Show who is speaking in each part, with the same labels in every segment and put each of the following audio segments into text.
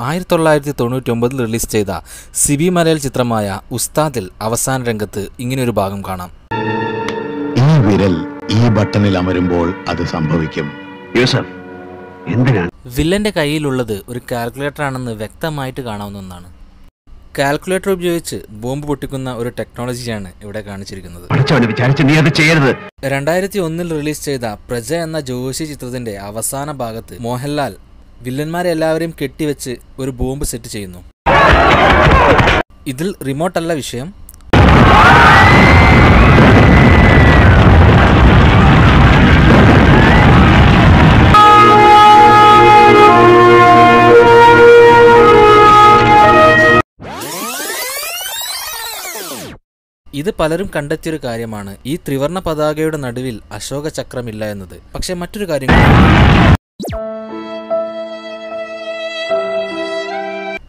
Speaker 1: 1999 release ചെയ്ത സിബി മലയാൽ ചിത്രമായ ഉസ്താദിൽ അവസാന രംഗത്ത് ഇങ്ങനെയൊരു ഭാഗം കാണാം.
Speaker 2: ഈ വിരൽ ഈ ബട്ടണിൽ അമരുമ്പോൾ അത് സംഭവിക്കും.
Speaker 1: വില്ലന്റെ കയ്യിലുള്ളത് ഒരു കാൽക്കുലേറ്റർ ആണെന്ന് വ്യക്തമായിട്ട് കാണാവുന്ന ഒന്നാണ്. കാൽക്കുലേറ്റർ ഉപയോഗിച്ച് ബോംബ് പൊട്ടിക്കുന്ന ഒരു ടെക്നോളജിയാണ് ഇവിടെ കാണിച്ചിരിക്കുന്നത്. 2001 റിലീസ് ചെയ്ത പ്രജ എന്ന ജോഷി ചിത്രത്തിന്റെ അവസാന ഭാഗത്ത് മോഹൻലാൽ വില്ലന്മാരെ എല്ലാവരെയും കെട്ടിവെച്ച് ഒരു ബോംബ് സെറ്റ് ചെയ്യുന്നു. ഇതിൽ റിമോട്ടല്ല വിഷയം. ഇത് പലരും കണ്ടെത്തിയൊരു കാര്യമാണ്, ഈ ത്രിവർണ പതാകയുടെ നടുവിൽ അശോക ചക്രമില്ല എന്നത്. പക്ഷെ മറ്റൊരു കാര്യം,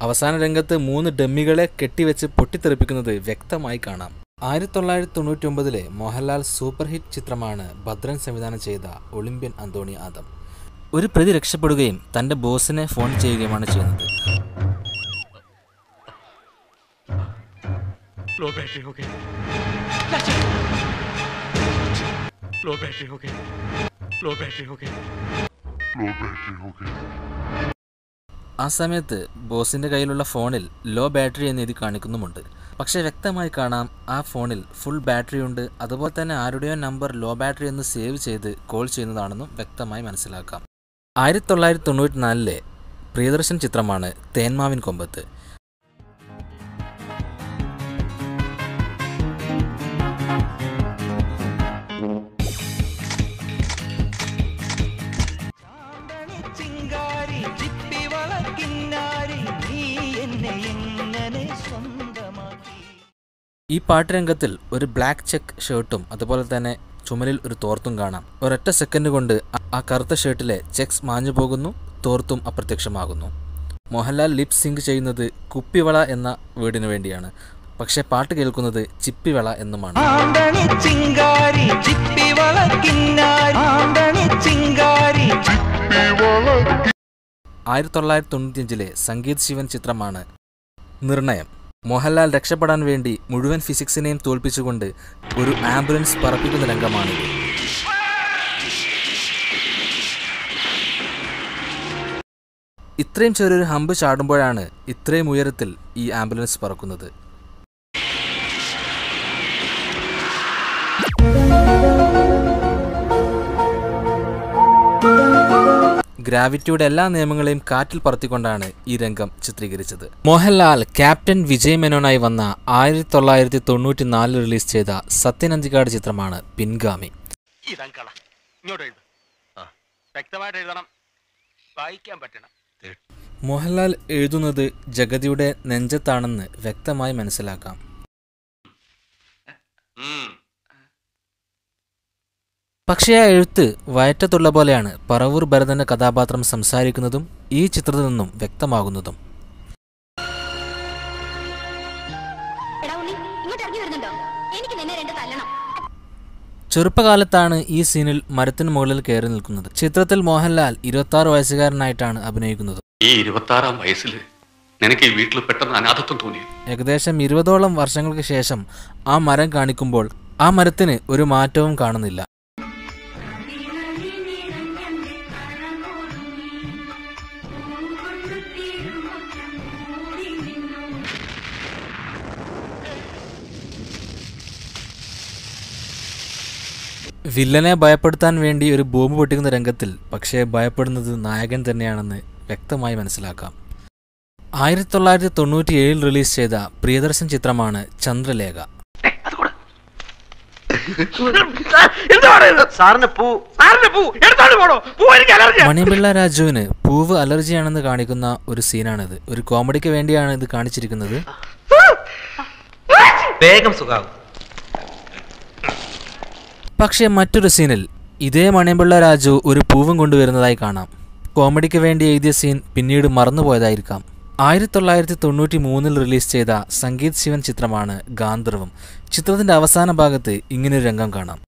Speaker 1: അവസാന രംഗത്ത് 3 ഡമ്മികളെ കെട്ടിവെച്ച് പൊട്ടിത്തെറിപ്പിക്കുന്നത് വ്യക്തമായി കാണാം. 1999 മോഹൻലാൽ സൂപ്പർ ഹിറ്റ് ചിത്രമാണ് ഭദ്രൻ സംവിധാനം ചെയ്ത ഒളിമ്പ്യൻ അന്തോണി ആദം. ഒരു പ്രതി രക്ഷപ്പെടുകയും തന്റെ ബോസിനെ ഫോൺ ചെയ്യുകയുമാണ് ചെയ്യുന്നത്. ആ സമയത്ത് ബോസിന്റെ കയ്യിലുള്ള ഫോണിൽ ലോ ബാറ്ററി എന്ന് എഴുതി കാണിക്കുന്നുമുണ്ട്. പക്ഷെ വ്യക്തമായി കാണാം ആ ഫോണിൽ ഫുൾ ബാറ്ററി ഉണ്ട്. അതുപോലെ തന്നെ ആരുടെയോ നമ്പർ ലോ ബാറ്ററി എന്ന് സേവ് ചെയ്ത് കോൾ ചെയ്യുന്നതാണെന്നും വ്യക്തമായി മനസ്സിലാക്കാം. 1994 പ്രിയദർശൻ ചിത്രമാണ് തേന്മാവിൻ കൊമ്പത്ത്. ഈ പാട്ട് രംഗത്തിൽ ഒരു ബ്ലാക്ക് ചെക്ക് ഷർട്ടും അതുപോലെ തന്നെ ചുമലിൽ ഒരു തോർത്തും കാണാം. ഒരൊറ്റ സെക്കൻഡ് കൊണ്ട് ആ കറുത്ത ഷർട്ടിലെ ചെക്സ് മാഞ്ഞു പോകുന്നു, തോർത്തും അപ്രത്യക്ഷമാകുന്നു. മോഹൻലാൽ ലിപ് സിങ്ക് ചെയ്യുന്നത് കുപ്പിവള എന്ന വേർഡിനു വേണ്ടിയാണ്. പക്ഷെ പാട്ട് കേൾക്കുന്നത് ചിപ്പിവള എന്നുമാണ്. 1995 സംഗീത് ശിവൻ ചിത്രമാണ് നിർണയം. മോഹൻലാൽ രക്ഷപ്പെടാൻ വേണ്ടി മുഴുവൻ ഫിസിക്സിനെയും തോൽപ്പിച്ചുകൊണ്ട് ഒരു ആംബുലൻസ് പറപ്പിക്കുന്ന രംഗമാണിത്. ഇത്രയും ചെറിയൊരു ഹമ്പ് ചാടുമ്പോഴാണ് ഇത്രയും ഉയരത്തിൽ ഈ ആംബുലൻസ് പറക്കുന്നത്. ഗ്രാവിറ്റിയുടെ എല്ലാ നിയമങ്ങളെയും കാറ്റിൽ പറത്തിക്കൊണ്ടാണ് ഈ രംഗം ചിത്രീകരിച്ചത്. മോഹൻലാൽ ക്യാപ്റ്റൻ വിജയ് മേനോനായി വന്ന 1994 റിലീസ് ചെയ്ത സത്യൻ അന്തിക്കാട് ചിത്രമാണ് പിൻഗാമി. മോഹൻലാൽ എഴുതുന്നത് ജഗതിയുടെ നെഞ്ചത്താണെന്ന് വ്യക്തമായി മനസ്സിലാക്കാം. പക്ഷേ ആ എഴുത്ത് വയറ്റത്തുള്ള പോലെയാണ് പറവൂർ ഭരതന്റെ കഥാപാത്രം സംസാരിക്കുന്നതും ഈ ചിത്രത്തിൽ നിന്നും വ്യക്തമാകുന്നതും. ചെറുപ്പകാലത്താണ് ഈ സീനിൽ മരത്തിന് മുകളിൽ കയറി നിൽക്കുന്നത്. ചിത്രത്തിൽ മോഹൻലാൽ 26 വയസ്സുകാരനായിട്ടാണ് അഭിനയിക്കുന്നത്.
Speaker 3: ഈ 26-ാം വയസ്സിൽ നിനക്ക് ഈ വീട്ടിൽ പെട്ടെന്ന് അനാഥത്വം തോന്നി.
Speaker 1: ഏകദേശം 20ഓളം വർഷങ്ങൾക്ക് ശേഷം ആ മരം കാണിക്കുമ്പോൾ ആ മരത്തിന് ഒരു മാറ്റവും കാണുന്നില്ല. വില്ലനെ ഭയപ്പെടുത്താൻ വേണ്ടി ഒരു ബോംബ് പൊട്ടിക്കുന്ന രംഗത്തിൽ പക്ഷേ ഭയപ്പെടുന്നത് നായകൻ തന്നെയാണെന്ന് വ്യക്തമായി മനസ്സിലാക്കാം. 1997 റിലീസ് ചെയ്ത പ്രിയദർശൻ ചിത്രമാണ് ചന്ദ്രലേഖ. മണിപിള്ള രാജുവിന് പൂവ് അലർജിയാണെന്ന് കാണിക്കുന്ന ഒരു സീനാണിത്. ഒരു കോമഡിക്ക് വേണ്ടിയാണ് ഇത് കാണിച്ചിരിക്കുന്നത്. പക്ഷേ മറ്റൊരു സീനിൽ ഇതേ മണിപിള്ള രാജു ഒരു പൂവും കൊണ്ടുവരുന്നതായി കാണാം. കോമഡിക്ക് വേണ്ടി എഴുതിയ സീൻ പിന്നീട് മറന്നുപോയതായിരിക്കാം. 1993 റിലീസ് ചെയ്ത സംഗീത് ശിവൻ ചിത്രമാണ് ഗാന്ധർവം. ചിത്രത്തിന്റെ അവസാന ഭാഗത്ത് ഇങ്ങനൊരു രംഗം കാണാം.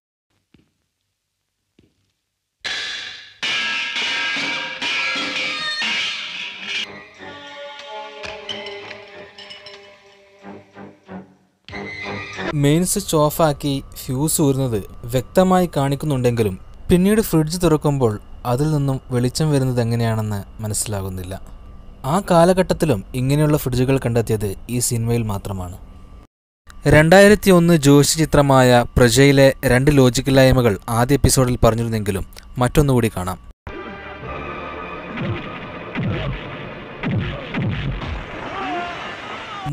Speaker 1: മെയിൻ സ്വിച്ച് ഓഫാക്കി ഫ്യൂസ് ഊരുന്നത് വ്യക്തമായി കാണിക്കുന്നുണ്ടെങ്കിലും പിന്നീട് ഫ്രിഡ്ജ് തുറക്കുമ്പോൾ അതിൽ നിന്നും വെളിച്ചം വരുന്നത് എങ്ങനെയാണെന്ന് മനസ്സിലാകുന്നില്ല. ആ കാലഘട്ടത്തിലും ഇങ്ങനെയുള്ള ഫ്രിഡ്ജുകൾ കണ്ടെത്തിയത് ഈ സിനിമയിൽ മാത്രമാണ്. 2001 ജോഷി ചിത്രമായ പ്രജയിലെ 2 ലോജിക്കില്ലായ്മകൾ ആദ്യ എപ്പിസോഡിൽ പറഞ്ഞിരുന്നെങ്കിലും മറ്റൊന്നുകൂടി കാണാം.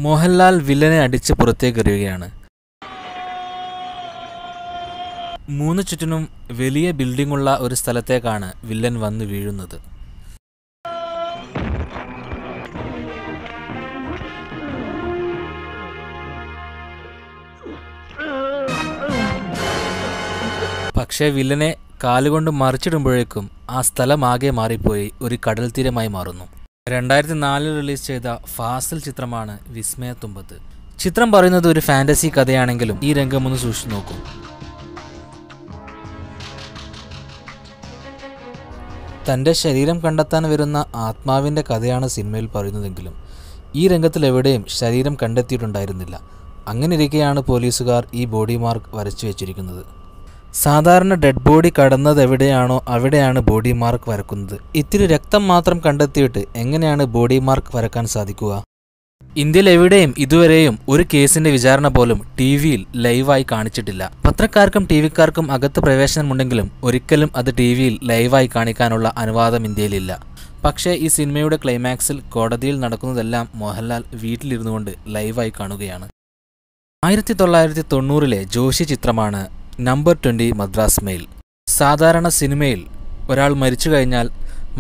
Speaker 1: മോഹൻലാൽ വില്ലനെ അടിച്ച് പുറത്തേക്ക് എറിയുകയാണ്. 3 ചുറ്റിനും വലിയ ബിൽഡിംഗുള്ള ഒരു സ്ഥലത്തേക്കാണ് വില്ലൻ വന്ന് വീഴുന്നത്. പക്ഷേ വില്ലനെ കാലുകൊണ്ട് മറിച്ചിടുമ്പോഴേക്കും ആ സ്ഥലമാകെ മാറിപ്പോയി ഒരു കടൽ തീരമായി മാറുന്നു. 2004 റിലീസ് ചെയ്ത ഫാസിൽ ചിത്രമാണ് വിസ്മയത്തുമ്പത്ത്. ചിത്രം പറയുന്നത് ഒരു ഫാന്റസി കഥയാണെങ്കിലും ഈ രംഗമൊന്ന് സൂക്ഷിച്ചു നോക്കൂ. തൻ്റെ ശരീരം കണ്ടെത്താൻ വരുന്ന ആത്മാവിൻ്റെ കഥയാണ് സിനിമയിൽ പറയുന്നതെങ്കിലും ഈ രംഗത്തിൽ എവിടെയും ശരീരം കണ്ടെത്തിയിട്ടുണ്ടായിരുന്നില്ല. അങ്ങനെയിരിക്കെയാണ് പോലീസുകാർ ഈ ബോഡി മാർക്ക് വരച്ചു വെച്ചിരിക്കുന്നത്. സാധാരണ ഡെഡ് ബോഡി കടന്നത് എവിടെയാണോ അവിടെയാണ് ബോഡി മാർക്ക് വരക്കുന്നത്. ഇത്തിരി രക്തം മാത്രം കണ്ടെത്തിയിട്ട് എങ്ങനെയാണ് ബോഡി മാർക്ക് വരക്കാൻ സാധിക്കുക? ഇന്ത്യയിൽ എവിടെയും ഇതുവരെയും ഒരു കേസിന്റെ വിചാരണ പോലും ടിവിയിൽ ലൈവായി കാണിച്ചിട്ടില്ല. പത്രക്കാർക്കും ടിവിക്കാർക്കും അകത്ത് പ്രവേശനമുണ്ടെങ്കിലും ഒരിക്കലും അത് ടിവിയിൽ ലൈവായി കാണിക്കാനുള്ള അനുവാദം ഇന്ത്യയിലില്ല. പക്ഷേ ഈ സിനിമയുടെ ക്ലൈമാക്സിൽ കോടതിയിൽ നടക്കുന്നതെല്ലാം മോഹൻലാൽ വീട്ടിലിരുന്നു കൊണ്ട് ലൈവായി കാണുകയാണ്. 1990 ജോഷി ചിത്രമാണ് നമ്പർ 20 മദ്രാസ് മെയിൽ. സാധാരണ സിനിമയിൽ ഒരാൾ മരിച്ചു കഴിഞ്ഞാൽ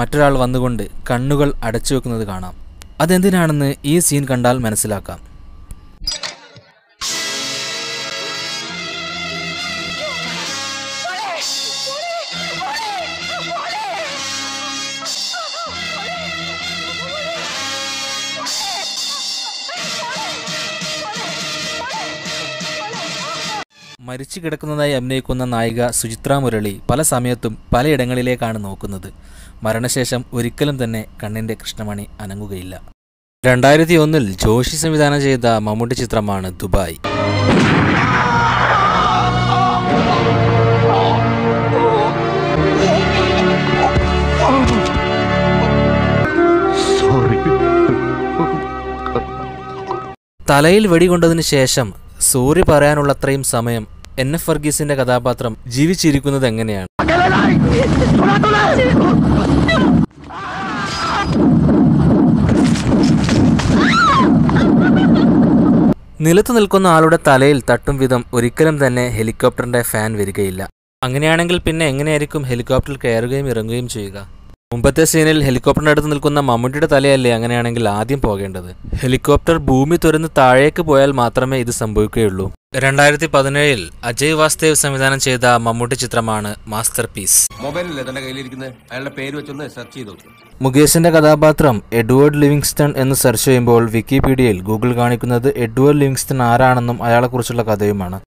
Speaker 1: മറ്റൊരാൾ വന്നുകൊണ്ട് കണ്ണുകൾ അടച്ചു വെക്കുന്നത് കാണാം. അതെന്തിനാണെന്ന് ഈ സീൻ കണ്ടാൽ മനസ്സിലാക്കാം. മരിച്ചു കിടക്കുന്നതായി അഭിനയിക്കുന്ന നായിക സുചിത്ര മുരളി പല സമയത്തും പലയിടങ്ങളിലേക്കാണ് നോക്കുന്നത്. മരണശേഷം ഒരിക്കലും തന്നെ കണ്ണിൻ്റെ കൃഷ്ണമണി അനങ്ങുകയില്ല. 2001 ജോഷി സംവിധാനം ചെയ്ത മമ്മൂട്ടി ചിത്രമാണ് ദുബായ്. തലയിൽ വെടികൊണ്ടതിന് ശേഷം സോറി പറയാനുള്ളത്രയും സമയം NF വർഗീസിന്റെ കഥാപാത്രം ജീവിച്ചിരിക്കുന്നത് എങ്ങനെയാണ്? നിലത്ത് നിൽക്കുന്ന ആളുടെ തലയിൽ തട്ടും വിധം ഒരിക്കലും തന്നെ ഹെലികോപ്റ്ററിന്റെ ഫാൻ വരികയില്ല. അങ്ങനെയാണെങ്കിൽ പിന്നെ എങ്ങനെയായിരിക്കും ഹെലികോപ്റ്ററിൽ കയറുകയും ഇറങ്ങുകയും ചെയ്യുക? മുമ്പത്തെ സീനിൽ ഹെലികോപ്റ്ററിന്റെ അടുത്ത് നിൽക്കുന്ന മമ്മൂട്ടിയുടെ തലയല്ലേ അങ്ങനെയാണെങ്കിൽ ആദ്യം പോകേണ്ടത്? ഹെലികോപ്റ്റർ ഭൂമി തുരന്ന് താഴേക്ക് പോയാൽ മാത്രമേ ഇത് സംഭവിക്കുകയുള്ളൂ. 2017 അജയ് വാസ്തേവ് സംവിധാനം ചെയ്ത മമ്മൂട്ടി ചിത്രമാണ് മാസ്റ്റർ പീസ്. മുകേഷിന്റെ കഥാപാത്രം എഡ്വേർഡ് ലിവിങ്സ്റ്റൺ എന്ന് സെർച്ച് ചെയ്യുമ്പോൾ വിക്കിപീഡിയയിൽ ഗൂഗിൾ കാണിക്കുന്നത് എഡ്വേർഡ് ലിവിങ്സ്റ്റൺ ആരാണെന്നും അയാളെക്കുറിച്ചുള്ള കഥയുമാണ്.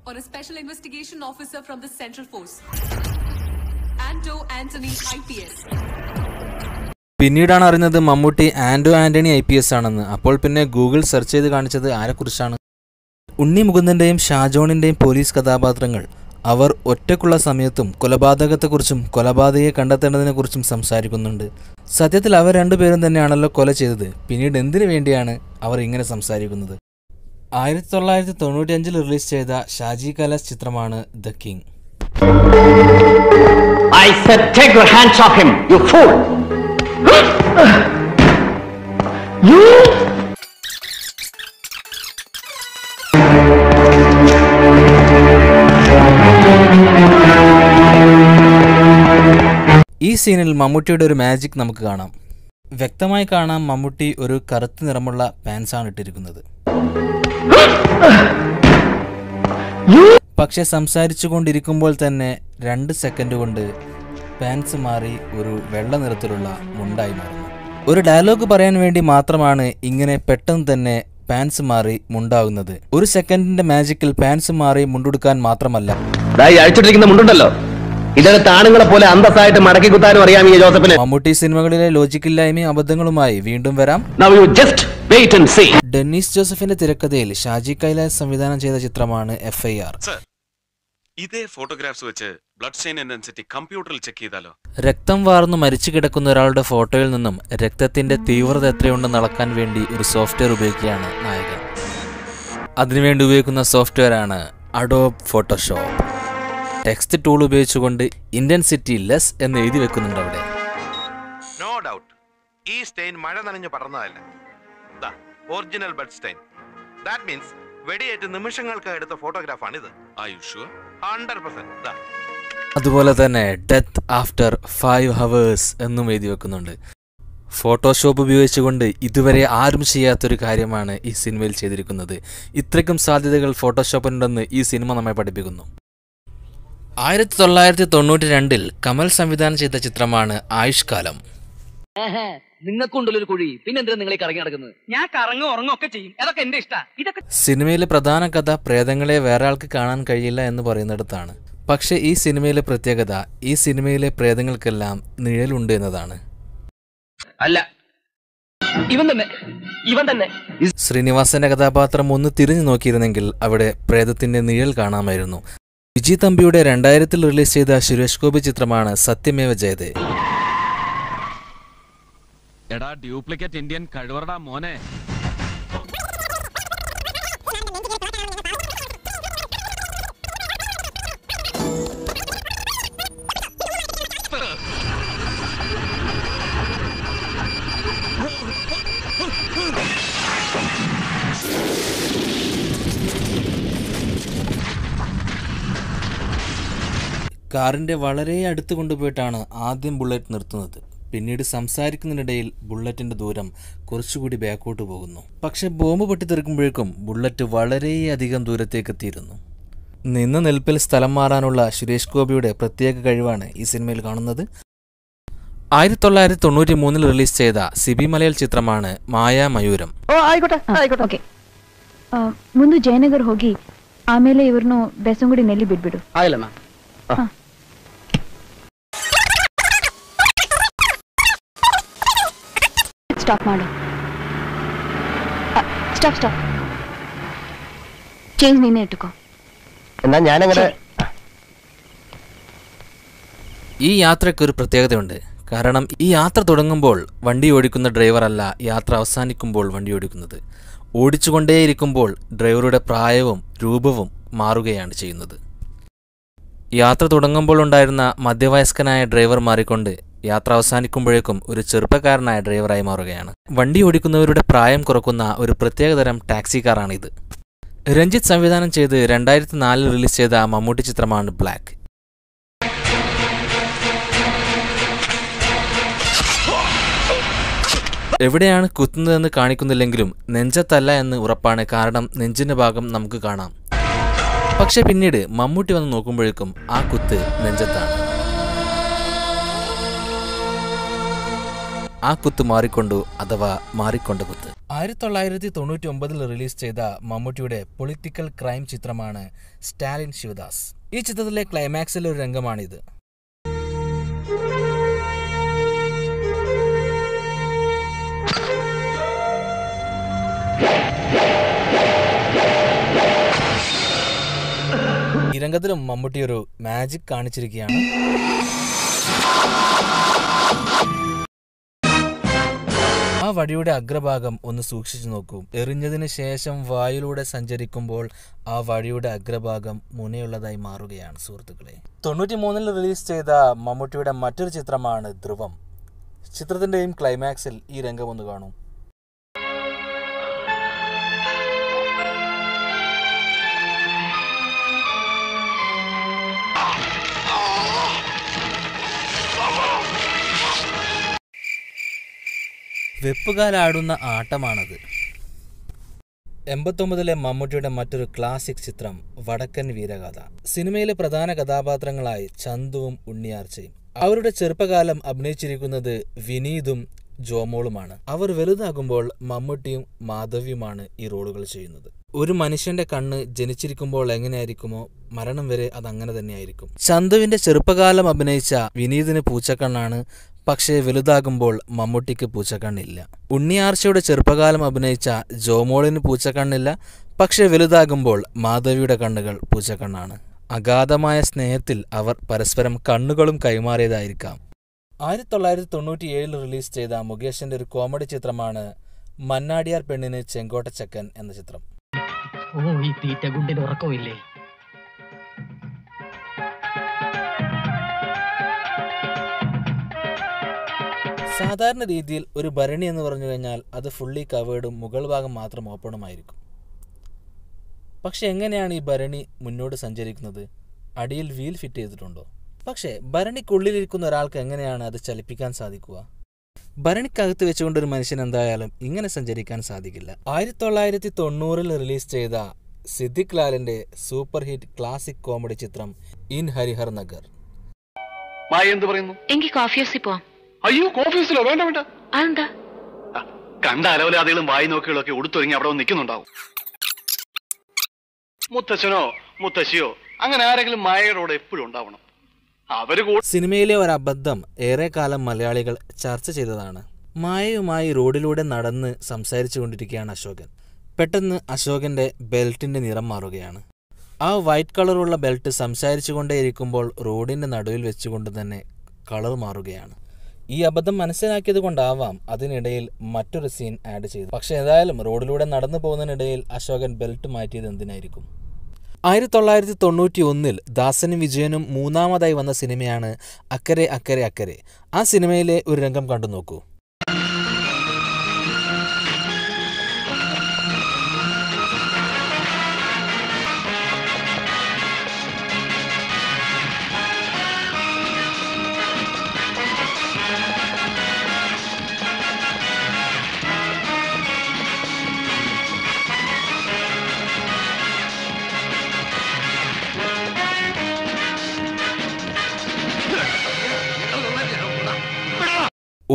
Speaker 4: Or a special investigation officer from the Central Force. Anto Anthony IPS.
Speaker 1: പിന്നീടാണ് അറിഞ്ഞത് മമ്മൂട്ടി ആന്റോ ആന്റണി IPS ആണെന്ന്. അപ്പോൾ പിന്നെ ഗൂഗിൾ സെർച്ച് ചെയ്ത് കാണിച്ചത് ആരെക്കുറിച്ചാണ്? ഉണ്ണി മുകുന്ദന്റെയും ഷാജോണിന്റെയും പോലീസ് കഥാപാത്രങ്ങൾ അവർ ഒറ്റയ്ക്കുള്ള സമയത്തും കൊലപാതകത്തെക്കുറിച്ചും കൊലപാതകയെ കണ്ടെത്തേണ്ടതിനെക്കുറിച്ചും സംസാരിക്കുന്നുണ്ട്. സത്യത്തിൽ അവർ രണ്ടുപേരും തന്നെയാണല്ലോ കൊല ചെയ്തത്. പിന്നീട് എന്തിനു വേണ്ടിയാണ് അവർ ഇങ്ങനെ സംസാരിക്കുന്നത്? 1995 റിലീസ് ചെയ്ത ഷാജി കൈലാസ് ചിത്രമാണ് the king.
Speaker 5: I said take your hands off him, you fool! You!
Speaker 1: ഈ സീനിൽ മമ്മൂട്ടിയുടെ ഒരു മാജിക് നമുക്ക് കാണാം. വ്യക്തമായി കാണാം മമ്മൂട്ടി ഒരു കറുത്ത നിറമുള്ള പാൻസാണ് ഇട്ടിരിക്കുന്നത്. പക്ഷെ സംസാരിച്ചു കൊണ്ടിരിക്കുമ്പോൾ തന്നെ 2 സെക്കൻഡ് കൊണ്ട് പാൻസ് മാറി ഒരു വെള്ള നിറത്തിലുള്ള മുണ്ടായി മാറുന്നു. ഒരു ഡയലോഗ് പറയാൻ വേണ്ടി മാത്രമാണ് ഇങ്ങനെ പെട്ടെന്ന് തന്നെ പാൻസ് മാറി മുണ്ടാകുന്നത്. 1 സെക്കൻഡിന്റെ മാജിക്കിൽ പാൻസ് മാറി മുണ്ടെടുക്കാൻ മാത്രമല്ല,
Speaker 5: അഴിച്ചിട്ടിരിക്കുന്ന മുണ്ടുണ്ടല്ലോ, ഇതിനകത്ത് ആണുങ്ങളെ പോലെ അന്തസ്സായിട്ട് മടക്കി കുത്താനും അറിയാം ഈ ജോസഫിന്.
Speaker 1: മമ്മൂട്ടി സിനിമകളിലെ ലോജിക്കില്ലായ്മയും അബദ്ധങ്ങളുമായി വീണ്ടും വരാം.
Speaker 5: Now you just wait and see.
Speaker 1: Dennis ജോസഫിന്റെ തിരക്കഥയിൽ ഷാജി കൈലാസ് സംവിധാനം ചെയ്ത ചിത്രമാണ് FIR.
Speaker 6: ഇതേ ഫോട്ടോഗ്രാഫ്സ് വെച്ച് ബ്ലഡ് സ്റ്റെയിൻ ഇന്റൻസിറ്റി കമ്പ്യൂട്ടറിൽ ചെക്ക് ചെയ്താലോ?
Speaker 1: രക്തം വാർന്നു മരിച്ചു കിടക്കുന്ന ഒരാളുടെ ഫോട്ടോയിൽ നിന്നും രക്തത്തിന്റെ തീവ്രത എത്രയുണ്ടെന്ന് അളക്കാൻ വേണ്ടി ഒരു സോഫ്റ്റ്വെയർ ഉപയോഗിക്കുകയാണ് നായകൻ. അതിനുവേണ്ടി ഉപയോഗിക്കുന്ന സോഫ്റ്റ്വെയറാണ് അഡോബ് ഫോട്ടോഷോപ്പ്. ടെക്സ്റ്റ് ടൂൾ ഉപയോഗിച്ചുകൊണ്ട് ഇന്റൻസിറ്റി ലെസ് എന്ന് എഴുതി വെക്കുന്നുണ്ട് അവിടെ.
Speaker 7: നോ ഡൗട്ട് ഈ സ്റ്റെയിൻ മഴ നനഞ്ഞു പറഞ്ഞതല്ല. Original blood stain. That means വെടിയേറ്റ് നിമിഷങ്ങൾക്ക് എടുത്ത ഫോട്ടോഗ്രാഫാണിത്. 100%.
Speaker 1: അതുപോലെ തന്നെ ഡെത്ത് ആഫ്റ്റർ 5 hours എന്നും എഴുതി വെക്കുന്നുണ്ട്. ഫോട്ടോഷോപ്പ് ഉപയോഗിച്ചുകൊണ്ട് ഇതുവരെ ആരും ചെയ്യാത്തൊരു കാര്യമാണ് ഈ സിനിമയിൽ ചെയ്തിരിക്കുന്നത്. ഇത്രയ്ക്കും സാധ്യതകൾ ഫോട്ടോഷോപ്പിനുണ്ടെന്ന് ഈ സിനിമ നമ്മെ പഠിപ്പിക്കുന്നു. 1992 കമൽ സംവിധാനം ചെയ്ത ചിത്രമാണ് ആയുഷ്കാലം.
Speaker 5: നിങ്ങൾക്കുണ്ടല്ലോ കുഴി, പിന്നെന്തിനാ നിങ്ങൾ കറങ്ങി നടക്കുന്നത്?
Speaker 8: ഞാൻ കറങ്ങും ഉറങ്ങുമൊക്കെ ചെയ്യും. അതൊക്കെ എന്റെ ഇഷ്ടം. ഇതൊക്കെ
Speaker 1: സിനിമയിലെ പ്രധാന കഥ പ്രേതങ്ങളെ വേറെ ആൾക്ക് കാണാൻ കഴിയില്ല എന്ന് പറയുന്നിടത്താണ്. പക്ഷേ ഈ സിനിമയിലെ പ്രത്യേകത ഈ സിനിമയിലെ പ്രേതങ്ങൾക്കെല്ലാം നിഴലുണ്ട് എന്നതാണ്.
Speaker 5: അല്ല, ഇവൻ തന്നെ.
Speaker 1: ശ്രീനിവാസന്റെ കഥാപാത്രം ഒന്ന് തിരിഞ്ഞു നോക്കിയിരുന്നെങ്കിൽ അവിടെ പ്രേതത്തിന്റെ നിഴൽ കാണാമായിരുന്നു. വിജി തമ്പിയുടെ 2000 റിലീസ് ചെയ്ത സുരേഷ് ഗോപി ചിത്രമാണ് സത്യമേവ ജയതേ.
Speaker 9: എടാ ഡ്യൂപ്ലിക്കേറ്റ് ഇന്ത്യൻ കഴിവറടാ മോനെ.
Speaker 1: കാറിന്റെ വളരെ അടുത്ത് കൊണ്ടുപോയിട്ടാണ് ആദ്യം ബുള്ളറ്റ് നിർത്തുന്നത്. പിന്നീട് സംസാരിക്കുന്നതിനിടയിൽ ബുള്ളറ്റിന്റെ ദൂരം കുറച്ചുകൂടി ബാക്കോട്ട് പോകുന്നു. പക്ഷെ ബോംബ് പൊട്ടിത്തെറിക്കുമ്പോഴേക്കും ബുള്ളറ്റ് വളരെയധികം ദൂരത്തേക്ക് എത്തിയിരുന്നു. നിന്ന നിൽപ്പിൽ സ്ഥലം മാറാനുള്ള സുരേഷ് ഗോപിയുടെ പ്രത്യേക കഴിവാണ് ഈ സിനിമയിൽ കാണുന്നത്. 1993 റിലീസ് ചെയ്ത സിബി മലയാൾ ചിത്രമാണ് മായാമയൂരം.
Speaker 10: ಓಕೆ, ಮುಂದೆ ಜಯನಗರ್ ಹೋಗಿ ಆಮೇಲೆ ಇವ್ರನ್ನು ಬೆಸಂಗುಡಿ ನೆಲ್ಲಿ ಬಿಟ್ಬಿಡು.
Speaker 5: ಆಗಿಲ್ಲಮ್ಮ.
Speaker 10: ಸ್ಟಾಪ್ ಮಾಡು. ಸ್ಟಾಪ್. ಚೇಂಜ್ ನೀನೇ ಇಟ್ಟುಕೋ.
Speaker 5: എന്നാ ഞാനങ്ങനെ.
Speaker 1: ഈ യാത്രയ്ക്കൊരു പ്രത്യേകതയുണ്ട്. കാരണം ഈ യാത്ര തുടങ്ങുമ്പോൾ വണ്ടി ഓടിക്കുന്ന ഡ്രൈവർ അല്ല യാത്ര അവസാനിക്കുമ്പോൾ വണ്ടി ഓടിക്കുന്നത്. ഓടിച്ചുകൊണ്ടേയിരിക്കുമ്പോൾ ഡ്രൈവറുടെ പ്രായവും രൂപവും മാറുകയാണ് ചെയ്യുന്നത്. യാത്ര തുടങ്ങുമ്പോൾ ഉണ്ടായിരുന്ന മധ്യവയസ്കനായ ഡ്രൈവർ മാറിക്കൊണ്ട് യാത്ര അവസാനിക്കുമ്പോഴേക്കും ഒരു ചെറുപ്പക്കാരനായ ഡ്രൈവറായി മാറുകയാണ്. വണ്ടി ഓടിക്കുന്നവരുടെ പ്രായം കുറക്കുന്ന ഒരു പ്രത്യേകതരം ടാക്സി കാറാണിത്. രഞ്ജിത്ത് സംവിധാനം ചെയ്ത് 2004 റിലീസ് ചെയ്ത മമ്മൂട്ടി ചിത്രമാണ് ബ്ലാക്ക്. എവിടെയാണ് കുത്തുന്നതെന്ന് കാണിക്കുന്നില്ലെങ്കിലും നെഞ്ചത്തല്ല എന്ന് ഉറപ്പാണ്. കാരണം നെഞ്ചിന്റെ ഭാഗം നമുക്ക് കാണാം. പക്ഷെ പിന്നീട് മമ്മൂട്ടി വന്ന് നോക്കുമ്പോഴേക്കും ആ കുത്ത് നെഞ്ചത്താണ്. ആ കുത്ത് മാറിക്കൊണ്ടു അഥവാ മാറിക്കൊണ്ട കുത്ത്. 1999 റിലീസ് ചെയ്ത മമ്മൂട്ടിയുടെ പൊളിറ്റിക്കൽ ക്രൈം ചിത്രമാണ് സ്റ്റാലിൻ ശിവദാസ്. ഈ ചിത്രത്തിലെ ക്ലൈമാക്സിലെ ഒരു രംഗമാണിത്. ഈ രംഗത്തിലും മമ്മൂട്ടി ഒരു മാജിക് കാണിച്ചിരിക്കുകയാണ്. ആ വടിയുടെ അഗ്രഭാഗം ഒന്ന് സൂക്ഷിച്ചു നോക്കൂ. എറിഞ്ഞതിന് ശേഷം വായുവിലൂടെ സഞ്ചരിക്കുമ്പോൾ ആ വടിയുടെ അഗ്രഭാഗം മുനയുള്ളതായി മാറുകയാണ് സുഹൃത്തുക്കളെ. 93 റിലീസ് ചെയ്ത മമ്മൂട്ടിയുടെ മറ്റൊരു ചിത്രമാണ് ധ്രുവം. ചിത്രത്തിന്റെയും ക്ലൈമാക്സിൽ ഈ രംഗം ഒന്ന് കാണൂ. വെപ്പുകാലാടുന്ന ആട്ടമാണത്. 89 മമ്മൂട്ടിയുടെ മറ്റൊരു ക്ലാസിക് ചിത്രം വടക്കൻ വീരഗാഥ. സിനിമയിലെ പ്രധാന കഥാപാത്രങ്ങളായി ചന്തുവും ഉണ്ണിയാർച്ചയും. അവരുടെ ചെറുപ്പകാലം അഭിനയിച്ചിരിക്കുന്നത് വിനീതും ജോമോളുമാണ്. അവർ വലുതാകുമ്പോൾ മമ്മൂട്ടിയും മാധവിയുമാണ് ഈ റോളുകൾ ചെയ്യുന്നത്. ഒരു മനുഷ്യന്റെ കണ്ണ് ജനിച്ചിരിക്കുമ്പോൾ എങ്ങനെയായിരിക്കുമോ മരണം വരെ അതങ്ങനെ തന്നെയായിരിക്കും. ചന്തുവിന്റെ ചെറുപ്പകാലം അഭിനയിച്ച വിനീതിന് പൂച്ചക്കണ്ണാണ്, പക്ഷേ വലുതാകുമ്പോൾ മമ്മൂട്ടിക്ക് പൂച്ചക്കണ്ണില്ല. ഉണ്ണിയാർച്ചയുടെ ചെറുപ്പകാലം അഭിനയിച്ച ജോമോളിന് പൂച്ചക്കണ്ണില്ല. പക്ഷേ വലുതാകുമ്പോൾ മാധവിയുടെ കണ്ണുകൾ പൂച്ചക്കണ്ണാണ്. അഗാധമായ സ്നേഹത്തിൽ അവർ പരസ്പരം കണ്ണുകളും കൈമാറിയതായിരിക്കാം. 1997 റിലീസ് ചെയ്ത മുകേഷിന്റെ ഒരു കോമഡി ചിത്രമാണ് മന്നാടിയാർ പെണ്ണിന് ചെങ്കോട്ടച്ചക്കൻ എന്ന ചിത്രം.
Speaker 8: ഈ തീറ്റ ഗുണ്ടിന് ഉറക്കമില്ലേ?
Speaker 1: സാധാരണ രീതിയിൽ ഒരു ഭരണി എന്ന് പറഞ്ഞു കഴിഞ്ഞാൽ അത് ഫുള്ളി കവേർഡും മുകൾ ഭാഗം മാത്രം ഓപ്പണുമായിരിക്കും. പക്ഷെ എങ്ങനെയാണ് ഈ ഭരണി മുന്നോട്ട് സഞ്ചരിക്കുന്നത്? അടിയിൽ വീൽ ഫിറ്റ് ചെയ്തിട്ടുണ്ടോ? പക്ഷേ ഭരണിക്കുള്ളിലിരിക്കുന്ന ഒരാൾക്ക് എങ്ങനെയാണ് അത് ചലിപ്പിക്കാൻ സാധിക്കുക? ഭരണിക്കകത്ത് വെച്ചുകൊണ്ടൊരു മനുഷ്യൻ എന്തായാലും ഇങ്ങനെ സഞ്ചരിക്കാൻ സാധിക്കില്ല. 1990 റിലീസ് ചെയ്ത സിദ്ദിഖ് ലാലിന്റെ സൂപ്പർ ഹിറ്റ് ക്ലാസിക് കോമഡി ചിത്രം ഇൻ ഹരിഹർ നഗർ.
Speaker 5: എന്ത് പറയുന്നു?
Speaker 10: എനിക്ക് കോഫി ഹൗസിൽ പോവാം.
Speaker 5: അയ്യോ, കോഫി ഹൗസിലോ? വേണ്ട വേണ്ട.
Speaker 10: അതെന്താ?
Speaker 5: കണ്ട അലവലാദികളും വായി നോക്കികളൊക്കെ ഉടുത്തൊരുങ്ങി അവിടെ നിൽക്കുന്നുണ്ടാവും. മുത്തച്ഛനോ മുത്തശ്ശിയോ അങ്ങനെ ആരെങ്കിലും മായയോടെ എപ്പോഴും ഉണ്ടാവണം.
Speaker 1: സിനിമയിലെ ഒരു അബദ്ധം ഏറെക്കാലം മലയാളികൾ ചർച്ച ചെയ്തതാണ്. മായയുമായി റോഡിലൂടെ നടന്ന് സംസാരിച്ചു കൊണ്ടിരിക്കുകയാണ് അശോകൻ. പെട്ടെന്ന് അശോകന്റെ ബെൽറ്റിന്റെ നിറം മാറുകയാണ്. ആ വൈറ്റ് കളറുള്ള ബെൽറ്റ് സംസാരിച്ചു കൊണ്ടേയിരിക്കുമ്പോൾ റോഡിന്റെ നടുവിൽ വെച്ചുകൊണ്ട് തന്നെ കളർ മാറുകയാണ്. ഈ അബദ്ധം മനസ്സിലാക്കിയത് കൊണ്ടാവാം അതിനിടയിൽ മറ്റൊരു സീൻ ആഡ് ചെയ്തു. പക്ഷെ ഏതായാലും റോഡിലൂടെ നടന്നു പോകുന്നതിനിടയിൽ അശോകൻ ബെൽറ്റ് മാറ്റിയത് എന്തിനായിരിക്കും? 1991 ദാസനും വിജയനും മൂന്നാമതായി വന്ന സിനിമയാണ് അക്കരെ അക്കരെ അക്കരെ. ആ സിനിമയിലെ ഒരു രംഗം കണ്ടു നോക്കൂ.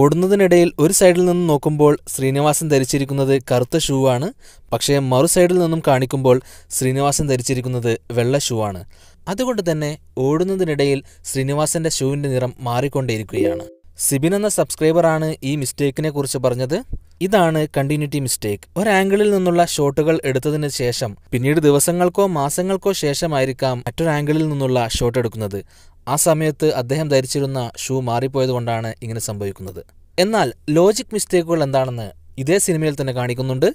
Speaker 1: ഓടുന്നതിനിടയിൽ ഒരു സൈഡിൽ നിന്നും നോക്കുമ്പോൾ ശ്രീനിവാസൻ ധരിച്ചിരിക്കുന്നത് കറുത്ത ഷൂ ആണ്. പക്ഷേ മറു സൈഡിൽ നിന്നും കാണിക്കുമ്പോൾ ശ്രീനിവാസൻ ധരിച്ചിരിക്കുന്നത് വെള്ള ഷൂ ആണ്. അതുകൊണ്ട് തന്നെ ഓടുന്നതിനിടയിൽ ശ്രീനിവാസന്റെ ഷൂവിന്റെ നിറം മാറിക്കൊണ്ടേയിരിക്കുകയാണ്. സിബിൻ എന്ന സബ്സ്ക്രൈബറാണ് ഈ മിസ്റ്റേക്കിനെ കുറിച്ച് പറഞ്ഞത്. ഇതാണ് കണ്ടിന്യൂറ്റി മിസ്റ്റേക്ക്. ഒരാംഗിളിൽ നിന്നുള്ള ഷോട്ടുകൾ എടുത്തതിന് ശേഷം പിന്നീട് ദിവസങ്ങൾക്കോ മാസങ്ങൾക്കോ ശേഷമായിരിക്കാം മറ്റൊരു ആംഗിളിൽ നിന്നുള്ള ഷോട്ട് എടുക്കുന്നത്. ആ സമയത്ത് അദ്ദേഹം ധരിച്ചിരുന്ന ഷൂ മാറിപ്പോയതുകൊണ്ടാണ് ഇങ്ങനെ സംഭവിക്കുന്നത്. എന്നാൽ ലോജിക് മിസ്റ്റേക്കുകൾ എന്താണെന്ന് ഇതേ സിനിമയിൽ തന്നെ കാണിക്കുന്നുണ്ട്.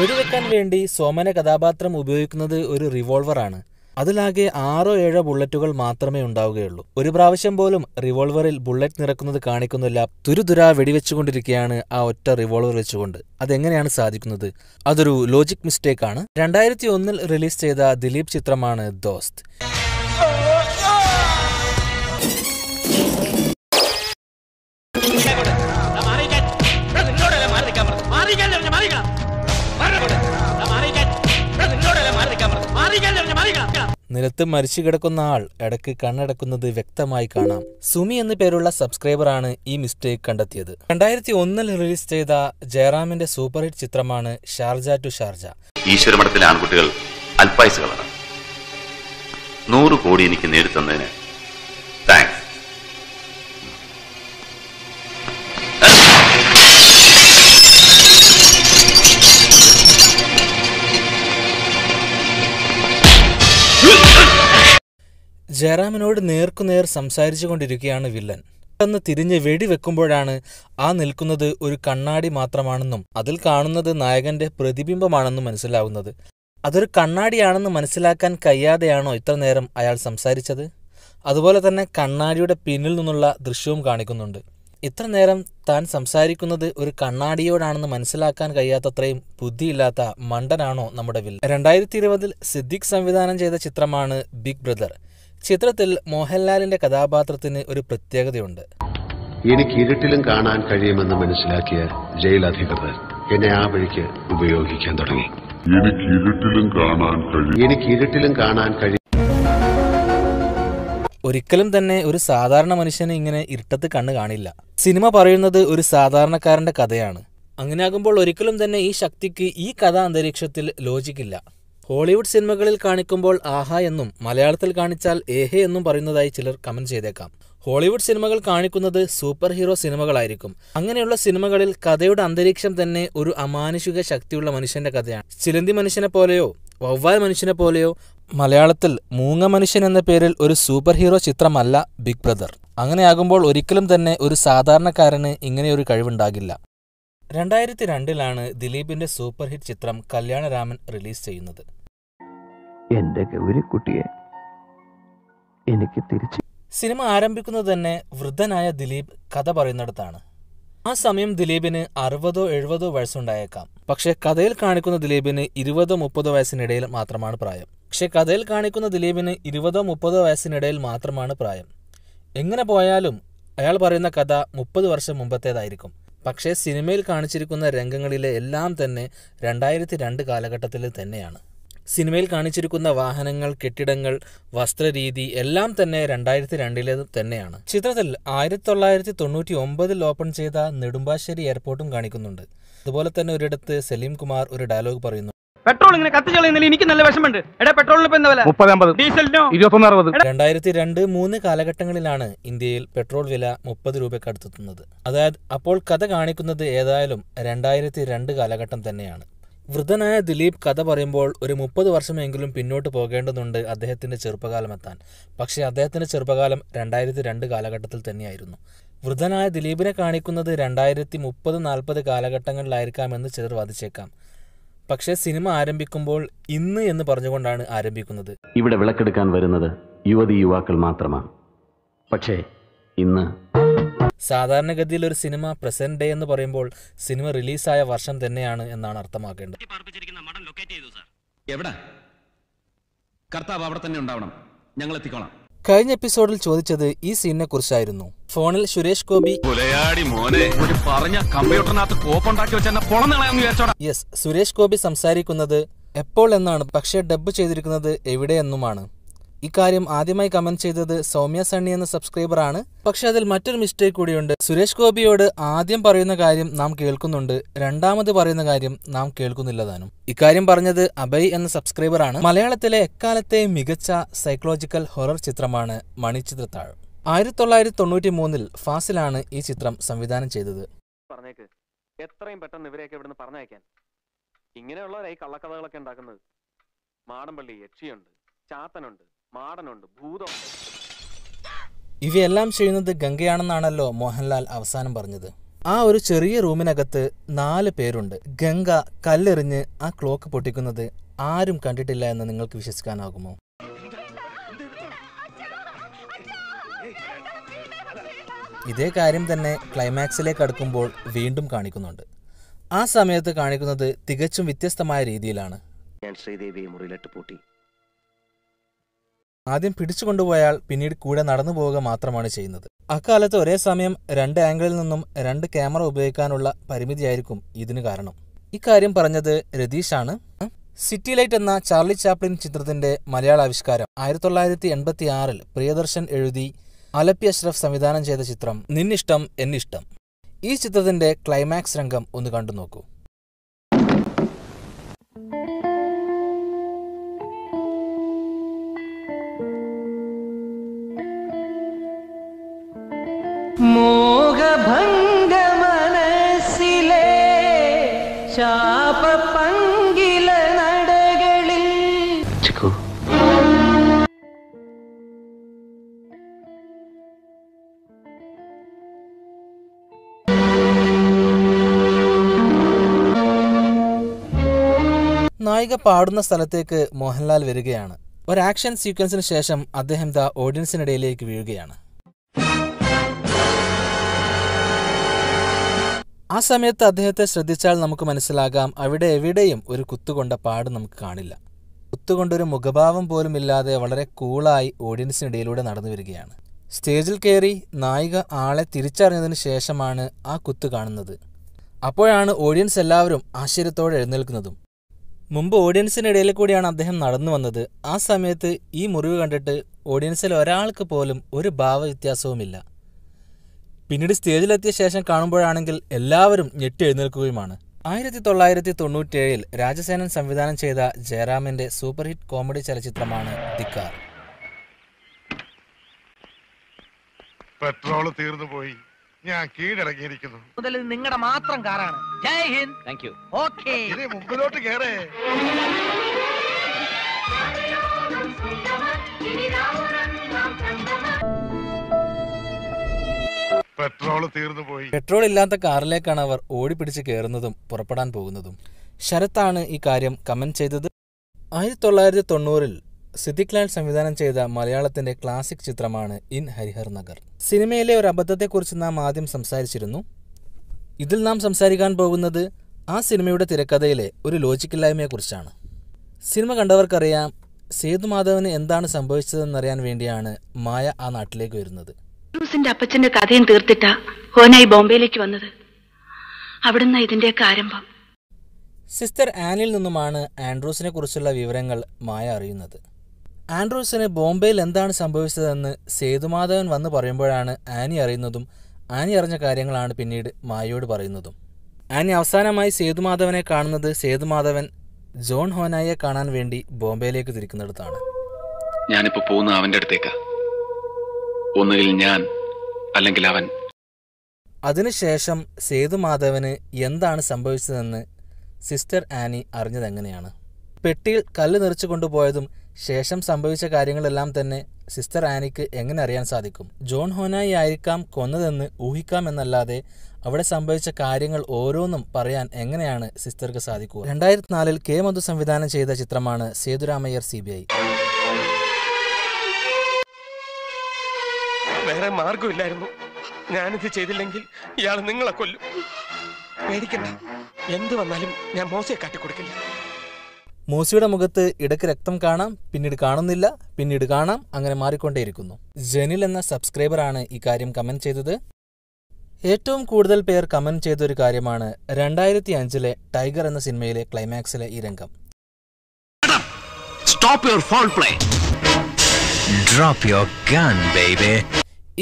Speaker 1: വെടിവെക്കാൻ വേണ്ടി സോമന കഥാപാത്രം ഉപയോഗിക്കുന്നത് ഒരു റിവോൾവറാണ്. അതിലാകെ 6-7 ബുള്ളറ്റുകൾ മാത്രമേ ഉണ്ടാവുകയുള്ളൂ. ഒരു പ്രാവശ്യം പോലും റിവോൾവറിൽ ബുള്ളറ്റ് നിറക്കുന്നത് കാണിക്കുന്നില്ല. തുരുതുരാ വെടിവെച്ചുകൊണ്ടിരിക്കുകയാണ് ആ ഒറ്റ റിവോൾവർ വെച്ചുകൊണ്ട്. അതെങ്ങനെയാണ് സാധിക്കുന്നത്? അതൊരു ലോജിക് മിസ്റ്റേക്കാണ്. 2001 റിലീസ് ചെയ്ത ദിലീപ് ചിത്രമാണ് ദോസ്ത്. നിലത്ത് മരിച്ചു കിടക്കുന്ന ആൾ ഇടയ്ക്ക് കണ്ണടക്കുന്നത് വ്യക്തമായി കാണാം. സുമി എന്നു പേരുള്ള സബ്സ്ക്രൈബറാണ് ഈ മിസ്റ്റേക്ക് കണ്ടെത്തിയത്. 2001 റിലീസ് ചെയ്ത ജയറാമിന്റെ സൂപ്പർ ഹിറ്റ് ചിത്രമാണ് ഷാർജ ടു ഷാർജ.
Speaker 3: ഈശ്വരമഠത്തിലെ ആൺകുട്ടികൾ അൽപായുസുകളാണ്. 100 കോടി എനിക്ക് നേടിത്തന്നതിന് താങ്ക്സ്. ജയറാമിനോട് നേർക്കുനേർ സംസാരിച്ചു കൊണ്ടിരിക്കുകയാണ് വില്ലൻ. പെട്ടെന്ന് തിരിഞ്ഞ് വെടിവെക്കുമ്പോഴാണ് ആ നിൽക്കുന്നത് ഒരു കണ്ണാടി മാത്രമാണെന്നും അതിൽ കാണുന്നത് നായകന്റെ പ്രതിബിംബമാണെന്നും മനസ്സിലാവുന്നത്. അതൊരു കണ്ണാടിയാണെന്ന് മനസ്സിലാക്കാൻ കഴിയാതെയാണോ ഇത്ര നേരം അയാൾ സംസാരിച്ചത്? അതുപോലെ തന്നെ കണ്ണാടിയുടെ പിന്നിൽ നിന്നുള്ള ദൃശ്യവും കാണിക്കുന്നുണ്ട്. ഇത്ര നേരം താൻ സംസാരിക്കുന്നത് ഒരു കണ്ണാടിയോടാണെന്ന് മനസ്സിലാക്കാൻ കഴിയാത്തത്രയും ബുദ്ധിയില്ലാത്ത മണ്ടനാണോ നമ്മുടെ വില്ലൻ? 2020 സിദ്ദിഖ് സംവിധാനം ചെയ്ത ചിത്രമാണ് ബിഗ് ബ്രദർ. ചിത്രത്തിൽ മോഹൻലാലിന്റെ കഥാപാത്രത്തിന് ഒരു പ്രത്യേകതയുണ്ട്.
Speaker 11: എനിക്ക് ഇരുട്ടിലും കാണാൻ കഴിയുമെന്ന് മനസ്സിലാക്കിയ ജയിൽ അധികൃതർ എന്നെ ആ വഴിക്ക് ഉപയോഗിക്കാൻ തുടങ്ങി. എനിക്ക് ഇരുട്ടിലും കാണാൻ കഴിയും.
Speaker 3: ഒരിക്കലും തന്നെ ഒരു സാധാരണ മനുഷ്യന് ഇങ്ങനെ ഇരുട്ടത്ത് കണ്ണ് കാണില്ല. സിനിമ പറയുന്നത് ഒരു സാധാരണക്കാരന്റെ കഥയാണ്. അങ്ങനെയാകുമ്പോൾ ഒരിക്കലും തന്നെ ഈ ശക്തിക്ക് ഈ കഥാ അന്തരീക്ഷത്തിൽ ലോജിക്കില്ല. ഹോളിവുഡ് സിനിമകളിൽ കാണിക്കുമ്പോൾ ആഹാ എന്നും മലയാളത്തിൽ കാണിച്ചാൽ ഏഹേ എന്നും പറയുന്നതായി ചിലർ കമന്റ് ചെയ്തേക്കാം. ഹോളിവുഡ് സിനിമകൾ കാണിക്കുന്നത് സൂപ്പർ ഹീറോ സിനിമകളായിരിക്കും. അങ്ങനെയുള്ള സിനിമകളിൽ കഥയുടെ അന്തരീക്ഷം തന്നെ ഒരു അമാനുഷിക ശക്തിയുള്ള മനുഷ്യന്റെ കഥയാണ്. ചിലന്തി മനുഷ്യനെ പോലെയോ വവ്വാൽ മനുഷ്യനെ പോലെയോ മലയാളത്തിൽ മൂങ്ങ മനുഷ്യൻ എന്ന പേരിൽ ഒരു സൂപ്പർ ഹീറോ ചിത്രമല്ല ബിഗ് ബ്രദർ. അങ്ങനെയാകുമ്പോൾ ഒരിക്കലും തന്നെ ഒരു സാധാരണക്കാരന് ഇങ്ങനെയൊരു കഴിവുണ്ടാകില്ല. 2002 ദിലീപിന്റെ സൂപ്പർ ഹിറ്റ് ചിത്രം കല്യാണരാമൻ റിലീസ് ചെയ്യുന്നത്.
Speaker 5: എന്റെ ഗൗരിക്കുട്ടിയെ എനിക്ക് തിരിച്ച്.
Speaker 3: സിനിമ ആരംഭിക്കുന്നത് തന്നെ വൃദ്ധനായ ദിലീപ് കഥ പറയുന്നിടത്താണ്. ആ സമയം ദിലീപിന് 60-70 വയസ്സുണ്ടായേക്കാം. പക്ഷെ കഥയിൽ കാണിക്കുന്ന ദിലീപിന് 20-30 വയസ്സിനിടയിൽ മാത്രമാണ് പ്രായം. എങ്ങനെ പോയാലും അയാൾ പറയുന്ന കഥ 30 വർഷം മുമ്പത്തേതായിരിക്കും. പക്ഷേ സിനിമയിൽ കാണിച്ചിരിക്കുന്ന രംഗങ്ങളിലെ എല്ലാം തന്നെ 2002 കാലഘട്ടത്തിൽ തന്നെയാണ്. സിനിമയിൽ കാണിച്ചിരിക്കുന്ന വാഹനങ്ങൾ, കെട്ടിടങ്ങൾ, വസ്ത്രരീതി എല്ലാം തന്നെ 2002 തന്നെയാണ്. ചിത്രത്തിൽ 1999 ഓപ്പൺ ചെയ്ത നെടുമ്പാശ്ശേരി എയർപോർട്ടും കാണിക്കുന്നുണ്ട്. അതുപോലെ തന്നെ ഒരിടത്ത് സലീം കുമാർ ഒരു ഡയലോഗ് പറയുന്നു.
Speaker 12: പെട്രോൾ ഇങ്ങനെ കത്തിച്ചളയുന്നില്ല, എനിക്ക് നല്ല വിഷമുണ്ട്. പെട്രോളിന്
Speaker 3: 2002-03 കാലഘട്ടങ്ങളിലാണ് ഇന്ത്യയിൽ പെട്രോൾ വില 30 രൂപയ്ക്ക് അടുത്തെത്തുന്നത്. അതായത് അപ്പോൾ കഥ കാണിക്കുന്നത് ഏതായാലും 2002 കാലഘട്ടം തന്നെയാണ്. വൃദ്ധനായ ദിലീപ് കഥ പറയുമ്പോൾ ഒരു 30 വർഷമെങ്കിലും പിന്നോട്ട് പോകേണ്ടതുണ്ട് അദ്ദേഹത്തിന്റെ ചെറുപ്പകാലമെത്താൻ. പക്ഷേ അദ്ദേഹത്തിന്റെ ചെറുപ്പകാലം 2002 കാലഘട്ടത്തിൽ തന്നെയായിരുന്നു. വൃദ്ധനായ ദിലീപിനെ കാണിക്കുന്നത് 2030-40 കാലഘട്ടങ്ങളിലായിരിക്കാമെന്ന് ചിലർ വാദിച്ചേക്കാം. പക്ഷേ സിനിമ ആരംഭിക്കുമ്പോൾ ഇന്ന് എന്ന് പറഞ്ഞുകൊണ്ടാണ് ആരംഭിക്കുന്നത്.
Speaker 5: ഇവിടെ വിളക്കെടുക്കാൻ വരുന്നത് യുവതി യുവാക്കൾ മാത്രമാണ്. പക്ഷേ ഇന്ന്
Speaker 3: സാധാരണഗതിയിൽ ഒരു സിനിമ പ്രസന്റ് ഡേ എന്ന് പറയുമ്പോൾ സിനിമ റിലീസായ വർഷം തന്നെയാണ് എന്നാണ് അർത്ഥമാക്കേണ്ടത്. കഴിഞ്ഞ എപ്പിസോഡിൽ ചോദിച്ചത് ഈ സീനിനെ കുറിച്ചായിരുന്നു. ഫോണിൽ സുരേഷ് ഗോപി സുരേഷ് ഗോപി സംസാരിക്കുന്നത് എപ്പോൾ എന്നാണ്, പക്ഷേ ഡബ് ചെയ്തിരിക്കുന്നത് എവിടെയെന്നുമാണ്. ഇക്കാര്യം ആദ്യമായി കമന്റ് ചെയ്തത് സൗമ്യ സണ്ണി എന്ന സബ്സ്ക്രൈബർ ആണ്. പക്ഷെ അതിൽ മറ്റൊരു മിസ്റ്റേക്ക് കൂടിയുണ്ട്. സുരേഷ് ഗോപിയോട് ആദ്യം പറയുന്ന കാര്യം നാം കേൾക്കുന്നുണ്ട്, രണ്ടാമത് പറയുന്ന കാര്യം നാം കേൾക്കുന്നില്ല താനും. ഇക്കാര്യം പറഞ്ഞത് അഭയ് എന്ന സബ്സ്ക്രൈബർ ആണ്. മലയാളത്തിലെ എക്കാലത്തെ മികച്ച സൈക്കോളജിക്കൽ ഹൊറർ ചിത്രമാണ് മണിച്ചിത്രത്താഴ്. 1993 ഫാസിലാണ് ഈ ചിത്രം സംവിധാനം ചെയ്തത്.
Speaker 9: എത്രയും പെട്ടെന്ന് ഇവരെയൊക്കെ ഇവിടുന്ന് പറഞ്ഞയക്കാൻ. ഇങ്ങനെയുള്ളവരായി കള്ളക്കഥകളൊക്കെ ഉണ്ടാക്കുന്നത്. മാടമ്പള്ളി യക്ഷിയുണ്ട്, ചാത്തനുണ്ട്, മാടനുണ്ട്, ഭൂതം.
Speaker 3: ഇവയെല്ലാം ചെയ്യുന്നത് ഗംഗയാണെന്നാണല്ലോ മോഹൻലാൽ അവസാനം പറഞ്ഞത്. ആ ഒരു ചെറിയ റൂമിനകത്ത് 4 പേരുണ്ട്. ഗംഗ കല്ലെറിഞ്ഞ് ആ ക്ലോക്ക് പൊട്ടിക്കുന്നത് ആരും കണ്ടിട്ടില്ല എന്ന് നിങ്ങൾക്ക് വിശ്വസിക്കാനാകുമോ? ഇതേ കാര്യം തന്നെ ക്ലൈമാക്സിലേക്ക് അടുക്കുമ്പോൾ വീണ്ടും കാണിക്കുന്നുണ്ട്. ആ സമയത്ത് കാണിക്കുന്നത് തികച്ചും വ്യത്യസ്തമായ രീതിയിലാണ്.
Speaker 5: ഞാൻ ശ്രീദേവിയെ മുറിയിലിട്ട് പൂട്ടി.
Speaker 3: ആദ്യം പിടിച്ചുകൊണ്ടുപോയാൽ പിന്നീട് കൂടെ നടന്നു പോവുക മാത്രമാണ് ചെയ്യുന്നത്. അക്കാലത്ത് ഒരേ സമയം 2 ആംഗിളിൽ നിന്നും 2 ക്യാമറ ഉപയോഗിക്കാനുള്ള പരിമിതിയായിരിക്കും ഇതിന് കാരണം. ഇക്കാര്യം പറഞ്ഞത് രതീഷാണ്. സിറ്റി ലൈറ്റ് എന്ന ചാർലി ചാപ്ലിൻ ചിത്രത്തിന്റെ മലയാള ആവിഷ്കാരം 1986 പ്രിയദർശൻ എഴുതി അലപ്പി അഷ്റഫ് സംവിധാനം ചെയ്ത ചിത്രം നിന്നിഷ്ടം എന്നിഷ്ടം. ഈ ചിത്രത്തിന്റെ ക്ലൈമാക്സ് രംഗം ഒന്ന് കണ്ടു നോക്കൂ.
Speaker 12: മോഹഭംഗ മനസ്സിലെ ശാപ പങ്കില നടകളിൽ
Speaker 3: നായിക പാടുന്ന സ്ഥലത്തേക്ക് മോഹൻലാൽ വരികയാണ്. ഒരു ആക്ഷൻ സീക്വൻസിന് ശേഷം അദ്ദേഹം ഓഡിയൻസിനിടയിലേക്ക് വീഴുകയാണ്. ആ സമയത്ത് അദ്ദേഹത്തെ ശ്രദ്ധിച്ചാൽ നമുക്ക് മനസ്സിലാകാം അവിടെ എവിടെയും ഒരു കുത്തുകൊണ്ട പാട് നമുക്ക് കാണില്ല. കുത്തുകൊണ്ടൊരു മുഖഭാവം പോലും ഇല്ലാതെ വളരെ കൂളായി ഓഡിയൻസിനിടയിലൂടെ നടന്നു വരികയാണ്. സ്റ്റേജിൽ കയറി നായിക ആളെ തിരിച്ചറിഞ്ഞതിന് ശേഷമാണ് ആ കുത്ത് കാണുന്നത്. അപ്പോഴാണ് ഓഡിയൻസ് എല്ലാവരും ആശ്ചര്യത്തോടെ എഴുന്നേൽക്കുന്നതും. മുമ്പ് ഓഡിയൻസിനിടയിൽ കൂടിയാണ് അദ്ദേഹം നടന്നു വന്നത്. ആ സമയത്ത് ഈ മുറിവ് കണ്ടിട്ട് ഓഡിയൻസിൽ ഒരാൾക്ക് പോലും ഒരു ഭാവവ്യത്യാസവുമില്ല. പിന്നീട് സ്റ്റേജിലെത്തിയ ശേഷം കാണുമ്പോഴാണെങ്കിൽ എല്ലാവരും ഞെട്ടി എഴുന്നേൽക്കുകയുമാണ്. 1997 രാജസേനൻ സംവിധാനം ചെയ്ത ജയറാമിന്റെ സൂപ്പർ ഹിറ്റ് കോമഡി ചലച്ചിത്രമാണ് ധിക്കാർ.
Speaker 13: പെട്രോൾ തീർന്നു പോയി, ഞാൻ കീഴടങ്ങിയിരിക്കുന്നു.
Speaker 12: മുതൽ നിങ്ങളുടെ മാത്രം കാറാണ്. Jai Hind.
Speaker 8: Thank you.
Speaker 12: Okay,
Speaker 13: ഇനി മുമ്പിലോട്ട് കേറേ. പെട്രോൾ തീർന്നു പോയി.
Speaker 3: പെട്രോൾ ഇല്ലാത്ത കാറിലേക്കാണ് അവർ ഓടിപ്പിടിച്ച് കയറുന്നതും പുറപ്പെടാൻ പോകുന്നതും. ശരത്താണ് ഈ കാര്യം കമന്റ് ചെയ്തത്. 1990 സിദ്ദിഖ് ലാൽ സംവിധാനം ചെയ്ത മലയാളത്തിന്റെ ക്ലാസിക് ചിത്രമാണ് ഇൻ ഹരിഹർ നഗർ. സിനിമയിലെ ഒരു അബദ്ധത്തെക്കുറിച്ച് നാം ആദ്യം സംസാരിച്ചിരുന്നു. ഇതിൽ നാം സംസാരിക്കാൻ പോകുന്നത് ആ സിനിമയുടെ തിരക്കഥയിലെ ഒരു ലോജിക്കില്ലായ്മയെക്കുറിച്ചാണ്. സിനിമ കണ്ടവർക്കറിയാം സേതുമാധവന് എന്താണ് സംഭവിച്ചതെന്നറിയാൻ വേണ്ടിയാണ് മായ ആ നാട്ടിലേക്ക് വരുന്നത്.
Speaker 14: ആൻഡ്രൂസിന്റെ അപ്പച്ചന്റെ കഥയും തീർത്തിട്ടാ ഹോനായി ബോംബെയിലേക്ക് വന്നത്. അവിടുന്ന് ഇതിന്റെയൊക്കെ ആരംഭം.
Speaker 3: സിസ്റ്റർ ആനിൽ നിന്നുമാണ് ആൻഡ്രൂസിനെ കുറിച്ചുള്ള വിവരങ്ങൾ മായ അറിയുന്നത്. ആൻഡ്രൂസിന് ബോംബെയിൽ എന്താണ് സംഭവിച്ചതെന്ന് സേതുമാധവൻ വന്ന് പറയുമ്പോഴാണ് ആനി അറിയുന്നതും ആനി അറിഞ്ഞ കാര്യങ്ങളാണ് പിന്നീട് മായയോട് പറയുന്നതും. ആനി അവസാനമായി സേതുമാധവനെ കാണുന്നത് സേതുമാധവൻ ജോൺ ഹോനായിയെ കാണാൻ വേണ്ടി ബോംബെയിലേക്ക് തിരിക്കുന്നിടത്താണ്.
Speaker 15: ഞാനിപ്പോ പോകുന്ന അവന്റെ അടുത്തേക്കാ. ഒന്നുകിൽ ഞാൻ അല്ലെങ്കിൽ അവൻ.
Speaker 3: അതിനുശേഷം സേതുമാധവന് എന്താണ് സംഭവിച്ചതെന്ന് സിസ്റ്റർ ആനി അറിഞ്ഞതെങ്ങനെയാണ്? പെട്ടിയിൽ കല്ല് നിറച്ചു കൊണ്ടുപോയതും ശേഷം സംഭവിച്ച കാര്യങ്ങളെല്ലാം തന്നെ സിസ്റ്റർ ആനിക്ക് എങ്ങനെ അറിയാൻ സാധിക്കും? ജോൺ ഹോനായി ആയിരിക്കാം കൊന്നതെന്ന് ഊഹിക്കാമെന്നല്ലാതെ അവിടെ സംഭവിച്ച കാര്യങ്ങൾ ഓരോന്നും പറയാൻ എങ്ങനെയാണ് സിസ്റ്റർക്ക് സാധിക്കുക? 2004 കെ മധു സംവിധാനം ചെയ്ത ചിത്രമാണ് സേതുരാമയ്യർ CBI.
Speaker 16: വേറെ മാർഗമില്ലായിരുന്നു. ഞാനിത് ചെയ്തില്ലെങ്കിൽ ഇയാൾ നിങ്ങളെ കൊല്ലും. പേടിക്കണ്ട, എന്ത് വന്നാലും ഞാൻ മോശയെ കാട്ടിക്കൊടുക്കില്ല.
Speaker 3: മൂസിയുടെ മുഖത്ത് ഇടയ്ക്ക് രക്തം കാണാം, പിന്നീട് കാണുന്നില്ല, പിന്നീട് കാണാം, അങ്ങനെ മാറിക്കൊണ്ടേയിരിക്കുന്നു. ജനിൽ എന്ന സബ്സ്ക്രൈബറാണ് ഈ കാര്യം കമന്റ് ചെയ്തത്. ഏറ്റവും കൂടുതൽ പേർ കമന്റ് ചെയ്തൊരു കാര്യമാണ് 2005 ടൈഗർ എന്ന സിനിമയിലെ ക്ലൈമാക്സിലെ ഈ രംഗം.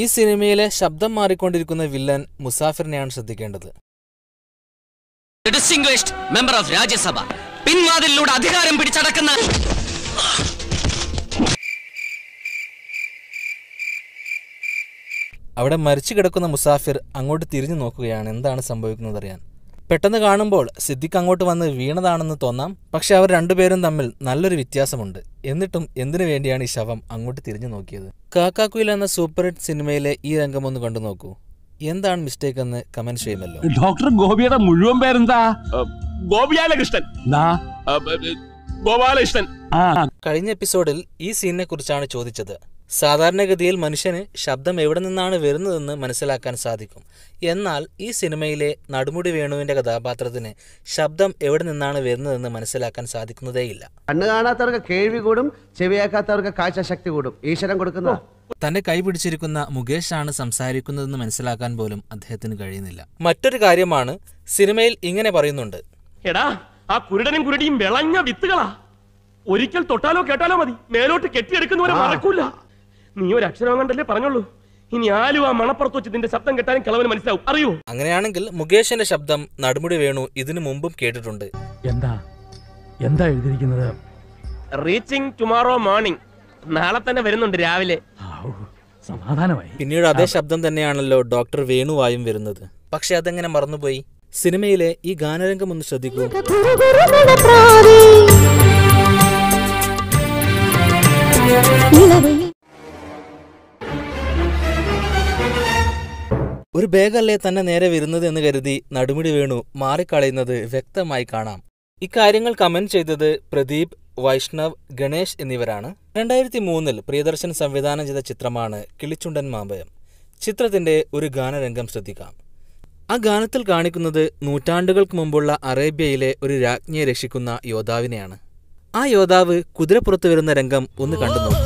Speaker 3: ഈ സിനിമയിലെ ശബ്ദം മാറിക്കൊണ്ടിരിക്കുന്ന വില്ലൻ മുസാഫിറിനെയാണ് ശ്രദ്ധിക്കേണ്ടത്.
Speaker 17: ഡിസ്റ്റിംഗ്വിഷ്ഡ് മെമ്പർ ഓഫ് രാജ്യസഭ, പിൻവാതിലൂടെ അധികാരം പിടിച്ചടക്കുന്ന
Speaker 3: അവിടെ മരിച്ചു കിടക്കുന്ന മുസാഫിർ അങ്ങോട്ട് തിരിഞ്ഞു നോക്കുകയാണ് എന്താണ് സംഭവിക്കുന്നതറിയാൻ. പെട്ടെന്ന് കാണുമ്പോൾ സിദ്ദിഖ് അങ്ങോട്ട് വന്ന് വീണതാണെന്ന് തോന്നാം. പക്ഷെ അവർ രണ്ടുപേരും തമ്മിൽ നല്ലൊരു വ്യത്യാസമുണ്ട്. എന്നിട്ടും എന്തിനു വേണ്ടിയാണ് ഈ ശവം അങ്ങോട്ട് തിരിഞ്ഞു നോക്കിയത്? കാക്കാക്കുയിൽ എന്ന സൂപ്പർ ഹിറ്റ് സിനിമയിലെ ഈ രംഗം ഒന്ന് കണ്ടു നോക്കൂ. എന്താണ് മിസ്റ്റേക്ക് എന്ന് കമന്റ് ചെയ്യുമല്ലോ.
Speaker 18: ഡോക്ടർ ഗോപിയുടെ മുഴുവൻ പേരെന്താ? ഗോപിയാലകൃഷ്ണൻ. ഗോപാലകൃഷ്ണൻ.
Speaker 3: കഴിഞ്ഞ എപ്പിസോഡിൽ ഈ സീനിനെ കുറിച്ചാണ് ചോദിച്ചത്. സാധാരണഗതിയിൽ മനുഷ്യന് ശബ്ദം എവിടെ നിന്നാണ് വരുന്നതെന്ന് മനസ്സിലാക്കാൻ സാധിക്കും. എന്നാൽ ഈ സിനിമയിലെ നടുമുടി വേണുവിന്റെ കഥാപാത്രത്തിന് ശബ്ദം എവിടെ നിന്നാണ് വരുന്നതെന്ന് മനസ്സിലാക്കാൻ സാധിക്കുന്നതേയില്ല.
Speaker 19: കണ്ണു കാണാത്തവർക്ക് കേൾവി കൂടും, ചെവിയാക്കാത്തവർക്ക് കാഴ്ചശക്തി കൂടും. ഈശ്വരൻ കൊടുക്കുന്ന
Speaker 3: തന്റെ കൈ പിടിച്ചിരിക്കുന്ന മുകേഷാണ് സംസാരിക്കുന്നതെന്ന് മനസ്സിലാക്കാൻ പോലും അദ്ദേഹത്തിന് കഴിയുന്നില്ല. മറ്റൊരു കാര്യമാണ് സിനിമയിൽ ഇങ്ങനെ പറയുന്നുണ്ട്.
Speaker 18: എടാ, ആ കുരുടനും കുരുടിയും വിളഞ്ഞ വിത്തുകളാ. ഒരിക്കൽ തൊട്ടാലോ കേട്ടാലോ മതി, മേലോട്ട് കെട്ടിയെടുക്കുന്നവരെ മറക്കൂല. നീ ഒരു അക്ഷരം കണ്ടല്ലേ പറഞ്ഞോളൂ. ഇനി ആലും ആ മണപ്പുറത്ത് വെച്ച് ഇതിന്റെ ശബ്ദം കേട്ടാലും കിളവന് മനസ്സിലാവും. അറിയോ?
Speaker 3: അങ്ങനെയാണെങ്കിൽ മുകേഷിന്റെ ശബ്ദം നടുമുടി വേണു ഇതിനു മുമ്പും കേട്ടിട്ടുണ്ട്.
Speaker 18: എന്താ എഴുതിയിരിക്കുന്നത്?
Speaker 16: Reaching tomorrow morning. നാളെ തന്നെ വരുന്നുണ്ട് രാവിലെ.
Speaker 18: സമാധാനമായി.
Speaker 3: പിന്നീട് അതേ ശബ്ദം തന്നെയാണല്ലോ ഡോക്ടർ വേണുവായും വരുന്നത്. പക്ഷെ അതെങ്ങനെ മറന്നുപോയി? സിനിമയിലെ ഈ ഗാനരംഗം ഒന്ന് ശ്രദ്ധിക്കൂ. ഒരു ബാഗല്ലേ തന്നെ നേരെ വരുന്നത് എന്ന് കരുതി നടുമുടി വേണു മാറിക്കളയുന്നത് വ്യക്തമായി കാണാം. ഇക്കാര്യങ്ങൾ കമന്റ് ചെയ്തത് പ്രദീപ്, വൈഷ്ണവ്, ഗണേഷ് എന്നിവരാണ്. 2003 പ്രിയദർശൻ സംവിധാനം ചെയ്ത ചിത്രമാണ് കിളിച്ചുണ്ടൻ മാമ്പയം. ചിത്രത്തിന്റെ ഒരു ഗാനരംഗം ശ്രദ്ധിക്കാം. ആ ഗാനത്തിൽ കാണിക്കുന്നത് നൂറ്റാണ്ടുകൾക്ക് മുമ്പുള്ള അറേബ്യയിലെ ഒരു രാജ്ഞിയെ രക്ഷിക്കുന്ന യോദ്ധാവിനെയാണ്. ആ യോദ്ധാവ് കുതിരപ്പുറത്ത് വരുന്ന രംഗം ഒന്ന് കണ്ടു നോക്കൂ.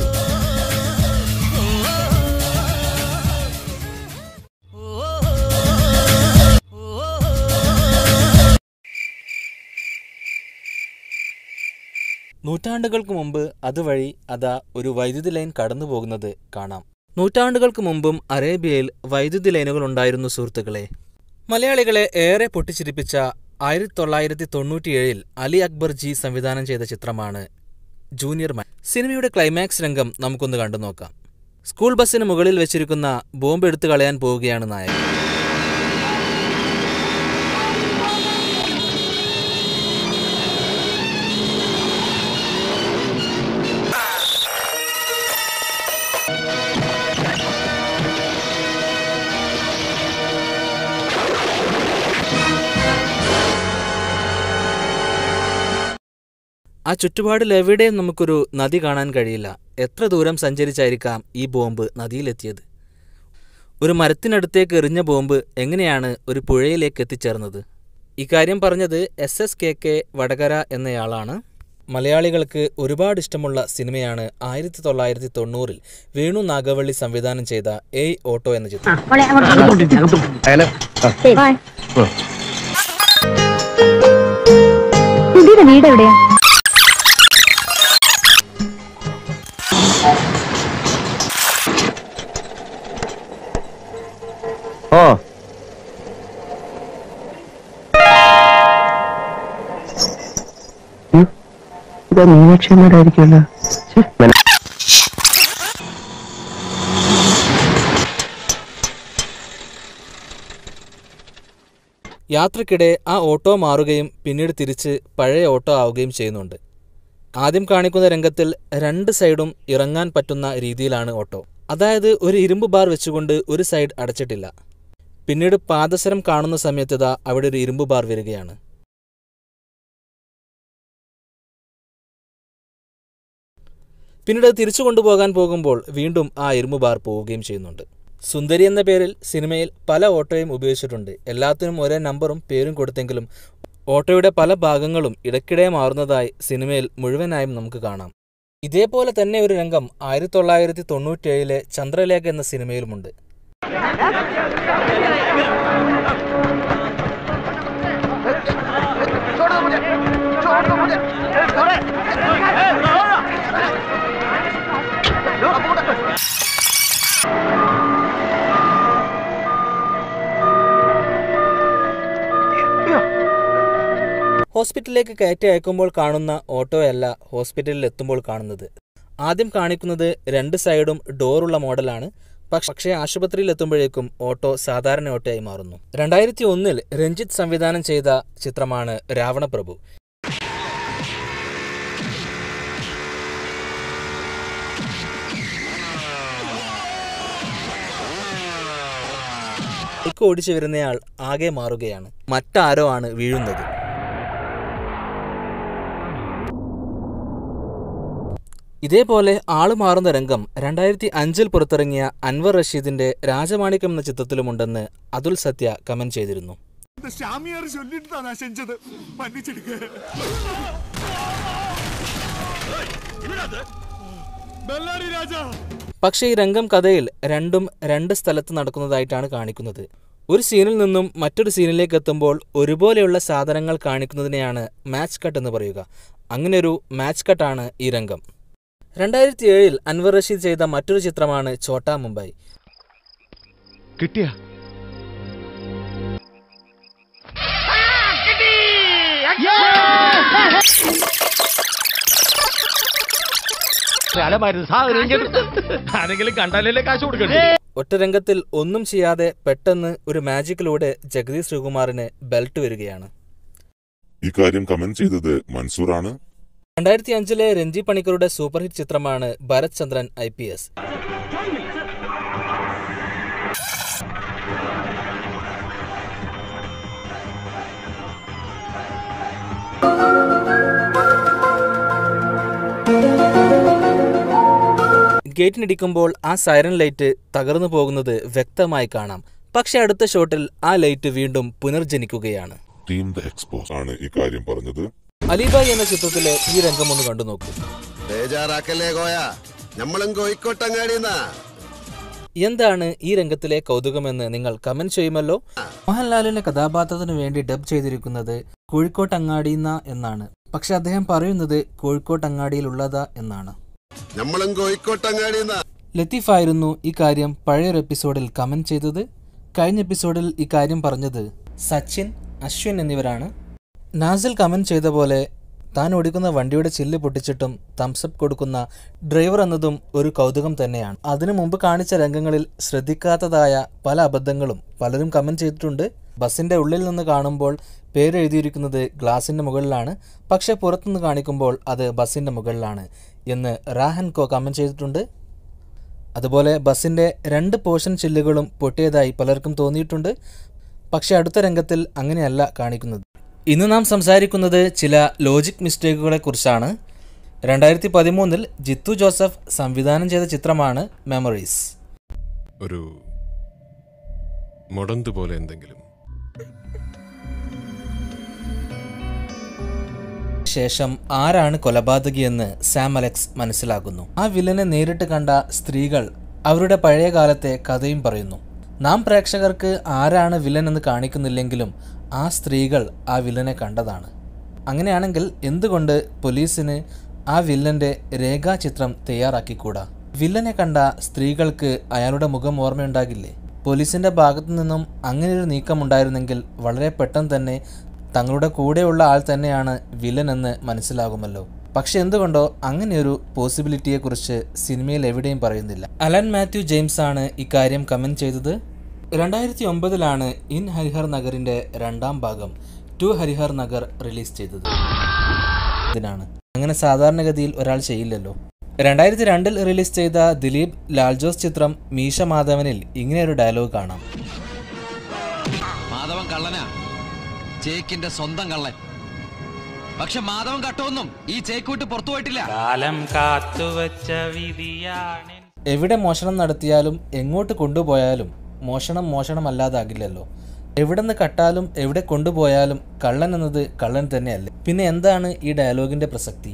Speaker 3: നൂറ്റാണ്ടുകൾക്ക് മുമ്പ് അതുവഴി അതാ ഒരു വൈദ്യുതി ലൈൻ കടന്നു പോകുന്നത് കാണാം. നൂറ്റാണ്ടുകൾക്ക് മുമ്പും അറേബ്യയിൽ വൈദ്യുതി ലൈനുകൾ ഉണ്ടായിരുന്നു സുഹൃത്തുക്കളെ. മലയാളികളെ ഏറെ പൊട്ടിച്ചിരിപ്പിച്ച 1997 അലി അക്ബർ ജി സംവിധാനം ചെയ്ത ചിത്രമാണ് ജൂനിയർ മാൻ. സിനിമയുടെ ക്ലൈമാക്സ് രംഗം നമുക്കൊന്ന് കണ്ടു നോക്കാം. സ്കൂൾ ബസ്സിന് മുകളിൽ വെച്ചിരിക്കുന്ന ബോംബ് എടുത്തു കളയാൻ പോവുകയാണ് നായകൻ. ആ ചുറ്റുപാടിൽ എവിടെയും നമുക്കൊരു നദി കാണാൻ കഴിയില്ല. എത്ര ദൂരം സഞ്ചരിച്ചായിരിക്കാം ഈ ബോംബ് നദിയിലെത്തിയത്? ഒരു മരത്തിനടുത്തേക്ക് എറിഞ്ഞ ബോംബ് എങ്ങനെയാണ് ഒരു പുഴയിലേക്ക് എത്തിച്ചേർന്നത്? ഇക്കാര്യം പറഞ്ഞത് SSKK വടകര എന്നയാളാണ്. മലയാളികൾക്ക് ഒരുപാട് ഇഷ്ടമുള്ള സിനിമയാണ് 1990 വേണു നാഗവള്ളി സംവിധാനം ചെയ്ത ഏയ് ഓട്ടോ എന്ന ചിത്രം.
Speaker 10: വീട് എവിടെയാ?
Speaker 12: ഇതാ മീനാക്ഷിയമ്മയുടെ
Speaker 3: യാത്രക്കിടെ ആ ഓട്ടോ മാറുകയും പിന്നീട് തിരിച്ച് പഴയ ഓട്ടോ ആവുകയും ചെയ്യുന്നുണ്ട്. ആദ്യം കാണിക്കുന്ന രംഗത്തിൽ 2 സൈഡും ഇറങ്ങാൻ പറ്റുന്ന രീതിയിലാണ് ഓട്ടോ. അതായത് ഒരു ഇരുമ്പ് ബാർ വെച്ചുകൊണ്ട് ഒരു സൈഡ് അടച്ചിട്ടില്ല. പിന്നീട് പാദസരം കാണുന്ന സമയത്ത് അവിടെ ഒരു ഇരുമ്പ് ബാർ വരികയാണ്. പിന്നീട് തിരിച്ചു കൊണ്ടുപോകാൻ പോകുമ്പോൾ വീണ്ടും ആ ഇരുമ്പ് ബാർ പോവുകയും ചെയ്യുന്നുണ്ട്. സുന്ദരി എന്ന പേരിൽ സിനിമയിൽ പല ഓട്ടോയും ഉപയോഗിച്ചിട്ടുണ്ട്. എല്ലാത്തിനും ഒരേ നമ്പറും പേരും കൊടുത്തെങ്കിലും ഓട്ടോയുടെ പല ഭാഗങ്ങളും ഇടയ്ക്കിടെ മാറുന്നതായി സിനിമയിൽ മുഴുവനായും നമുക്ക് കാണാം. ഇതേപോലെ തന്നെ ഒരു രംഗം 1997 ചന്ദ്രലേഖ എന്ന സിനിമയിലുമുണ്ട്. ഹോസ്പിറ്റലിലേക്ക് കയറ്റി അയക്കുമ്പോൾ കാണുന്ന ഓട്ടോയല്ല ഹോസ്പിറ്റലിൽ എത്തുമ്പോൾ കാണുന്നത്. ആദ്യം കാണിക്കുന്നത് 2 സൈഡും ഡോറുള്ള മോഡലാണ്. പക്ഷേ ആശുപത്രിയിൽ എത്തുമ്പോഴേക്കും ഓട്ടോ സാധാരണ ഓട്ടോയായി മാറുന്നു. 2001 രഞ്ജിത്ത് സംവിധാനം ചെയ്ത ചിത്രമാണ് രാവണപ്രഭു. ബൈക്ക് ഓടിച്ചു വരുന്നയാൾ ആകെ മാറുകയാണ്. മറ്റാരോ ആണ് വീഴുന്നത്. ഇതേപോലെ ആള് മാറുന്ന രംഗം 2005 പുറത്തിറങ്ങിയ അൻവർ റഷീദിന്റെ രാജമാണിക്യം എന്ന ചിത്രത്തിലുമുണ്ടെന്ന് അതുൽ സത്യ കമന്റ് ചെയ്തിരുന്നു. പക്ഷേ ഈ രംഗം കഥയിൽ രണ്ടും 2 സ്ഥലത്ത് നടക്കുന്നതായിട്ടാണ് കാണിക്കുന്നത്. ഒരു സീനിൽ നിന്നും മറ്റൊരു സീനിലേക്ക് എത്തുമ്പോൾ ഒരുപോലെയുള്ള സാധനങ്ങൾ കാണിക്കുന്നതിനെയാണ് മാച്ച് കട്ട് എന്ന് പറയുക. അങ്ങനെയൊരു മാച്ച് കട്ടാണ് ഈ രംഗം. 2007 അൻവർ റഷീദ് ചെയ്ത മറ്റൊരു ചിത്രമാണ് ഛോട്ടാ മുംബൈ.
Speaker 11: കിട്ടിയ
Speaker 3: ഒറ്റ രംഗത്തിൽ ഒന്നും ചെയ്യാതെ പെട്ടെന്ന് ഒരു മാജിക്കിലൂടെ ജഗദീഷ് ശ്രീകുമാറിന് ബെൽറ്റ് വരികയാണ്.
Speaker 20: ഈ കാര്യം കമന്റ് ചെയ്തത് മൻസൂറാണ്.
Speaker 3: 2005 രഞ്ജി പണിക്കരുടെ സൂപ്പർ ഹിറ്റ് ചിത്രമാണ് ഭരത് ചന്ദ്രൻ IPS. ഗേറ്റിനിടിക്കുമ്പോൾ ആ സൈറൻ ലൈറ്റ് തകർന്നു പോകുന്നത് വ്യക്തമായി കാണാം. പക്ഷെ അടുത്ത ഷോട്ടിൽ ആ ലൈറ്റ് വീണ്ടും പുനർജനിക്കുകയാണ്.
Speaker 20: ടീം ദ എക്സ്പോസ് ആണ് ഈ കാര്യം പറഞ്ഞത്.
Speaker 3: അലിബായ് എന്ന ചിത്രത്തിലെ ഈ രംഗം ഒന്ന് കണ്ടു നോക്കൂ. എന്താണ് ഈ രംഗത്തിലെ കൗതുകമെന്ന് നിങ്ങൾ കമന്റ് ചെയ്യുമല്ലോ. മോഹൻലാലിന്റെ കഥാപാത്രത്തിന് വേണ്ടി ഡബ് ചെയ്തിരിക്കുന്നത് കോഴിക്കോട്ടങ്ങാടിന്ന എന്നാണ്. പക്ഷെ അദ്ദേഹം പറയുന്നത് കോഴിക്കോട്ടങ്ങാടിയിലുള്ളതാ എന്നാണ്.
Speaker 21: നമ്മളും കോഴിക്കോട്ടങ്ങാടി.
Speaker 3: ലത്തീഫായിരുന്നു ഈ കാര്യം പഴയൊരു എപ്പിസോഡിൽ കമന്റ് ചെയ്തത്. കഴിഞ്ഞ എപ്പിസോഡിൽ ഈ കാര്യം പറഞ്ഞത് സച്ചിൻ, അശ്വിൻ എന്നിവരാണ്. നാസിൽ കമന്റ് ചെയ്ത പോലെ താൻ ഓടിക്കുന്ന വണ്ടിയുടെ ചില്ല് പൊട്ടിച്ചിട്ടും തംസപ്പ് കൊടുക്കുന്ന ഡ്രൈവർ എന്നതും ഒരു കൗതുകം തന്നെയാണ്. അതിനു മുമ്പ് കാണിച്ച രംഗങ്ങളിൽ ശ്രദ്ധിക്കാത്തതായ പല അബദ്ധങ്ങളും പലരും കമന്റ് ചെയ്തിട്ടുണ്ട്. ബസിന്റെ ഉള്ളിൽ നിന്ന് കാണുമ്പോൾ പേരെഴുതിയിരിക്കുന്നത് ഗ്ലാസിന്റെ മുകളിലാണ്, പക്ഷെ പുറത്തുനിന്ന് കാണിക്കുമ്പോൾ അത് ബസിന്റെ മുകളിലാണ് എന്ന് റാഹൻ കോ കമന്റ് ചെയ്തിട്ടുണ്ട്. അതുപോലെ ബസിന്റെ 2 പോർഷൻ ചില്ലുകളും പൊട്ടിയതായി പലർക്കും തോന്നിയിട്ടുണ്ട്. പക്ഷെ അടുത്ത രംഗത്തിൽ അങ്ങനെയല്ല കാണിക്കുന്നത്. ഇന്ന് നാം സംസാരിക്കുന്നത് ചില ലോജിക് മിസ്റ്റേക്കുകളെ കുറിച്ചാണ്. 2013 ജിത്തു ജോസഫ് സംവിധാനം ചെയ്ത ചിത്രമാണ് മെമ്മറീസ്.
Speaker 22: ഒരു മുടന്ത് പോലെ എന്തെങ്കിലും.
Speaker 3: ശേഷം ആരാണ് കൊലപാതകിയെന്ന് സാം അലക്സ് മനസ്സിലാകുന്നു. ആ വില്ലനെ നേരിട്ട് കണ്ട സ്ത്രീകൾ അവരുടെ പഴയ കാലത്തെ കഥയും പറയുന്നു. നാം പ്രേക്ഷകർക്ക് ആരാണ് വില്ലൻ എന്ന് കാണിക്കുന്നില്ലെങ്കിലും ആ സ്ത്രീകൾ ആ വില്ലനെ കണ്ടതാണ്. അങ്ങനെയാണെങ്കിൽ എന്തുകൊണ്ട് പോലീസിന് ആ വില്ലന്റെ രേഖാചിത്രം തയ്യാറാക്കിക്കൂടാ? വില്ലനെ കണ്ട സ്ത്രീകൾക്ക് അയാളുടെ മുഖം ഓർമ്മയുണ്ടാകില്ലേ? പോലീസിന്റെ ഭാഗത്തു നിന്നും അങ്ങനെയൊരു നീക്കമുണ്ടായിരുന്നെങ്കിൽ വളരെ പെട്ടെന്ന് തന്നെ തങ്ങളുടെ കൂടെയുള്ള ആൾ തന്നെയാണ് വില്ലൻ എന്ന് മനസ്സിലാകുമല്ലോ. പക്ഷെ എന്തുകൊണ്ടോ അങ്ങനെയൊരു പോസിബിലിറ്റിയെക്കുറിച്ച് സിനിമയിൽ എവിടെയും പറയുന്നില്ല. അലൻ മാത്യു ജെയിംസ് ആണ് ഇക്കാര്യം കമന്റ് ചെയ്തത്. 2009 ഇൻ ഹരിഹർ നഗറിന്റെ 2ാം ഭാഗം ടു ഹരിഹർ നഗർ റിലീസ് ചെയ്തത്. ഇതിനാണ് അങ്ങനെ സാധാരണഗതിയിൽ ഒരാൾ ചെയ്യില്ലല്ലോ. 2002 റിലീസ് ചെയ്ത ദിലീപ് ലാൽജോസ് ചിത്രം മീശ മാധവനിൽ ഇങ്ങനെയൊരു ഡയലോഗ് കാണാം.
Speaker 17: മാധവൻ കള്ളനാ, ചേക്കിന്റെ സ്വന്തം കള്ളൻ. പക്ഷെ മാധവൻ കട്ടൊന്നും ഈ ചേക്ക് വിട്ട് പുറത്തു പോയിട്ടില്ല. കാലം കാത്തുവച്ച വിധിയാണ്.
Speaker 3: എവിടെ മോഷണം നടത്തിയാലും എങ്ങോട്ട് കൊണ്ടുപോയാലും മോഷണം മോഷണമല്ലാതാകില്ലല്ലോ. എവിടെ നിന്ന് കട്ടാലും എവിടെ കൊണ്ടുപോയാലും കള്ളൻ എന്നത് കള്ളൻ തന്നെയല്ലേ. പിന്നെ എന്താണ് ഈ ഡയലോഗിന്റെ പ്രസക്തി?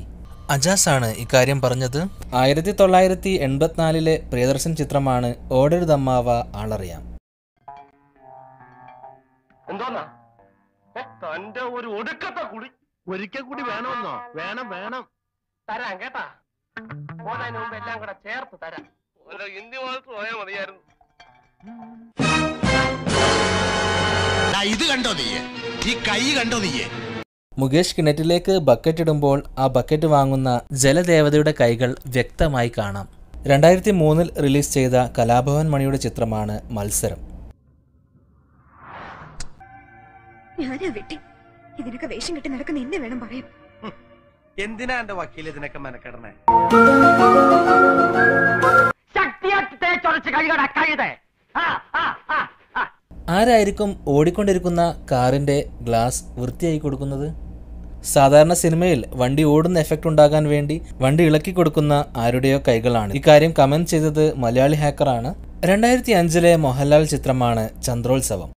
Speaker 3: അജാസ് ആണ് ഇക്കാര്യം പറഞ്ഞത്. 1984 പ്രിയദർശൻ ചിത്രമാണ് ഓടരുതമ്മാവ ആളറിയാം.
Speaker 16: തന്റെ ഒരു ഒടുക്കത്തെ കുടി ഒരിക്കൽ കൂടി വേണമെന്നോ? വേണം തരാം കേട്ടാ. പോന്നതിന് മുമ്പ് എല്ലാം കൂടെ ചേർത്ത് തരാം. ഹിന്ദി മാത്രം പോയാൽ മതിയായിരുന്നു.
Speaker 21: ഇത് കണ്ടോ നീയെ? ഈ കൈ കണ്ടോ നീയെ?
Speaker 3: മുകേഷ് കിണറ്റിലേക്ക് ബക്കറ്റ് ഇടുമ്പോൾ ആ ബക്കറ്റ് വാങ്ങുന്ന ജലദേവതയുടെ കൈകൾ വ്യക്തമായി കാണാം. 2003 റിലീസ് ചെയ്ത കലാഭവൻ മണിയുടെ ചിത്രമാണ് മത്സരം.
Speaker 23: ഞാനാ വെട്ടി ഇതിനൊക്കെ വേഷം കെട്ടി നടക്കുന്ന എന്നെ വേണം പറയാൻ.
Speaker 16: എന്തിനാ എന്റെ വക്കീൽ ഇതിനൊക്കെ മെനക്കെടണേ?
Speaker 3: ആരായിരിക്കും ഓടിക്കൊണ്ടിരിക്കുന്ന കാറിന്റെ ഗ്ലാസ് വൃത്തിയായി കൊടുക്കുന്നത്? സാധാരണ സിനിമയിൽ വണ്ടി ഓടുന്ന എഫക്റ്റ് ഉണ്ടാകാൻ വേണ്ടി വണ്ടി ഇളക്കി കൊടുക്കുന്ന ആരുടെയോ കൈകളാണ്. ഇക്കാര്യം കമന്റ് ചെയ്തത് മലയാളി ഹാക്കറാണ്. 2005 മോഹൻലാൽ ചിത്രമാണ് ചന്ദ്രോത്സവം.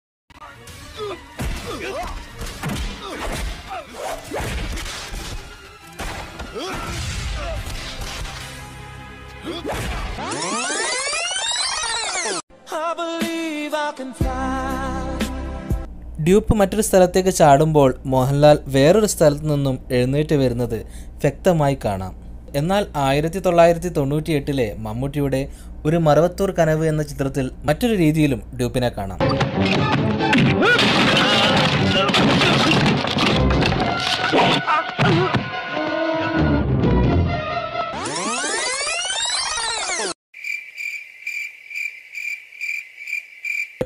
Speaker 3: ഡ്യൂപ്പ് മറ്റൊരു സ്ഥലത്തേക്ക് ചാടുമ്പോൾ മോഹൻലാൽ വേറൊരു സ്ഥലത്തു നിന്നും എഴുന്നേറ്റ് വരുന്നത് വ്യക്തമായി കാണാം. എന്നാൽ 1998 മമ്മൂട്ടിയുടെ ഒരു മറവത്തൂർ കനവ് എന്ന ചിത്രത്തിൽ മറ്റൊരു രീതിയിലും ഡ്യൂപ്പിനെ കാണാം.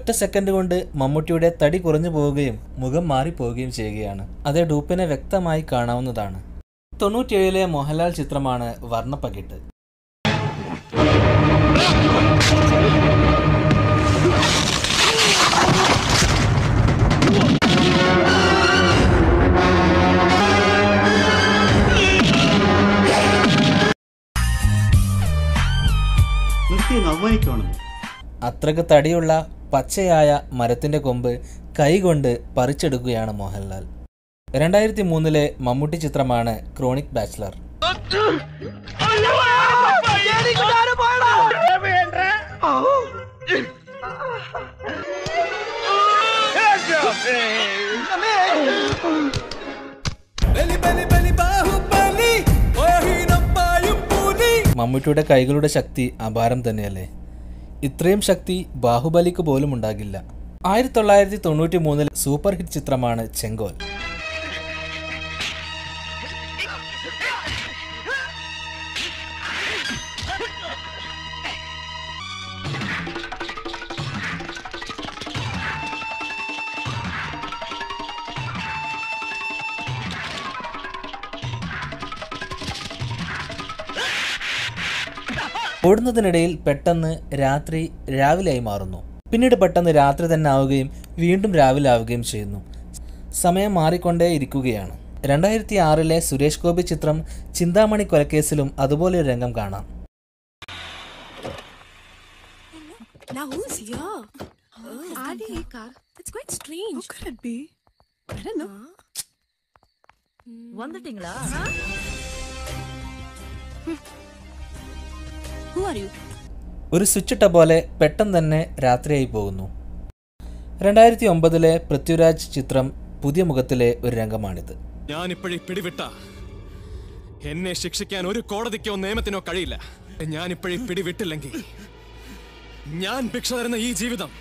Speaker 3: ഒറ്റ സെക്കൻഡ് കൊണ്ട് മമ്മൂട്ടിയുടെ തടി കുറഞ്ഞു പോവുകയും മുഖം മാറിപ്പോവുകയും ചെയ്യുകയാണ്. അതേ ഡൂപ്പിനെ വ്യക്തമായി കാണാവുന്നതാണ്. 97 മോഹൻലാൽ ചിത്രമാണ് വർണ്ണപ്പകിട്ട്. അത്രക്ക് തടിയുള്ള പച്ചയായ മരത്തിന്റെ കൊമ്പ് കൈകൊണ്ട് പറിച്ചെടുക്കുകയാണ് മോഹൻലാൽ. 2003 മമ്മൂട്ടി ചിത്രമാണ് chronic bachelor.
Speaker 24: Belly, belly, belly, belly.
Speaker 3: മമ്മൂട്ടിയുടെ കൈകളുടെ ശക്തി അപാരം തന്നെയല്ലേ. ഇത്രയും ശക്തി ബാഹുബലിക്ക് പോലും ഉണ്ടാകില്ല. 1993 സൂപ്പർ ഹിറ്റ് ചിത്രമാണ് ചെങ്കോൽ. ഓടുന്നതിനിടയിൽ പെട്ടെന്ന് രാത്രി രാവിലെയായി മാറുന്നു. പിന്നീട് പെട്ടെന്ന് രാത്രി തന്നെ ആവുകയും വീണ്ടും രാവിലെ ആവുകയും ചെയ്യുന്നു. സമയം മാറിക്കൊണ്ടേ ഇരിക്കുകയാണ്. 2006 സുരേഷ് ഗോപി ചിത്രം ചിന്താമണി കൊലക്കേസിലും അതുപോലെ ഒരു രംഗം കാണാം. ഒരു സ്വിച്ച് ഇട്ട പോലെ പെട്ടെന്ന് തന്നെ രാത്രിയായി പോകുന്നു. 2009 പൃഥ്വിരാജ് ചിത്രം പുതിയ മുഖത്തിലെ ഒരു രംഗമാണിത്.
Speaker 22: ഞാനിപ്പോഴേ പിടിവിട്ട എന്നെ ശിക്ഷിക്കാൻ ഒരു കോടതിക്കോ നിയമത്തിനോ കഴിയില്ല. ഞാനിപ്പോഴേ പിടിവിട്ടില്ലെങ്കിൽ ഞാൻ ഭിക്ഷ തരുന്ന ഈ ജീവിതം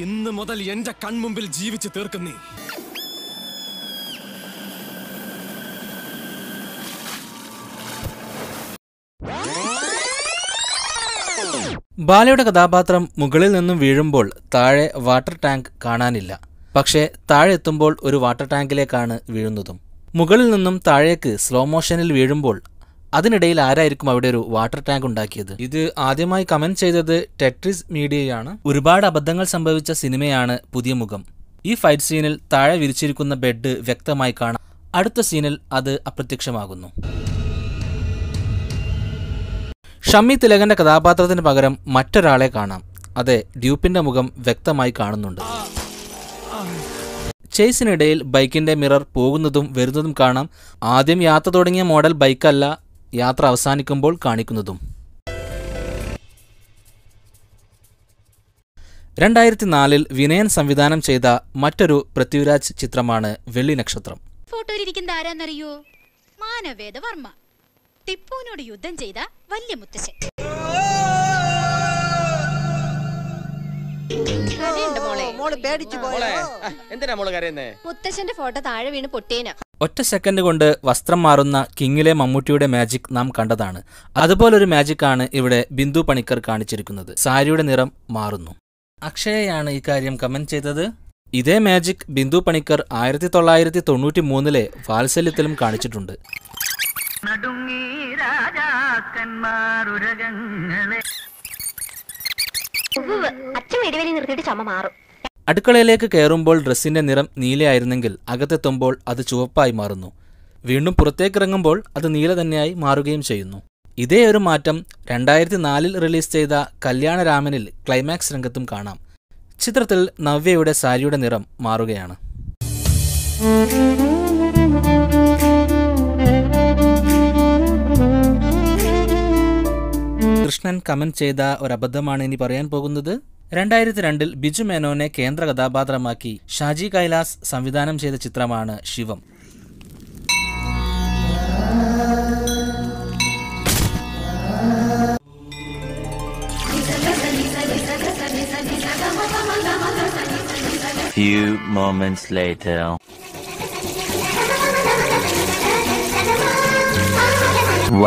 Speaker 22: ഇന്ന് മുതൽ എന്റെ കൺമുമ്പിൽ ജീവിച്ചു തീർക്കുന്നേ.
Speaker 3: ബാലയുടെ കഥാപാത്രം മുകളിൽ നിന്നും വീഴുമ്പോൾ താഴെ വാട്ടർ ടാങ്ക് കാണാനില്ല. പക്ഷേ താഴെ എത്തുമ്പോൾ ഒരു വാട്ടർ ടാങ്കിലേക്കാണ് വീഴുന്നതും. മുകളിൽ നിന്നും താഴേക്ക് സ്ലോ മോഷനിൽ വീഴുമ്പോൾ അതിനിടയിൽ ആരായിരിക്കും അവിടെ ഒരു വാട്ടർ ടാങ്ക് ഉണ്ടാക്കിയത്? ഇത് ആദ്യമായി കമന്റ് ചെയ്തത് ടെട്രിസ് മീഡിയയാണ്. ഒരുപാട് അബദ്ധങ്ങൾ സംഭവിച്ച സിനിമയാണ് പുതിയ മുഖം. ഈ ഫൈറ്റ് സീനിൽ താഴെ വിരിച്ചിരിക്കുന്ന ബെഡ് വ്യക്തമായി കാണാം. അടുത്ത സീനിൽ അത് അപ്രത്യക്ഷമാകുന്നു. ഷമ്മി തിലകന്റെ കഥാപാത്രത്തിന് പകരം മറ്റൊരാളെ കാണാം. അതെ, ഡ്യൂപ്പിന്റെ മുഖം വ്യക്തമായി കാണുന്നുണ്ട്. ചേസിനിടയിൽ ബൈക്കിന്റെ മിറർ പോകുന്നതും വരുന്നതും കാണാം. ആദ്യം യാത്ര തുടങ്ങിയ മോഡൽ ബൈക്കല്ല, യാത്ര അവസാനിക്കുമ്പോൾ കാണിക്കുന്നതും. 2004 വിനയൻ സംവിധാനം ചെയ്ത മറ്റൊരു പൃഥ്വിരാജ് ചിത്രമാണ് വെള്ളി നക്ഷത്രം.
Speaker 2: ഫോട്ടോയിലിരിക്കുന്ന ആരാന്നറിയോ? മാനവേദ വർമ്മ, ടിപ്പുവിനോട് യുദ്ധം ചെയ്ത വലിയ മുത്തശ്ശൻ.
Speaker 4: മുത്തശ്ശന്റെ ഫോട്ടോ താഴെ വീണ് പൊട്ടിയേന.
Speaker 3: ഒറ്റ സെക്കൻഡ് കൊണ്ട് വസ്ത്രം മാറുന്ന കിങ്ങിലെ മമ്മൂട്ടിയുടെ മാജിക് നാം കണ്ടതാണ്. അതുപോലൊരു മാജിക്കാണ് ഇവിടെ ബിന്ദു പണിക്കർ കാണിച്ചിരിക്കുന്നത്. സാരിയുടെ നിറം മാറുന്നു. അക്ഷയയാണ് ഈ കാര്യം കമന്റ് ചെയ്തത്. ഇതേ മാജിക് ബിന്ദു പണിക്കർ 1993 വാത്സല്യത്തിലും കാണിച്ചിട്ടുണ്ട്. അടുക്കളയിലേക്ക് കയറുമ്പോൾ ഡ്രസ്സിന്റെ നിറം നീലയായിരുന്നെങ്കിൽ അകത്തെത്തുമ്പോൾ അത് ചുവപ്പായി മാറുന്നു. വീണ്ടും പുറത്തേക്കിറങ്ങുമ്പോൾ അത് നീല തന്നെയായി മാറുകയും ചെയ്യുന്നു. ഇതേ ഒരു മാറ്റം 2004 റിലീസ് ചെയ്ത കല്യാണരാമനിൽ ക്ലൈമാക്സ് രംഗത്തും കാണാം. ചിത്രത്തിൽ നവ്യയുടെ സാരിയുടെ നിറം മാറുകയാണ്. കൃഷ്ണൻ കമന്റ് ചെയ്ത ഒരബദ്ധമാണ് ഇനി പറയാൻ പോകുന്നത്. 2002 ബിജു മേനോനെ കേന്ദ്ര കഥാപാത്രമാക്കി ഷാജി കൈലാസ് സംവിധാനം ചെയ്ത ചിത്രമാണ് ശിവം.
Speaker 6: Few moments later.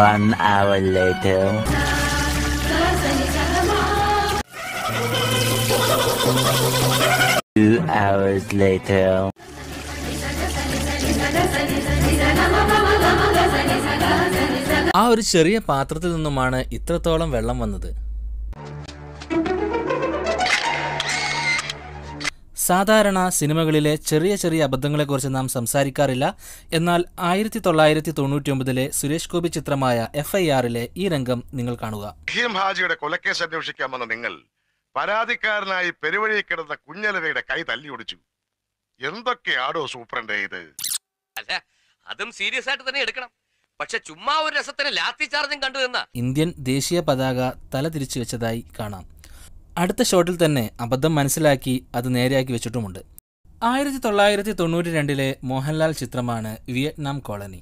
Speaker 6: One hour later. 2 hours later.
Speaker 3: ആ ഒരു ചെറിയ പാത്രത്തിൽ നിന്നുമാണ് ഇത്രത്തോളം വെള്ളം വന്നത്. സാധാരണ സിനിമകളിലെ ചെറിയ ചെറിയ അബദ്ധങ്ങളെക്കുറിച്ച് നാം സംസാരിക്കാറില്ല. എന്നാൽ 1999 സുരേഷ് ഗോപി ചിത്രമായ FIR ഈ രംഗം നിങ്ങൾ കാണുക.
Speaker 13: ഹാജിയുടെ കൊലക്കേസ് അന്വേഷിക്കാൻ വന്ന നിങ്ങൾ പരാതിക്കാരനായി പെരുവഴിയിൽ കിടന്ന കുഞ്ഞലവയുടെ കൈ തല്ലിയൊടിച്ചു. എന്തൊക്കെയാടോ സൂപ്രണ്ടേ ഇത്?
Speaker 24: അല്ല, അതും സീരിയസ് ആയിട്ട് തന്നെ എടുക്കണം. പക്ഷെ ചുമ്മാ ഒരു രസത്തിന് ലാത്തി ചാർജും കണ്ടു എന്ന
Speaker 3: ഇന്ത്യൻ ദേശീയ പതാക തല തിരിച്ചു വെച്ചതായി കാണാം. അടുത്ത ഷോട്ടിൽ തന്നെ അബദ്ധം മനസ്സിലാക്കി അത് നേരെയാക്കി വെച്ചിട്ടുമുണ്ട്. 1992 മോഹൻലാൽ ചിത്രമാണ് വിയറ്റ്നാം കോളനി.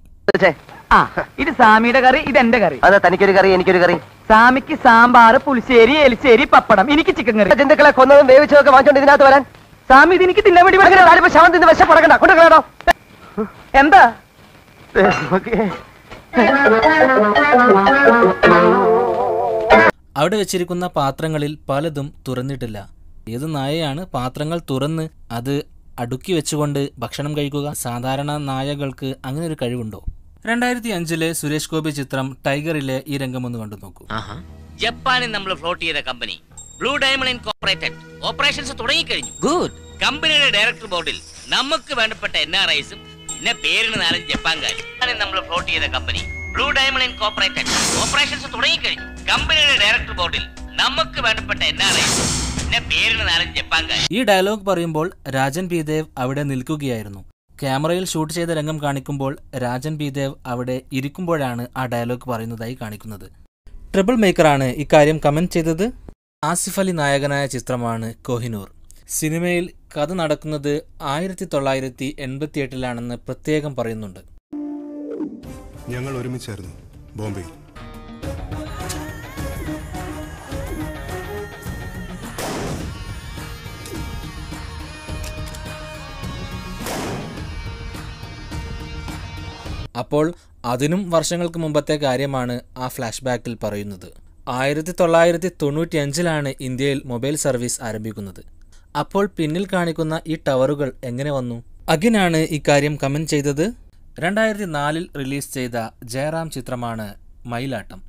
Speaker 12: ഇത് സാമിയുടെ കറി, ഇത് എന്റെ കറി.
Speaker 1: അതെ, തനിക്കൊരു കറി എനിക്കൊരു കറി.
Speaker 12: സാമിക്ക് സാമ്പാർ, പുളിശ്ശേരി, എലിശ്ശേരി, പപ്പടം. എനിക്ക് ചിക്കൻ കറി.
Speaker 1: ജന്തുക്കളെ കൊന്നതും വേവിച്ചതൊക്കെ വാങ്ങിച്ചോണ്ട് ഇതിനകത്ത് വരാൻ.
Speaker 12: സാമി ഇത് എനിക്ക് തിന്നാൻ വേണ്ടി
Speaker 1: ശവം തിന്ന് വിശ പുറകണ്ട കൊണ്ടുകളോ.
Speaker 12: എന്താ
Speaker 3: അവിടെ വെച്ചിരിക്കുന്ന പാത്രങ്ങളിൽ പലതും തുറന്നിട്ടില്ല. ഏത് നായയാണ് പാത്രങ്ങൾ തുറന്ന് അത് അടുക്കി വെച്ചുകൊണ്ട് ഭക്ഷണം കഴിക്കുക? സാധാരണ നായകൾക്ക് അങ്ങനെ ഒരു കഴിവുണ്ടോ? 2005 സുരേഷ് ഗോപി ചിത്രം ടൈഗറിലെ ഈ രംഗം ഒന്ന് കണ്ടു നോക്കൂ.
Speaker 4: ജപ്പാനിൽ നമ്മൾ ഫ്ലോട്ട് ചെയ്ത company blue diamond incorporated operations തുടങ്ങിക്കഴിഞ്ഞു. ഗുഡ്. കമ്പനിയുടെ ഡയറക്ടർ ബോർഡിൽ നമുക്ക് വേണ്ടപ്പെട്ട NRIs-ഉം പിന്നെ പേരിന് 4 ജപ്പാൻകാരും. നമ്മൾ ഫ്ലോട്ട് ചെയ്ത company blue diamond incorporated operations തുടങ്ങിക്കഴിഞ്ഞു. കമ്പനിയുടെ ഡയറക്ടർ ബോർഡിൽ നമുക്ക് വേണ്ടപ്പെട്ട NRIs-ഉം പിന്നെ പേരിന് 4 ജപ്പാൻകാരും.
Speaker 3: ഈ ഡയലോഗ് പറയുമ്പോൾ രാജൻ പി ദേവ് അവിടെ നിൽക്കുകയായിരുന്നു. ക്യാമറയിൽ ഷൂട്ട് ചെയ്ത രംഗം കാണിക്കുമ്പോൾ രാജൻ പി ദേവ് അവിടെ ഇരിക്കുമ്പോഴാണ് ആ ഡയലോഗ് പറയുന്നതായി കാണിക്കുന്നത്. ട്രിപ്പിൾ മേക്കറാണ് ഇക്കാര്യം കമന്റ് ചെയ്തത്. ആസിഫ് അലി നായകനായ ചിത്രമാണ് കോഹിനൂർ. സിനിമയിൽ കഥ നടക്കുന്നത് 1988 പ്രത്യേകം പറയുന്നുണ്ട്.
Speaker 7: ഞങ്ങൾ ഒരുമിച്ചായിരുന്നു ബോംബെയിൽ.
Speaker 3: അപ്പോൾ അതിനും വർഷങ്ങൾക്ക് മുമ്പത്തെ കാര്യമാണ് ആ ഫ്ലാഷ് ബാക്കിൽ പറയുന്നത്. 1995 ഇന്ത്യയിൽ മൊബൈൽ സർവീസ് ആരംഭിക്കുന്നത്. അപ്പോൾ പിന്നിൽ കാണിക്കുന്ന ഈ ടവറുകൾ എങ്ങനെ വന്നു? അഗിനാണ് ഇക്കാര്യം കമന്റ് ചെയ്തത്. 2004 റിലീസ് ചെയ്ത ജയറാം ചിത്രമാണ് മയിലാട്ടം.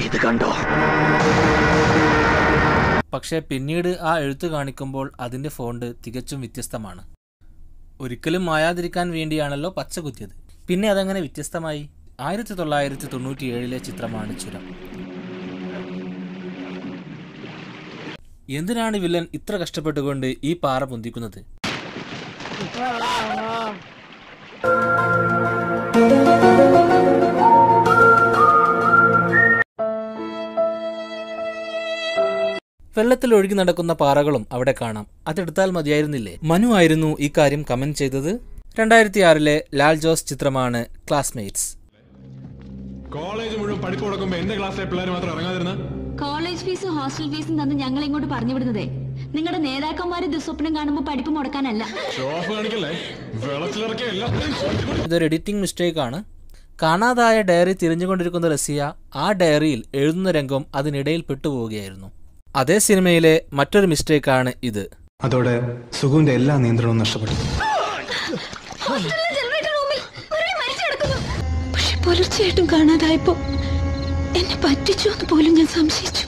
Speaker 1: ഇത് കണ്ടോ?
Speaker 3: പക്ഷേ പിന്നീട് ആ എഴുത്ത് കാണിക്കുമ്പോൾ അതിന്റെ ഫോണ്ട് തികച്ചും വ്യത്യസ്തമാണ്. ഒരിക്കലും മായാതിരിക്കാൻ വേണ്ടിയാണല്ലോ പച്ച കുത്തിയത്. പിന്നെ അതങ്ങനെ വ്യത്യസ്തമായി? 1997 ചിത്രമാണ് ചുരം. എന്തിനാണ് വില്ലൻ ഇത്ര കഷ്ടപ്പെട്ടുകൊണ്ട് ഈ പാറ പൊന്തിക്കുന്നത്? വെള്ളത്തിൽ ഒഴുകി നടക്കുന്ന പാറകളും അവിടെ കാണാം. അതെടുത്താൽ മതിയായിരുന്നില്ലേ? മനു ആയിരുന്നു ഈ കാര്യം കമന്റ് ചെയ്തത്. 2006 ലാൽ ജോസ് ചിത്രമാണ് ക്ലാസ്മേറ്റ്സ്.
Speaker 7: കോളേജ് മുഴുവൻ പഠിപ്പ് കൊടുക്കുമ്പോ എന്റെ ക്ലാസ്സിലെ പിള്ളേർ മാത്രം ഇറങ്ങാതിരുന്ന
Speaker 9: കോളേജ് ഫീസും ഹോസ്റ്റൽ ഫീസും തന്ന് ഞങ്ങൾ ഇങ്ങോട്ട് പറഞ്ഞു വിടുന്നതേ നിങ്ങളുടെ നേതാക്കന്മാര് ദുസ്വപ്നം കാണുമ്പോൾ പഠിപ്പ് മുടക്കാനല്ല.
Speaker 3: ഇതൊരു എഡിറ്റിംഗ് മിസ്റ്റേക്ക് ആണ്. കാണാതായ ഡയറി തിരിഞ്ഞുകൊണ്ടിരിക്കുന്ന റസിയ ആ ഡയറിയിൽ എഴുതുന്ന രംഗം അതിനിടയിൽ പെട്ടുപോവുകയായിരുന്നു. അതേ സിനിമയിലെ മറ്റൊരു മിസ്റ്റേക്കാണ് ഇത്.
Speaker 7: അതോടെ സുഗുവിന്റെ എല്ലാ നിയന്ത്രണവും നഷ്ടപ്പെട്ടു.
Speaker 9: പക്ഷെ പുലർച്ചയായിട്ടും കാണാതായപ്പോ എന്നെ പറ്റിച്ചു എന്ന് പോലും ഞാൻ സംശയിച്ചു.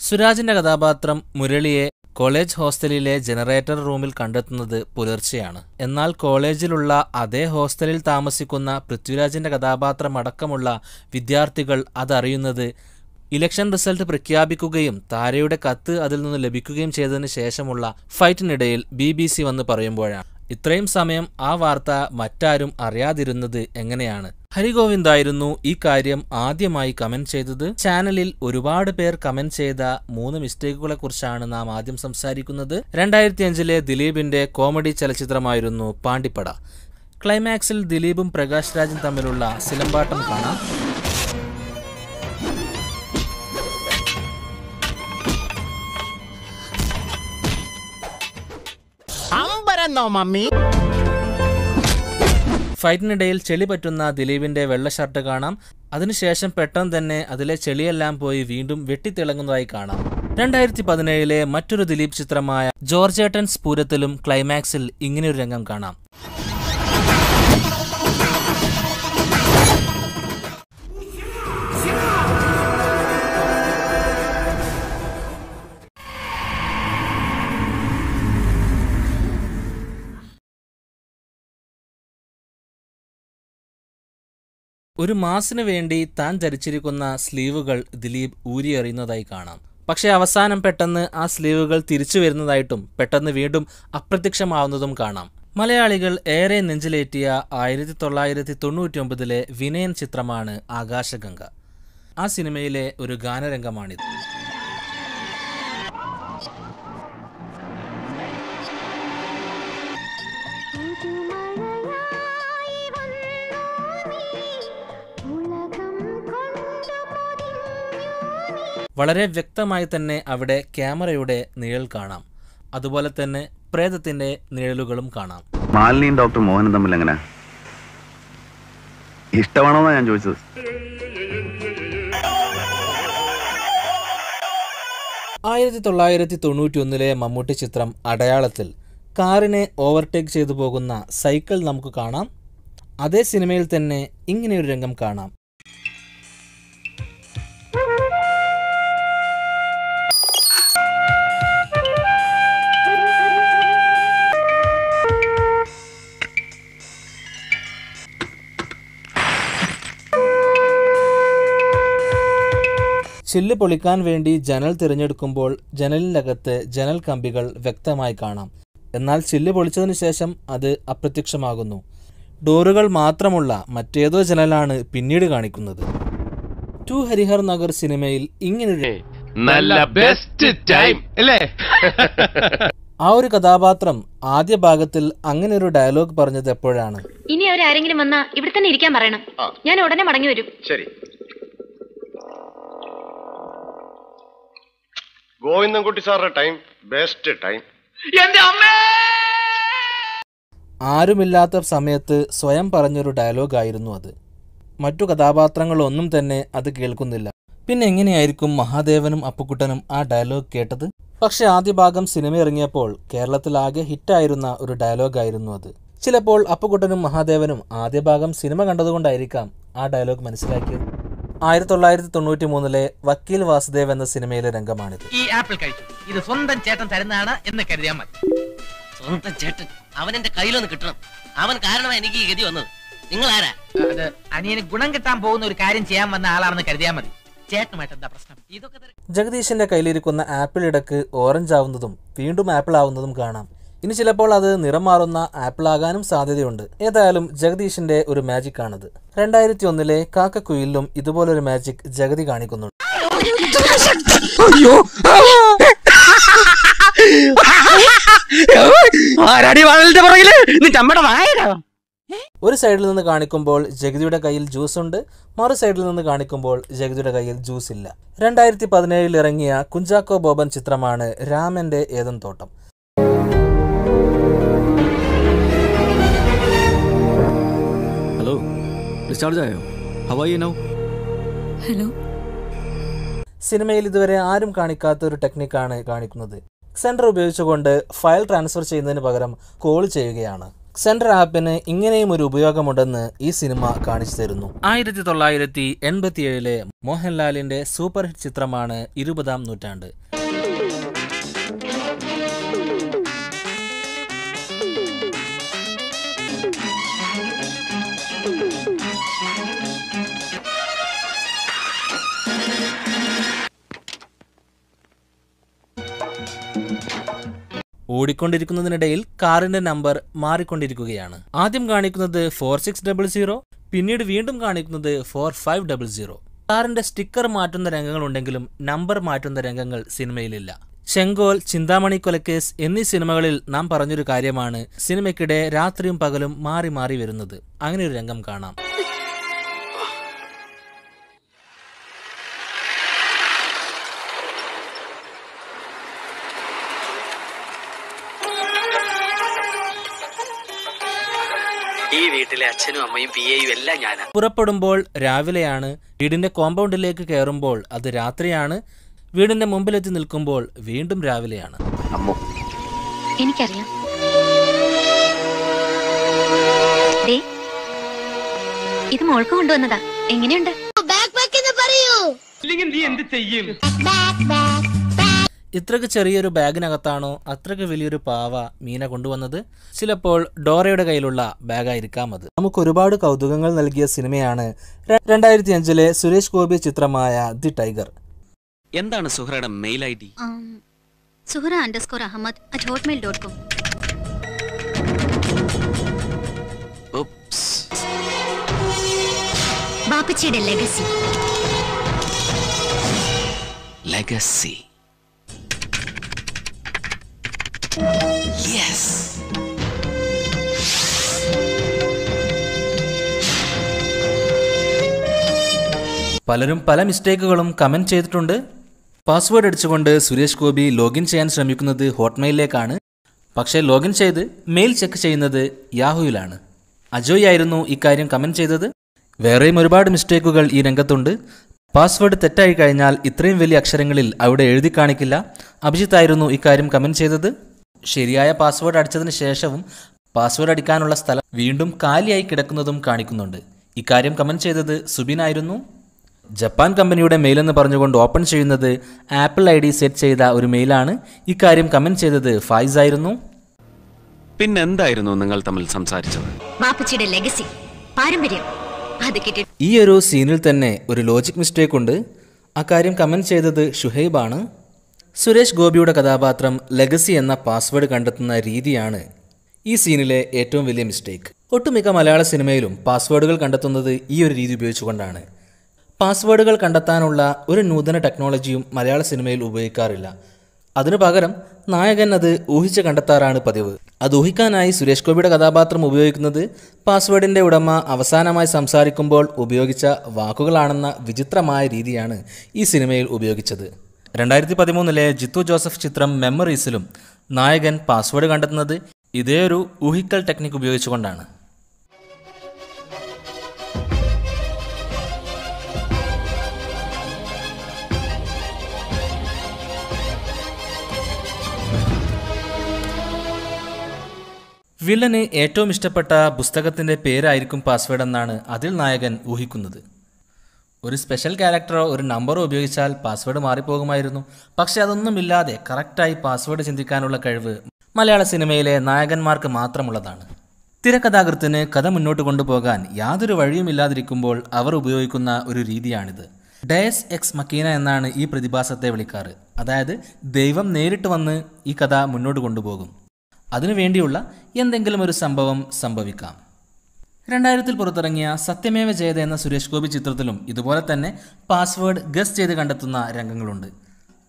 Speaker 3: സുരാജിന്റെ കഥാപാത്രം മുരളിയെ കോളേജ് ഹോസ്റ്റലിലെ ജനറേറ്റർ റൂമിൽ കണ്ടെത്തുന്നത് പുലർച്ചെയാണ്. എന്നാൽ കോളേജിലുള്ള അതേ ഹോസ്റ്റലിൽ താമസിക്കുന്ന പൃഥ്വിരാജിന്റെ കഥാപാത്രം അടക്കമുള്ള വിദ്യാർത്ഥികൾ അതറിയുന്നത് ഇലക്ഷൻ റിസൾട്ട് പ്രഖ്യാപിക്കുകയും താരയുടെ കത്ത് അതിൽ നിന്ന് ലഭിക്കുകയും ചെയ്തതിനു ശേഷമുള്ള ഫൈറ്റിനിടയിൽ BBC വന്ന് പറയുമ്പോഴാണ്. ഇത്രയും സമയം ആ വാർത്ത മറ്റാരും അറിയാതിരുന്നത് എങ്ങനെയാണ്? ഹരിഗോവിന്ദായിരുന്നു ഈ കാര്യം ആദ്യമായി കമന്റ് ചെയ്തത്. ചാനലിൽ ഒരുപാട് പേർ കമന്റ് ചെയ്ത 3 മിസ്റ്റേക്കുകളെ കുറിച്ചാണ് നാം ആദ്യം സംസാരിക്കുന്നത്. 2005 ദിലീപിന്റെ കോമഡി ചലച്ചിത്രമായിരുന്നു പാണ്ടിപ്പട. ക്ലൈമാക്സിൽ ദിലീപും പ്രകാശ് രാജും തമ്മിലുള്ള സിലമ്പാട്ടം കാണാം. ഫൈറ്റിനിടയിൽ ചെളി പറ്റുന്ന ദിലീപിന്റെ വെള്ള ഷർട്ട് കാണാം. അതിനുശേഷം പെട്ടെന്ന് തന്നെ അതിലെ ചെളിയെല്ലാം പോയി വീണ്ടും വെട്ടിത്തിളങ്ങുന്നതായി കാണാം. 2017 മറ്റൊരു ദിലീപ് ചിത്രമായ ജോർജേട്ടൻസ് പൂരത്തിലും ക്ലൈമാക്സിൽ ഇങ്ങനെയൊരു രംഗം കാണാം. ഒരു മാസിന് വേണ്ടി താൻ ധരിച്ചിരിക്കുന്ന സ്ലീവുകൾ ദിലീപ് ഊരിയെറിയുന്നതായി കാണാം. പക്ഷേ അവസാനം പെട്ടെന്ന് ആ സ്ലീവുകൾ തിരിച്ചു വരുന്നതായിട്ടും പെട്ടെന്ന് വീണ്ടും അപ്രത്യക്ഷമാവുന്നതും കാണാം. മലയാളികൾ ഏറെ നെഞ്ചിലേറ്റിയ 1999 വിനയൻ ചിത്രമാണ് ആകാശഗംഗ. ആ സിനിമയിലെ ഒരു ഗാനരംഗമാണിത്. വളരെ വ്യക്തമായി തന്നെ അവിടെ ക്യാമറയുടെ നിഴൽ കാണാം. അതുപോലെ തന്നെ പ്രേതത്തിന്റെ നിഴലുകളും കാണാം.
Speaker 5: മാലിനിയും ഡോക്ടർ മോഹനും തമ്മിൽ എങ്ങനെ ഇഷ്ടമാണോന്നാ ഞാൻ ചോദിച്ചത്.
Speaker 3: 1991 മമ്മൂട്ടി ചിത്രം അടയാളത്തിൽ കാറിനെ ഓവർടേക്ക് ചെയ്തു പോകുന്ന സൈക്കിൾ നമുക്ക് കാണാം. അതേ സിനിമയിൽ തന്നെ ഇങ്ങനെയൊരു രംഗം കാണാം. ചില്ല് പൊളിക്കാൻ വേണ്ടി ജനൽ തിരഞ്ഞെടുക്കുമ്പോൾ ജനലിനകത്ത് ജനൽ കമ്പികൾ വ്യക്തമായി കാണാം. എന്നാൽ ചില്ല് പൊളിച്ചതിനു ശേഷം അത് അപ്രത്യക്ഷമാകുന്നു. ഡോറുകൾ മാത്രമുള്ള മറ്റേതോ ജനലാണ് പിന്നീട് കാണിക്കുന്നത്. ടു ഹരിഹർ നഗർ സിനിമയിൽ ഇങ്ങനൊരു
Speaker 16: നല്ല ബെസ്റ്റ് ടൈം അല്ലേ?
Speaker 3: ആ ഒരു കഥാപാത്രം ആദ്യ ഭാഗത്തിൽ അങ്ങനെ ഒരു ഡയലോഗ് പറഞ്ഞത് എപ്പോഴാണ്?
Speaker 10: ഇനി അവരാരെങ്കിലും വന്നാ ഇവിടെ തന്നെ ഇരിക്കാൻ പറയണം. ഞാൻ ഉടനെ മടങ്ങി വരും.
Speaker 16: ശരി. ഗോവിന്ദൻകുട്ടി സാറിന്റെ ടൈം ബെസ്റ്റ് ടൈം.
Speaker 3: ആരുമില്ലാത്ത സമയത്ത് സ്വയം പറഞ്ഞൊരു ഡയലോഗായിരുന്നു അത്. മറ്റു കഥാപാത്രങ്ങളൊന്നും തന്നെ അത് കേൾക്കുന്നില്ല. പിന്നെ എങ്ങനെയായിരിക്കും മഹാദേവനും അപ്പുക്കുട്ടനും ആ ഡയലോഗ് കേട്ടത്? പക്ഷെ ആദ്യ ഭാഗം സിനിമ ഇറങ്ങിയപ്പോൾ കേരളത്തിലാകെ ഹിറ്റായിരുന്ന ഒരു ഡയലോഗായിരുന്നു അത്. ചിലപ്പോൾ അപ്പുക്കുട്ടനും മഹാദേവനും ആദ്യ ഭാഗം സിനിമ കണ്ടതുകൊണ്ടായിരിക്കാം ആ ഡയലോഗ് മനസ്സിലാക്കിയത്. 1993 വക്കീൽ വാസുദേവ് എന്ന സിനിമയിലെ രംഗമാണിത്.
Speaker 12: ഈ ആപ്പിൾ കഴിച്ചു. ഇത് സ്വന്തം ചേട്ടൻ തരുന്നതാണ് എന്ന് കരുതിയാൽ മതി.
Speaker 4: സ്വന്തം ചേട്ടൻ അവൻ എന്റെ കയ്യിലൊന്ന് കിട്ടണം. അവൻ കാരണമാണ് എനിക്ക് ഈ ഗതി വന്നത്. നിങ്ങൾ ആരാ?
Speaker 12: അത് അനിയന് ഗുണം കിട്ടാൻ പോകുന്ന ഒരു കാര്യം ചെയ്യാൻ വന്ന ആളാണെന്ന് കരുതിയാൽ മതി. ചേട്ടനുമായിട്ട് എന്താ പ്രശ്നം? ഇതൊക്കെ
Speaker 3: ജഗദീഷിന്റെ കയ്യിലിരിക്കുന്ന ആപ്പിൾ ഇടക്ക് ഓറഞ്ച് ആവുന്നതും വീണ്ടും ആപ്പിൾ ആവുന്നതും കാണാം. ഇനി ചിലപ്പോൾ അത് നിറം മാറുന്ന ആപ്പിൾ ആകാനും സാധ്യതയുണ്ട്. ഏതായാലും ജഗദീഷിന്റെ ഒരു മാജിക് ആണത്. 2001 കാക്കക്കുയിലും ഇതുപോലൊരു മാജിക് ജഗതി കാണിക്കുന്നുണ്ട്. ഒരു സൈഡിൽ നിന്ന് കാണിക്കുമ്പോൾ ജഗതിയുടെ കയ്യിൽ ജ്യൂസ് ഉണ്ട്, മറു സൈഡിൽ നിന്ന് കാണിക്കുമ്പോൾ ജഗതിയുടെ കയ്യിൽ ജ്യൂസ് ഇല്ല. 2017 ഇറങ്ങിയ കുഞ്ചാക്കോ ബോബൻ ചിത്രമാണ് രാമന്റെ ഏദൻ തോട്ടം.
Speaker 8: ഹലോ, ഡിസ്ചാർജ് ആയോ? How are you now?
Speaker 10: Hello.
Speaker 3: സിനിമയിൽ ഇതുവരെ ആരും കാണിക്കാത്ത ഒരു ടെക്നിക്കാണ് കാണിക്കുന്നത്. സെൻഡർ ഉപയോഗിച്ചുകൊണ്ട് ഫയൽ ട്രാൻസ്ഫർ ചെയ്യുന്നതിന് പകരം കോൾ ചെയ്യുകയാണ്. സെൻഡർ ആപ്പിന് ഇങ്ങനെയും ഒരു ഉപയോഗമുണ്ടെന്ന് ഈ സിനിമ കാണിച്ചു തരുന്നു. 1987 മോഹൻലാലിന്റെ സൂപ്പർ ഹിറ്റ് ചിത്രമാണ് 20-ാം നൂറ്റാണ്ട്. ഓടിക്കൊണ്ടിരിക്കുന്നതിനിടയിൽ കാറിന്റെ നമ്പർ മാറിക്കൊണ്ടിരിക്കുകയാണ്. ആദ്യം കാണിക്കുന്നത് 4600, പിന്നീട് വീണ്ടും കാണിക്കുന്നത് 4500. കാറിന്റെ സ്റ്റിക്കർ മാറ്റുന്ന രംഗങ്ങളുണ്ടെങ്കിലും നമ്പർ മാറ്റുന്ന രംഗങ്ങൾ സിനിമയിലില്ല. ചെങ്കോൽ, ചിന്താമണി കൊലക്കേസ് എന്നീ സിനിമകളിൽ നാം പറഞ്ഞൊരു കാര്യമാണ് സിനിമയ്ക്കിടെ രാത്രിയും പകലും മാറി മാറി വരുന്നത്. അങ്ങനെ ഒരു രംഗം കാണാം.
Speaker 4: ഈ വീട്ടിലെ അച്ഛനും അമ്മയും പിയെയും എല്ലാം ഞാനാ.
Speaker 3: പുറപ്പെടുമ്പോൾ രാവിലെയാണ്, വീടിന്റെ കോമ്പൗണ്ടിലേക്ക് കയറുമ്പോൾ അത് രാത്രിയാണ്, വീടിന്റെ മുമ്പിലെത്തി നിൽക്കുമ്പോൾ വീണ്ടും രാവിലെയാണ്.
Speaker 10: എനിക്കറിയാം. ഇത് മോൾക്ക് കൊണ്ടുവന്നതാ. എങ്ങനെയുണ്ട്?
Speaker 3: ഇത്രക്ക് ചെറിയൊരു ബാഗിനകത്താണോ അത്രക്ക് വലിയൊരു പാവ മീന കൊണ്ടുവന്നത്? ചിലപ്പോൾ ഡോറയുടെ കയ്യിലുള്ള ബാഗായിരിക്കാം അത്. നമുക്ക് ഒരുപാട് കൗതുകങ്ങൾ നൽകിയ സിനിമയാണ് 2005 സുരേഷ് ഗോപി ചിത്രമായ ദി ടൈഗർ.
Speaker 17: എന്താണ് സുഹറയുടെ മെയിൽ ഐ ഡി?
Speaker 2: suhra_ahmad@hotmail.com.
Speaker 10: ബാപ്പച്ചിയുടെ ലെഗസി.
Speaker 17: ലെഗസി. യെസ്.
Speaker 3: പലരും പല മിസ്റ്റേക്കുകളും കമന്റ് ചെയ്തിട്ടുണ്ട്. പാസ്വേഡ് അടിച്ചുകൊണ്ട് സുരേഷ് ഗോപി ലോഗിൻ ചെയ്യാൻ ശ്രമിക്കുന്നത് ഹോട്ട്മെയിലിലേക്കാണ്. പക്ഷേ ലോഗിൻ ചെയ്ത് മെയിൽ ചെക്ക് ചെയ്യുന്നത് യാഹൂയിലാണ്. അജോയ് ആയിരുന്നു ഇക്കാര്യം കമന്റ് ചെയ്തത്. വേറെയും ഒരുപാട് മിസ്റ്റേക്കുകൾ ഈ രംഗത്തുണ്ട്. പാസ്വേഡ് തെറ്റായി കഴിഞ്ഞാൽ ഇത്രയും വലിയ അക്ഷരങ്ങളിൽ അവിടെ എഴുതി കാണിക്കില്ല. അഭിജിത്തായിരുന്നു ഇക്കാര്യം കമന്റ് ചെയ്തത്. ശരിയായ പാസ്വേഡ് അടിച്ചതിന് ശേഷവും പാസ്വേഡ് അടിക്കാനുള്ള സ്ഥലം വീണ്ടും കാലിയായി കിടക്കുന്നതും കാണിക്കുന്നുണ്ട്. ഇക്കാര്യം കമന്റ് ചെയ്തത് സുബിനായിരുന്നു. ജപ്പാൻ കമ്പനിയുടെ മെയിലെന്ന് പറഞ്ഞുകൊണ്ട് ഓപ്പൺ ചെയ്യുന്നത് ആപ്പിൾ ID സെറ്റ് ചെയ്ത ഒരു മെയിലാണ്. ഇക്കാര്യം കമന്റ് ചെയ്തത് ഫായിസ് ആയിരുന്നു.
Speaker 17: പിന്നെന്തായിരുന്നു നിങ്ങൾ തമ്മിൽ സംസാരിച്ചത്?
Speaker 10: ബാപ്പച്ചിയുടെ ലെഗസി, പാരമ്പര്യം.
Speaker 3: ഈ ഒരു സീനിൽ തന്നെ ഒരു ലോജിക് മിസ്റ്റേക്ക് ഉണ്ട്. അക്കാര്യം കമന്റ് ചെയ്തത് ഷുഹൈബാണ്. സുരേഷ് ഗോപിയുടെ കഥാപാത്രം ലെഗസി എന്ന പാസ്വേഡ് കണ്ടെത്തുന്ന രീതിയാണ് ഈ സീനിലെ ഏറ്റവും വലിയ മിസ്റ്റേക്ക്. ഒട്ടുമിക്ക മലയാള സിനിമയിലും പാസ്വേഡുകൾ കണ്ടെത്തുന്നത് ഈ ഒരു രീതി ഉപയോഗിച്ചുകൊണ്ടാണ്. പാസ്വേഡുകൾ കണ്ടെത്താനുള്ള ഒരു നൂതന ടെക്നോളജിയും മലയാള സിനിമയിൽ ഉപയോഗിക്കാറില്ല. അതിനു പകരം നായകൻ അത് ഊഹിച്ച് കണ്ടെത്താറാണ് പതിവ്. അത് ഊഹിക്കാനായി സുരേഷ് ഗോപിയുടെ കഥാപാത്രം ഉപയോഗിക്കുന്നത് പാസ്വേഡിൻ്റെ ഉടമ അവസാനമായി സംസാരിക്കുമ്പോൾ ഉപയോഗിച്ച വാക്കുകളാണെന്ന വിചിത്രമായ രീതിയാണ് ഈ സിനിമയിൽ ഉപയോഗിച്ചത്. 2013 ജിത്തു ജോസഫ് ചിത്രം മെമ്മറീസിലും നായകൻ പാസ്വേഡ് കണ്ടെത്തുന്നത് ഇതേ ഒരു ഊഹിക്കൽ ടെക്നിക്ക് ഉപയോഗിച്ചുകൊണ്ടാണ്. വില്ലന് ഏറ്റവും ഇഷ്ടപ്പെട്ട പുസ്തകത്തിൻ്റെ പേരായിരിക്കും പാസ്വേഡ് എന്നാണ് അതിൽ നായകൻ ഊഹിക്കുന്നത്. ഒരു സ്പെഷ്യൽ ക്യാരക്ടറോ ഒരു നമ്പറോ ഉപയോഗിച്ചാൽ പാസ്വേഡ് മാറിപ്പോകുമായിരുന്നു. പക്ഷെ അതൊന്നുമില്ലാതെ കറക്റ്റായി പാസ്വേഡ് ചിന്തിക്കാനുള്ള കഴിവ് മലയാള സിനിമയിലെ നായകന്മാർക്ക് മാത്രമുള്ളതാണ്. തിരക്കഥാകൃത്തിന് കഥ മുന്നോട്ട് കൊണ്ടുപോകാൻ യാതൊരു വഴിയുമില്ലാതിരിക്കുമ്പോൾ അവർ ഉപയോഗിക്കുന്ന ഒരു രീതിയാണിത്. ഡയസ് എക്സ് മക്കീന എന്നാണ് ഈ പ്രതിഭാസത്തെ വിളിക്കാറ്. അതായത് ദൈവം നേരിട്ട് വന്ന് ഈ കഥ മുന്നോട്ട് കൊണ്ടുപോകും. അതിനുവേണ്ടിയുള്ള എന്തെങ്കിലും ഒരു സംഭവം സംഭവിക്കാം. 2000 പുറത്തിറങ്ങിയ സത്യമേവ ജയത എന്ന സുരേഷ് ഗോപി ചിത്രത്തിലും ഇതുപോലെ തന്നെ പാസ്വേഡ് ഗസ് ചെയ്ത് കണ്ടെത്തുന്ന രംഗങ്ങളുണ്ട്.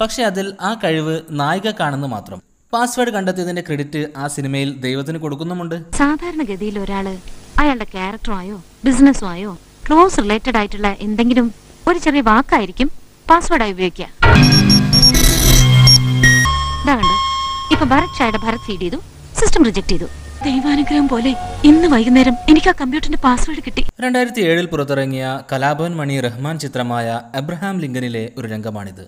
Speaker 3: പക്ഷെ അതിൽ ആ കഴിവ് നായികക്കാണെന്ന് മാത്രം. പാസ്വേഡ് കണ്ടെത്തിയതിന്റെ ക്രെഡിറ്റ് ആ സിനിമയിൽ ദൈവത്തിന് കൊടുക്കുന്നുമുണ്ട്.
Speaker 10: സാധാരണഗതിയിൽ ഒരാള് അയാളുടെ ക്യാരക്ടറോ ആയോ ബിസിനസ്സോ ആയോ ക്ലോസ് റിലേറ്റഡ് ആയിട്ടുള്ള എന്തെങ്കിലും ഒരു ചെറിയ വാക്കായിരിക്കും പാസ്വേഡായി ഉപയോഗിക്കുക. ഇപ്പൊ ഭരത് ഷായുടെ ഭരത് ഫീഡ് ചെയ്തു, സിസ്റ്റം റിജക്ട് ചെയ്തു. ദൈവാനുഗ്രഹം പോലെ ഇന്ന് വൈകുന്നേരം എനിക്ക് ആ കമ്പ്യൂട്ടറിന്റെ പാസ്വേഡ് കിട്ടി.
Speaker 3: 2007 പുറത്തിറങ്ങിയ കലാഭവൻ മണി റഹ്മാൻ ചിത്രമായ എബ്രഹാം ലിങ്കനിലെ ഒരു രംഗമാണിത്.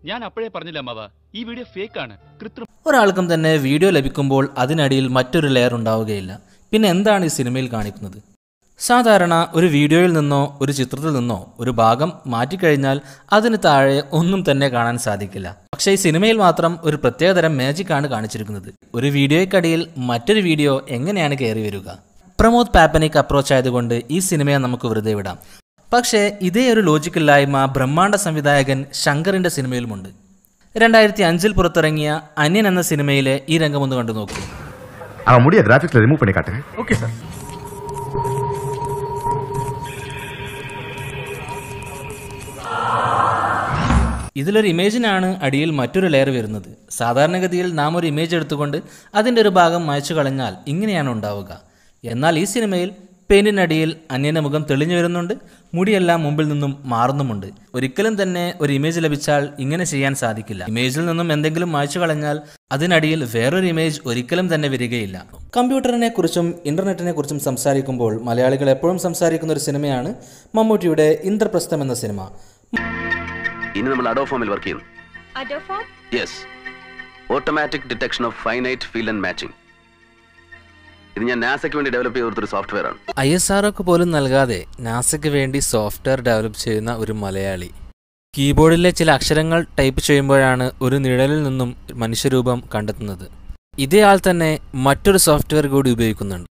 Speaker 14: ഞാൻ അപ്പോഴേ പറഞ്ഞില്ല മാവ, ഈ വീഡിയോ ഫേക്ക് ആണ്, കൃത്രിമം.
Speaker 3: ഒരാൾക്കും തന്നെ വീഡിയോ ലഭിക്കുമ്പോൾ അതിനടിയിൽ മറ്റൊരു ലെയർ ഉണ്ടാവുകയില്ല. പിന്നെ എന്താണ് ഈ സിനിമയിൽ കാണിക്കുന്നത്? സാധാരണ ഒരു വീഡിയോയിൽ നിന്നോ ഒരു ചിത്രത്തിൽ നിന്നോ ഒരു ഭാഗം മാറ്റിക്കഴിഞ്ഞാൽ അതിന് താഴെ ഒന്നും തന്നെ കാണാൻ സാധിക്കില്ല. പക്ഷേ ഈ സിനിമയിൽ മാത്രം ഒരു പ്രത്യേകതരം മാജിക് ആണ് കാണിച്ചിരിക്കുന്നത്. ഒരു വീഡിയോയ്ക്കടിയിൽ മറ്റൊരു വീഡിയോ എങ്ങനെയാണ് കയറി വരിക? പ്രമോദ് പാപ്പനിക് അപ്രോച്ച് ആയതുകൊണ്ട് ഈ സിനിമയെ നമുക്ക് വെറുതെ വിടാം. പക്ഷേ ഇതേ ഒരു ലോജിക്കില്ലായ്മ ബ്രഹ്മാണ്ഡ സംവിധായകൻ ശങ്കറിന്റെ സിനിമയിലുമുണ്ട്. 2005 പുറത്തിറങ്ങിയ അന്യൻ എന്ന സിനിമയിലെ ഈ രംഗം ഒന്ന് കണ്ടു നോക്കൂ. ഇതിലൊരു ഇമേജിനാണ് അടിയിൽ മറ്റൊരു ലെയർ വരുന്നത്. സാധാരണഗതിയിൽ നാം ഒരു ഇമേജ് എടുത്തുകൊണ്ട് അതിൻ്റെ ഒരു ഭാഗം മായ്ച്ചു കളഞ്ഞാൽ ഇങ്ങനെയാണ് ഉണ്ടാവുക. എന്നാൽ ഈ സിനിമയിൽ പെയിന്റിനടിയിൽ അന്യന്റെ മുഖം തെളിഞ്ഞു വരുന്നുണ്ട്, മുടിയെല്ലാം മുമ്പിൽ നിന്നും മാറുന്നുമുണ്ട്. ഒരിക്കലും തന്നെ ഒരു ഇമേജ് ലഭിച്ചാൽ ഇങ്ങനെ ചെയ്യാൻ സാധിക്കില്ല. ഇമേജിൽ നിന്നും എന്തെങ്കിലും മായ്ച്ചു കളഞ്ഞാൽ അതിനടിയിൽ വേറൊരു ഇമേജ് ഒരിക്കലും തന്നെ വരികയില്ല. കമ്പ്യൂട്ടറിനെ കുറിച്ചും ഇന്റർനെറ്റിനെ കുറിച്ചും സംസാരിക്കുമ്പോൾ മലയാളികൾ എപ്പോഴും സംസാരിക്കുന്ന ഒരു സിനിമയാണ് മമ്മൂട്ടിയുടെ ഇന്ദ്രപ്രസ്ഥം എന്ന സിനിമ.
Speaker 5: ഇനി നമ്മൾ അഡോഫോമിൽ വർക്ക് ചെയ്യുന്നു. Yes, automatic detection of finite field and matching. ഇത് ഞാൻ നാസയ്ക്ക് വേണ്ടി ഡെവലപ്പ് ചെയ്ത ഒരു സോഫ്റ്റ്വെയർ ആണ്.
Speaker 3: ISRO പോലും നൽകാതെ നാസയ്ക്ക് വേണ്ടി സോഫ്റ്റ്വെയർ ഡെവലപ്പ് ചെയ്യുന്ന ഒരു മലയാളി. കീബോർഡിലെ ചില അക്ഷരങ്ങൾ ടൈപ്പ് ചെയ്യുമ്പോഴാണ് ഒരു നിഴലിൽ നിന്നും മനുഷ്യരൂപം കണ്ടെത്തുന്നത്. ഇതേ ആൾ തന്നെ മറ്റൊരു സോഫ്റ്റ്വെയർ കൂടി ഉപയോഗിക്കുന്നുണ്ട്.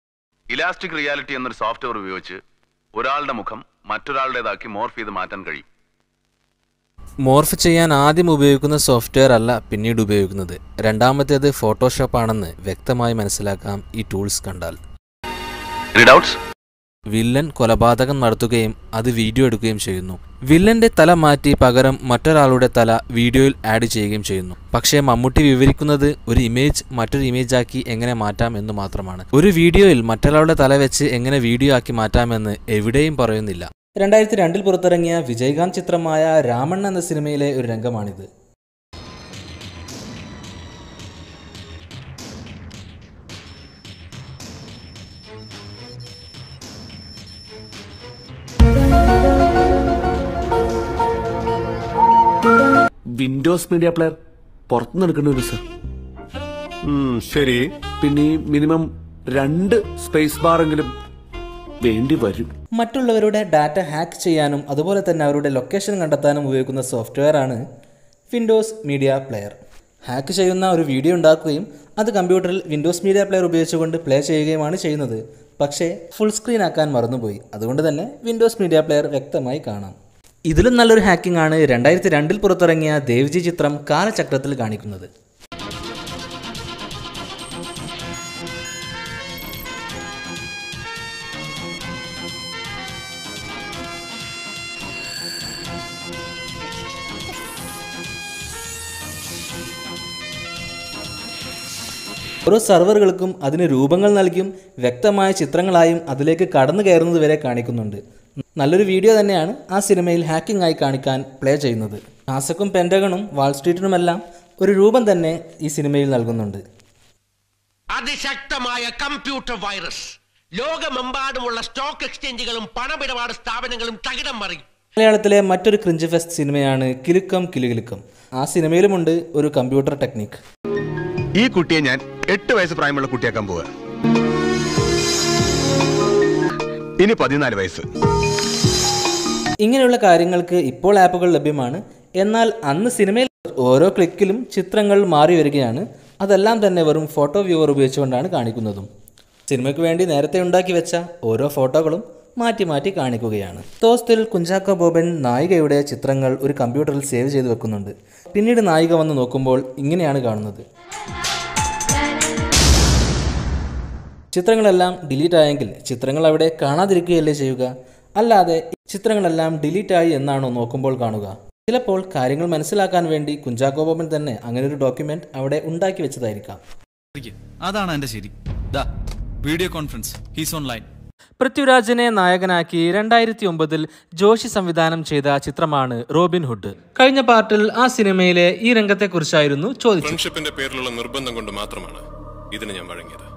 Speaker 5: ഇലാസ്റ്റിക് റിയാലിറ്റി എന്നൊരു സോഫ്റ്റ്വെയർ ഉപയോഗിച്ച് ഒരാളുടെ മുഖം മറ്റൊരാളുടേതാക്കി മോർഫ് ചെയ്ത് മാറ്റാൻ കഴിയും.
Speaker 3: മോർഫ് ചെയ്യാൻ ആദ്യം ഉപയോഗിക്കുന്ന സോഫ്റ്റ്വെയർ അല്ല പിന്നീട് ഉപയോഗിക്കുന്നത്. രണ്ടാമത്തേത് ഫോട്ടോഷോപ്പ് ആണെന്ന് വ്യക്തമായി മനസ്സിലാക്കാം ഈ ടൂൾസ് കണ്ടാൽ. വില്ലൻ കൊലപാതകം നടത്തുകയും അത് വീഡിയോ എടുക്കുകയും ചെയ്യുന്നു. വില്ലന്റെ തല മാറ്റി പകരം മറ്റൊരാളുടെ തല വീഡിയോയിൽ ആഡ് ചെയ്യുകയും ചെയ്യുന്നു. പക്ഷേ മമ്മൂട്ടി വിവരിക്കുന്നത് ഒരു ഇമേജ് മറ്റൊരു ഇമേജാക്കി എങ്ങനെ മാറ്റാം എന്ന് മാത്രമാണ്. ഒരു വീഡിയോയിൽ മറ്റൊരാളുടെ തല വെച്ച് എങ്ങനെ വീഡിയോ ആക്കി മാറ്റാമെന്ന് എവിടെയും പറയുന്നില്ല. 2002 പുറത്തിറങ്ങിയ വിജയകാന്ത് ചിത്രമായ രാമണ്ണ എന്ന സിനിമയിലെ ഒരു രംഗമാണിത്.
Speaker 11: വിൻഡോസ് മീഡിയ പ്ലെയർ പുറത്തുനിന്ന് എടുക്കേണ്ടി സർ. ശരി. പിന്നെ മിനിമം 2 സ്പേസ് ബാർ എങ്കിലും വേണ്ടി വരും.
Speaker 3: മറ്റുള്ളവരുടെ ഡാറ്റ ഹാക്ക് ചെയ്യാനും അതുപോലെ തന്നെ അവരുടെ ലൊക്കേഷൻ കണ്ടെത്താനും ഉപയോഗിക്കുന്ന സോഫ്റ്റ്വെയർ ആണ് വിൻഡോസ് മീഡിയ പ്ലെയർ. ഹാക്ക് ചെയ്യുന്ന ഒരു വീഡിയോ ഉണ്ടാക്കുകയും അത് കമ്പ്യൂട്ടറിൽ വിൻഡോസ് മീഡിയ പ്ലെയർ ഉപയോഗിച്ചുകൊണ്ട് പ്ലേ ചെയ്യുകയുമാണ് ചെയ്യുന്നത്. പക്ഷേ ഫുൾ സ്ക്രീൻ ആക്കാൻ മറന്നുപോയി. അതുകൊണ്ട് തന്നെ വിൻഡോസ് മീഡിയ പ്ലെയർ വ്യക്തമായി കാണാം. ഇതിലും നല്ലൊരു ഹാക്കിംഗ് ആണ് 2002 പുറത്തിറങ്ങിയ ദേവ്ജി ചിത്രം കാലചക്രത്തിൽ കാണിക്കുന്നത്. ഓരോ സെർവറുകൾക്കും അതിന് രൂപങ്ങൾ നൽകിയും വ്യക്തമായ ചിത്രങ്ങളായും അതിലേക്ക് കടന്നു കയറുന്നത് വരെ കാണിക്കുന്നുണ്ട്. നല്ലൊരു വീഡിയോ തന്നെയാണ് ആ സിനിമയിൽ ഹാക്കിംഗ് ആയി കാണിക്കാൻ പ്ലേ ചെയ്യുന്നത്. നാസക്കും പെൻറ്റഗണും വാൾ സ്ട്രീറ്റിനുമെല്ലാം ഒരു രൂപം തന്നെ ഈ സിനിമയിൽ നൽകുന്നുണ്ട്.
Speaker 21: അതിശക്തമായ കമ്പ്യൂട്ടർ വൈറസ് ലോകമെമ്പാടുമുള്ള സ്റ്റോക്ക് എക്സ്ചേഞ്ചുകളും പണമിടപാട് സ്ഥാപനങ്ങളും തകിടം മറിയും.
Speaker 3: മലയാളത്തിലെ മറ്റൊരു ക്രിഞ്ച് ഫെസ്റ്റ് സിനിമയാണ് കിലുക്കം കിലുകിലുക്കം. ആ സിനിമയിലുമുണ്ട് ഒരു കമ്പ്യൂട്ടർ ടെക്നിക്.
Speaker 21: ഈ കുട്ടിയെ ഞാൻ 8 വയസ്സ് പ്രായമുള്ള കുട്ടിയാക്കാൻ പോവുക. ഇനി 14 വയസ്സ്.
Speaker 3: ഇങ്ങനെയുള്ള കാര്യങ്ങൾക്ക് ഇപ്പോൾ ആപ്പുകൾ ലഭ്യമാണ്. എന്നാൽ അന്ന് സിനിമയിൽ ഓരോ ക്ലിക്കിലും ചിത്രങ്ങൾ മാറി വരികയാണ്. അതെല്ലാം തന്നെ വെറും ഫോട്ടോ വ്യൂവർ ഉപയോഗിച്ചുകൊണ്ടാണ് കാണിക്കുന്നതും. സിനിമയ്ക്ക് വേണ്ടി നേരത്തെ ഉണ്ടാക്കി വെച്ച ഓരോ ഫോട്ടോകളും മാറ്റി മാറ്റി കാണിക്കുകയാണ്. ദോസ്തിൽ കുഞ്ചാക്കോ ബോബൻ നായികയുടെ ചിത്രങ്ങൾ ഒരു കമ്പ്യൂട്ടറിൽ സേവ് ചെയ്ത് വെക്കുന്നുണ്ട്. പിന്നീട് നായിക വന്ന് നോക്കുമ്പോൾ ഇങ്ങനെയാണ് കാണുന്നത്. ചിത്രങ്ങളെല്ലാം ഡിലീറ്റ് ആയെങ്കിൽ ചിത്രങ്ങൾ അവിടെ കാണാതിരിക്കുകയല്ലേ ചെയ്യുക? അല്ലാതെ ചിത്രങ്ങളെല്ലാം ഡിലീറ്റ് ആയി എന്നാണോ നോക്കുമ്പോൾ കാണുക? ചിലപ്പോൾ കാര്യങ്ങൾ മനസ്സിലാക്കാൻ വേണ്ടി കുഞ്ചാക്കോ ബോബൻ തന്നെ അങ്ങനെ ഒരു ഡോക്യുമെന്റ് അവിടെ ഉണ്ടാക്കി വെച്ചതായിരിക്കാം.
Speaker 8: അതാണ് എന്റെ ശരി. Video conference he's online.
Speaker 3: പൃഥ്വിരാജിനെ നായകനാക്കി 2009 ജോഷി സംവിധാനം ചെയ്ത ചിത്രമാണ് റോബിൻ ഹുഡ്. കഴിഞ്ഞ പാർട്ടിൽ ആ സിനിമയിലെ ഈ രംഗത്തെക്കുറിച്ചായിരുന്നു ചോദിച്ചത്.
Speaker 7: ഫ്രണ്ട്ഷിപ്പിന്റെ പേരിലുള്ള നിർബന്ധം കൊണ്ട് മാത്രമാണ് ഇതിന് ഞാൻ വഴങ്ങിയത്.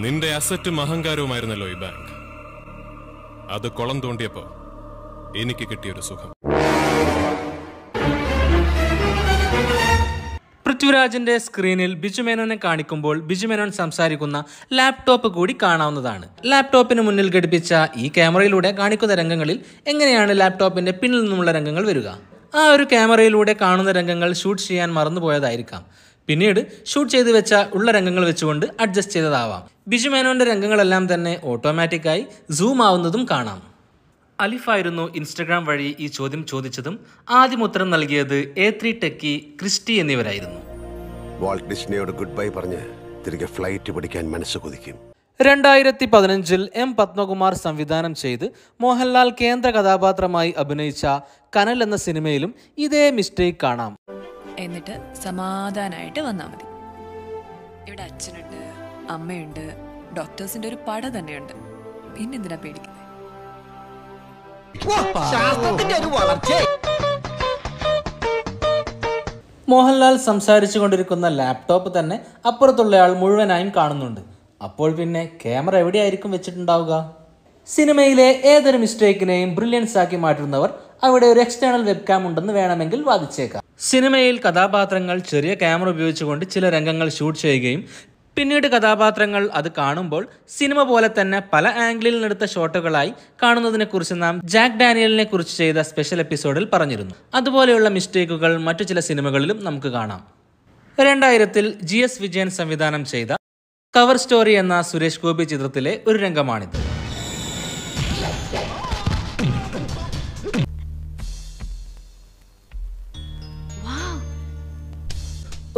Speaker 7: നിന്റെ അസറ്റും അഹങ്കാരവുമായിരുന്നല്ലോ ഈ ബാങ്ക്. അത് കുളം തോണ്ടിയപ്പോ എനിക്ക് കിട്ടിയൊരു സുഖം.
Speaker 3: പൃഥ്വിരാജിന്റെ സ്ക്രീനിൽ ബിജു മേനോനെ കാണിക്കുമ്പോൾ ബിജു മേനോൻ സംസാരിക്കുന്ന ലാപ്ടോപ്പ് കൂടി കാണാവുന്നതാണ്. ലാപ്ടോപ്പിന് മുന്നിൽ ഘടിപ്പിച്ച ഈ ക്യാമറയിലൂടെ കാണിക്കുന്ന രംഗങ്ങളിൽ എങ്ങനെയാണ് ലാപ്ടോപ്പിന്റെ പിന്നിൽ നിന്നുള്ള രംഗങ്ങൾ വരിക? ആ ഒരു ക്യാമറയിലൂടെ കാണുന്ന രംഗങ്ങൾ ഷൂട്ട് ചെയ്യാൻ മറന്നുപോയതായിരിക്കാം. പിന്നീട് ഷൂട്ട് ചെയ്ത് വെച്ച ഉള്ള രംഗങ്ങൾ വെച്ചുകൊണ്ട് അഡ്ജസ്റ്റ് ചെയ്തതാവാം. ബിജു മേനോന്റെ രംഗങ്ങളെല്ലാം തന്നെ ഓട്ടോമാറ്റിക്കായി സൂം ആവുന്നതും കാണാം. അലിഫായിരുന്നു ഇൻസ്റ്റഗ്രാം വഴി ഈ ചോദ്യം ചോദിച്ചതും ആദ്യം ഉത്തരം നൽകിയത് A3 ടെക്കി, ക്രിസ്റ്റി എന്നിവരായിരുന്നു.
Speaker 21: വാൾട്ട് ഡിസ്നിയോട് ഗുഡ് ബൈ പറഞ്ഞ് തിരികെ ഫ്ലൈറ്റ് പിടിക്കാൻ മനസ്സ് കൊതിക്കും.
Speaker 3: 2015 M. പത്മകുമാർ സംവിധാനം ചെയ്ത് മോഹൻലാൽ കേന്ദ്ര കഥാപാത്രമായി അഭിനയിച്ച കനൽ എന്ന സിനിമയിലും ഇതേ മിസ്റ്റേക്ക് കാണാം.
Speaker 15: എന്നിട്ട് സമാധാനായിട്ട് വന്നാൽ മതി. ഇവിടെ അച്ഛനുണ്ട്, അമ്മയുണ്ട്, ഡോക്ടേഴ്സിന്റെ ഒരു പട തന്നെയുണ്ട്. പിന്നെന്തിനാ പേടിക്കുന്നത്?
Speaker 3: മോഹൻലാൽ സംസാരിച്ചു കൊണ്ടിരിക്കുന്ന ലാപ്ടോപ്പ് തന്നെ അപ്പുറത്തുള്ളയാൾ മുഴുവനായും കാണുന്നുണ്ട്. അപ്പോൾ പിന്നെ ക്യാമറ എവിടെയായിരിക്കും വെച്ചിട്ടുണ്ടാവുക? സിനിമയിലെ ഏതൊരു മിസ്റ്റേക്കിനെയും ബ്രില്യൻസ് ആക്കി മാറ്റുന്നവർ അവിടെ ഒരു എക്സ്റ്റേണൽ വെബ്കാം ഉണ്ടെന്ന് വേണമെങ്കിൽ വാദിച്ചേക്കാം. സിനിമയിൽ കഥാപാത്രങ്ങൾ ചെറിയ ക്യാമറ ഉപയോഗിച്ചുകൊണ്ട് ചില രംഗങ്ങൾ ഷൂട്ട് ചെയ്യുകയും പിന്നീട് കഥാപാത്രങ്ങൾ അത് കാണുമ്പോൾ സിനിമ പോലെ തന്നെ പല ആംഗിളിൽ നിന്നെടുത്ത ഷോട്ടുകളായി കാണുന്നതിനെക്കുറിച്ച് നാം ജാക്ക് ഡാനിയലിനെ കുറിച്ച് ചെയ്ത സ്പെഷ്യൽ എപ്പിസോഡിൽ പറഞ്ഞിരുന്നു. അതുപോലെയുള്ള മിസ്റ്റേക്കുകൾ മറ്റു ചില സിനിമകളിലും നമുക്ക് കാണാം. 2000 GS വിജയൻ സംവിധാനം ചെയ്ത കവർ സ്റ്റോറി എന്ന സുരേഷ് ഗോപി ചിത്രത്തിലെ ഒരു രംഗമാണിത്.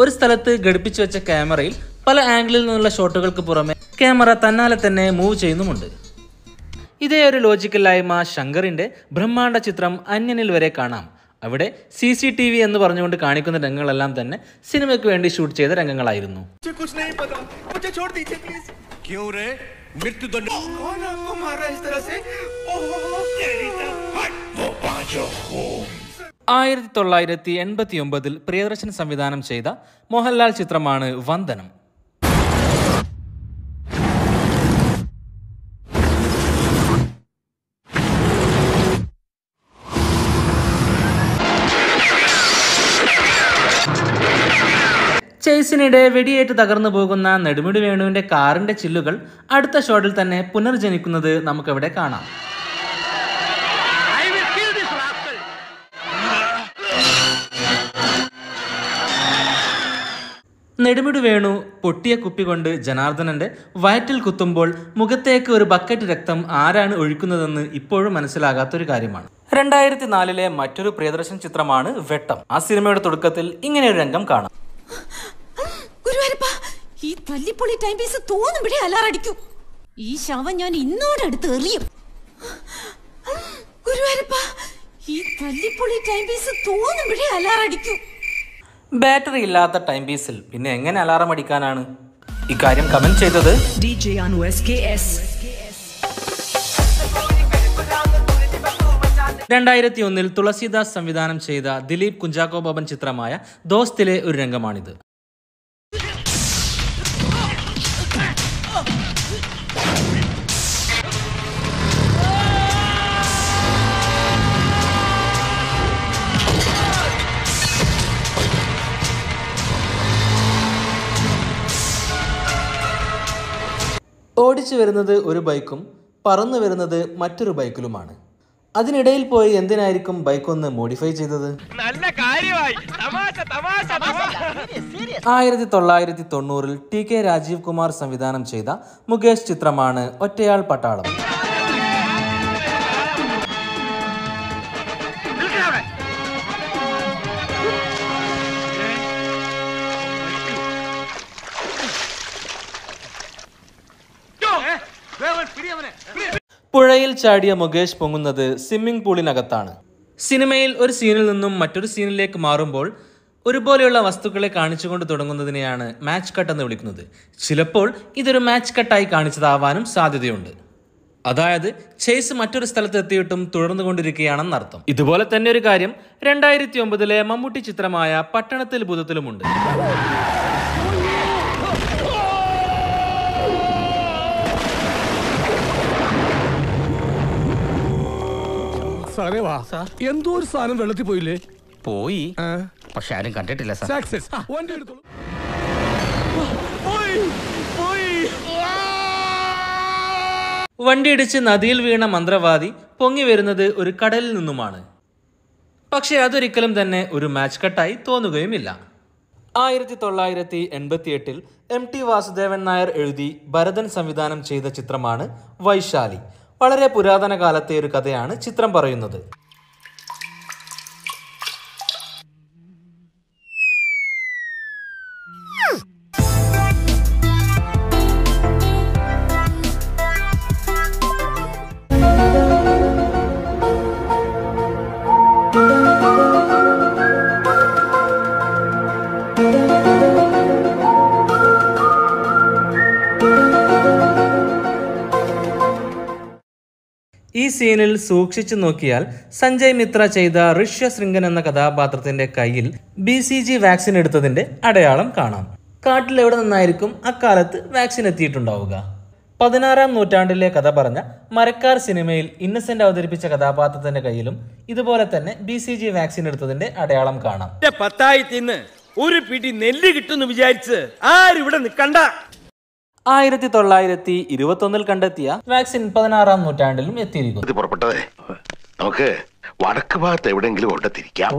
Speaker 3: ഒരു സ്ഥലത്ത് ഘടിപ്പിച്ചു വെച്ച ക്യാമറയിൽ പല ആംഗിളിൽ നിന്നുള്ള ഷോട്ടുകൾക്ക് പുറമെ ക്യാമറ തന്നാലെ തന്നെ മൂവ് ചെയ്യുന്നുമുണ്ട്. ഇതേ ഒരു ലോജിക്കലായ്മ ശങ്കറിന്റെ ബ്രഹ്മാണ്ഡ ചിത്രം അന്യനിൽ വരെ കാണാം. അവിടെ CCTV എന്ന് പറഞ്ഞുകൊണ്ട് കാണിക്കുന്ന രംഗങ്ങളെല്ലാം തന്നെ സിനിമയ്ക്ക് വേണ്ടി ഷൂട്ട് ചെയ്ത രംഗങ്ങളായിരുന്നു. 1989 പ്രിയദർശൻ സംവിധാനം ചെയ്ത മോഹൻലാൽ ചിത്രമാണ് വന്ദനം. ചേസിനിടെ വെടിയേറ്റ് തകർന്നു പോകുന്ന നെടുമുടി വേണുവിന്റെ കാറിന്റെ ചില്ലുകൾ അടുത്ത ഷോട്ടിൽ തന്നെ പുനർജനിക്കുന്നത് നമുക്കവിടെ കാണാം. നെടുമുടി വേണു പൊട്ടിയ കുപ്പി കൊണ്ട് ജനാർദ്ദനന്റെ വയറ്റിൽ കുത്തുമ്പോൾ മുഖത്തേക്ക് ഒരു ബക്കറ്റ് രക്തം ആരാണ് ഒഴിക്കുന്നതെന്ന് ഇപ്പോഴും മനസ്സിലാകാത്തൊരു കാര്യമാണ്. 2004 മറ്റൊരു പ്രിയദർശൻ ചിത്രമാണ് വെട്ടം. ആ സിനിമയുടെ തുടക്കത്തിൽ ഇങ്ങനെയൊരു രംഗം കാണാം.
Speaker 18: ഈ തല്ലിപ്പൊളി ടൈം പീസ് തോന്നുമ്പോഴേ അലാറടിക്കും. ഈ ശവം ഞാൻ ഇന്നോടടുത്ത് എറിയും. ഗുരുവായൂരപ്പ, ഈ തല്ലിപ്പൊളി ടൈം പീസ് തോന്നുമ്പോഴേ അലാറടിക്കും.
Speaker 3: ബാറ്ററി ഇല്ലാത്ത ടൈം പീസിൽ പിന്നെ എങ്ങനെ അലാറം അടിക്കാനാണ്? ഇക്കാര്യം കമന്റ് ചെയ്തത്
Speaker 18: DJ Anu SKS.
Speaker 3: 2001 തുളസീദാസ് സംവിധാനം ചെയ്ത ദിലീപ് കുഞ്ചാക്കോ ബോബൻ ചിത്രമായ ദോസ്തിലെ ഒരു രംഗമാണിത്. ഓടിച്ചു വരുന്നത് ഒരു ബൈക്കും പറന്നു വരുന്നത് മറ്റൊരു ബൈക്കിലുമാണ്. അതിനിടയിൽ പോയി എന്തിനായിരിക്കും ബൈക്ക് ഒന്ന് മോഡിഫൈ ചെയ്തത്? 1990 TK രാജീവ് കുമാർ സംവിധാനം ചെയ്ത മുകേഷ് ചിത്രമാണ് ഒറ്റയാൾ പട്ടാളം. പുഴയിൽ ചാടിയ മുകേഷ് പൊങ്ങുന്നത് സ്വിമ്മിംഗ് പൂളിനകത്താണ്. സിനിമയിൽ ഒരു സീനിൽ നിന്നും മറ്റൊരു സീനിലേക്ക് മാറുമ്പോൾ ഒരുപോലെയുള്ള വസ്തുക്കളെ കാണിച്ചുകൊണ്ട് തുടങ്ങുന്നതിനെയാണ് മാച്ച് കട്ട് എന്ന് വിളിക്കുന്നത്. ചിലപ്പോൾ ഇതൊരു മാച്ച് കട്ടായി കാണിച്ചതാവാനും സാധ്യതയുണ്ട്. അതായത് ചേസ് മറ്റൊരു സ്ഥലത്ത് എത്തിയിട്ടും തുടർന്നുകൊണ്ടിരിക്കുകയാണെന്നർത്ഥം. ഇതുപോലെ തന്നെ ഒരു കാര്യം 2009 മമ്മൂട്ടി ചിത്രമായ പട്ടണത്തിൽ ഭൂതത്തിലുമുണ്ട്.
Speaker 16: എന്തോ ഒരു സാധനം വെള്ളത്തിൽ പോയില്ലേ?
Speaker 19: പോയി, പക്ഷെ ആരും കണ്ടിട്ടില്ല സാർ.
Speaker 16: സക്സസ്. വണ്ടി എടുത്തോളൂ.
Speaker 3: വണ്ടിയിടിച്ച് നദിയിൽ വീണ മന്ത്രവാദി പൊങ്ങി വരുന്നത് ഒരു കടലിൽ നിന്നുമാണ്. പക്ഷെ അതൊരിക്കലും തന്നെ ഒരു മാച്ച് കട്ടായി തോന്നുകയുമില്ല. 1988 MT വാസുദേവൻ നായർ എഴുതി ഭരതൻ സംവിധാനം ചെയ്ത ചിത്രമാണ് വൈശാലി. വളരെ പുരാതന കാലത്തെ ഒരു കഥയാണ് ചിത്രം പറയുന്നത്. ഈ സീനിൽ സൂക്ഷിച്ചു നോക്കിയാൽ സഞ്ജയ് മിത്ര ചെയ്ത ഋഷ്യശൃംഗൻ എന്ന കഥാപാത്രത്തിന്റെ കയ്യിൽ BCG വാക്സിൻ എടുത്തതിന്റെ അടയാളം കാണാം. കാട്ടിൽ എവിടെ നിന്നായിരിക്കും അക്കാലത്ത് വാക്സിൻ എത്തിയിട്ടുണ്ടാവുക? 16-ാം നൂറ്റാണ്ടിലെ കഥ പറഞ്ഞ മരക്കാർ സിനിമയിൽ ഇന്നസെന്റ് അവതരിപ്പിച്ച കഥാപാത്രത്തിന്റെ കയ്യിലും ഇതുപോലെ തന്നെ BCG വാക്സിൻ എടുത്തതിന്റെ അടയാളം കാണാം.
Speaker 16: ഒരു പിടി നെല്ല് കിട്ടുന്നു വിചാരിച്ച് ആരിവിടെ നിൽക്കണ്ട.
Speaker 3: 1921 കണ്ടെത്തിയ വാക്സിൻ 16-ാം നൂറ്റാണ്ടിലും എത്തിയിരിക്കുന്നു.
Speaker 13: പുറപ്പെട്ടതേ, നമുക്ക് വടക്ക് ഭാഗത്ത് എവിടെയെങ്കിലും കൊണ്ടെത്തിരിക്കാം.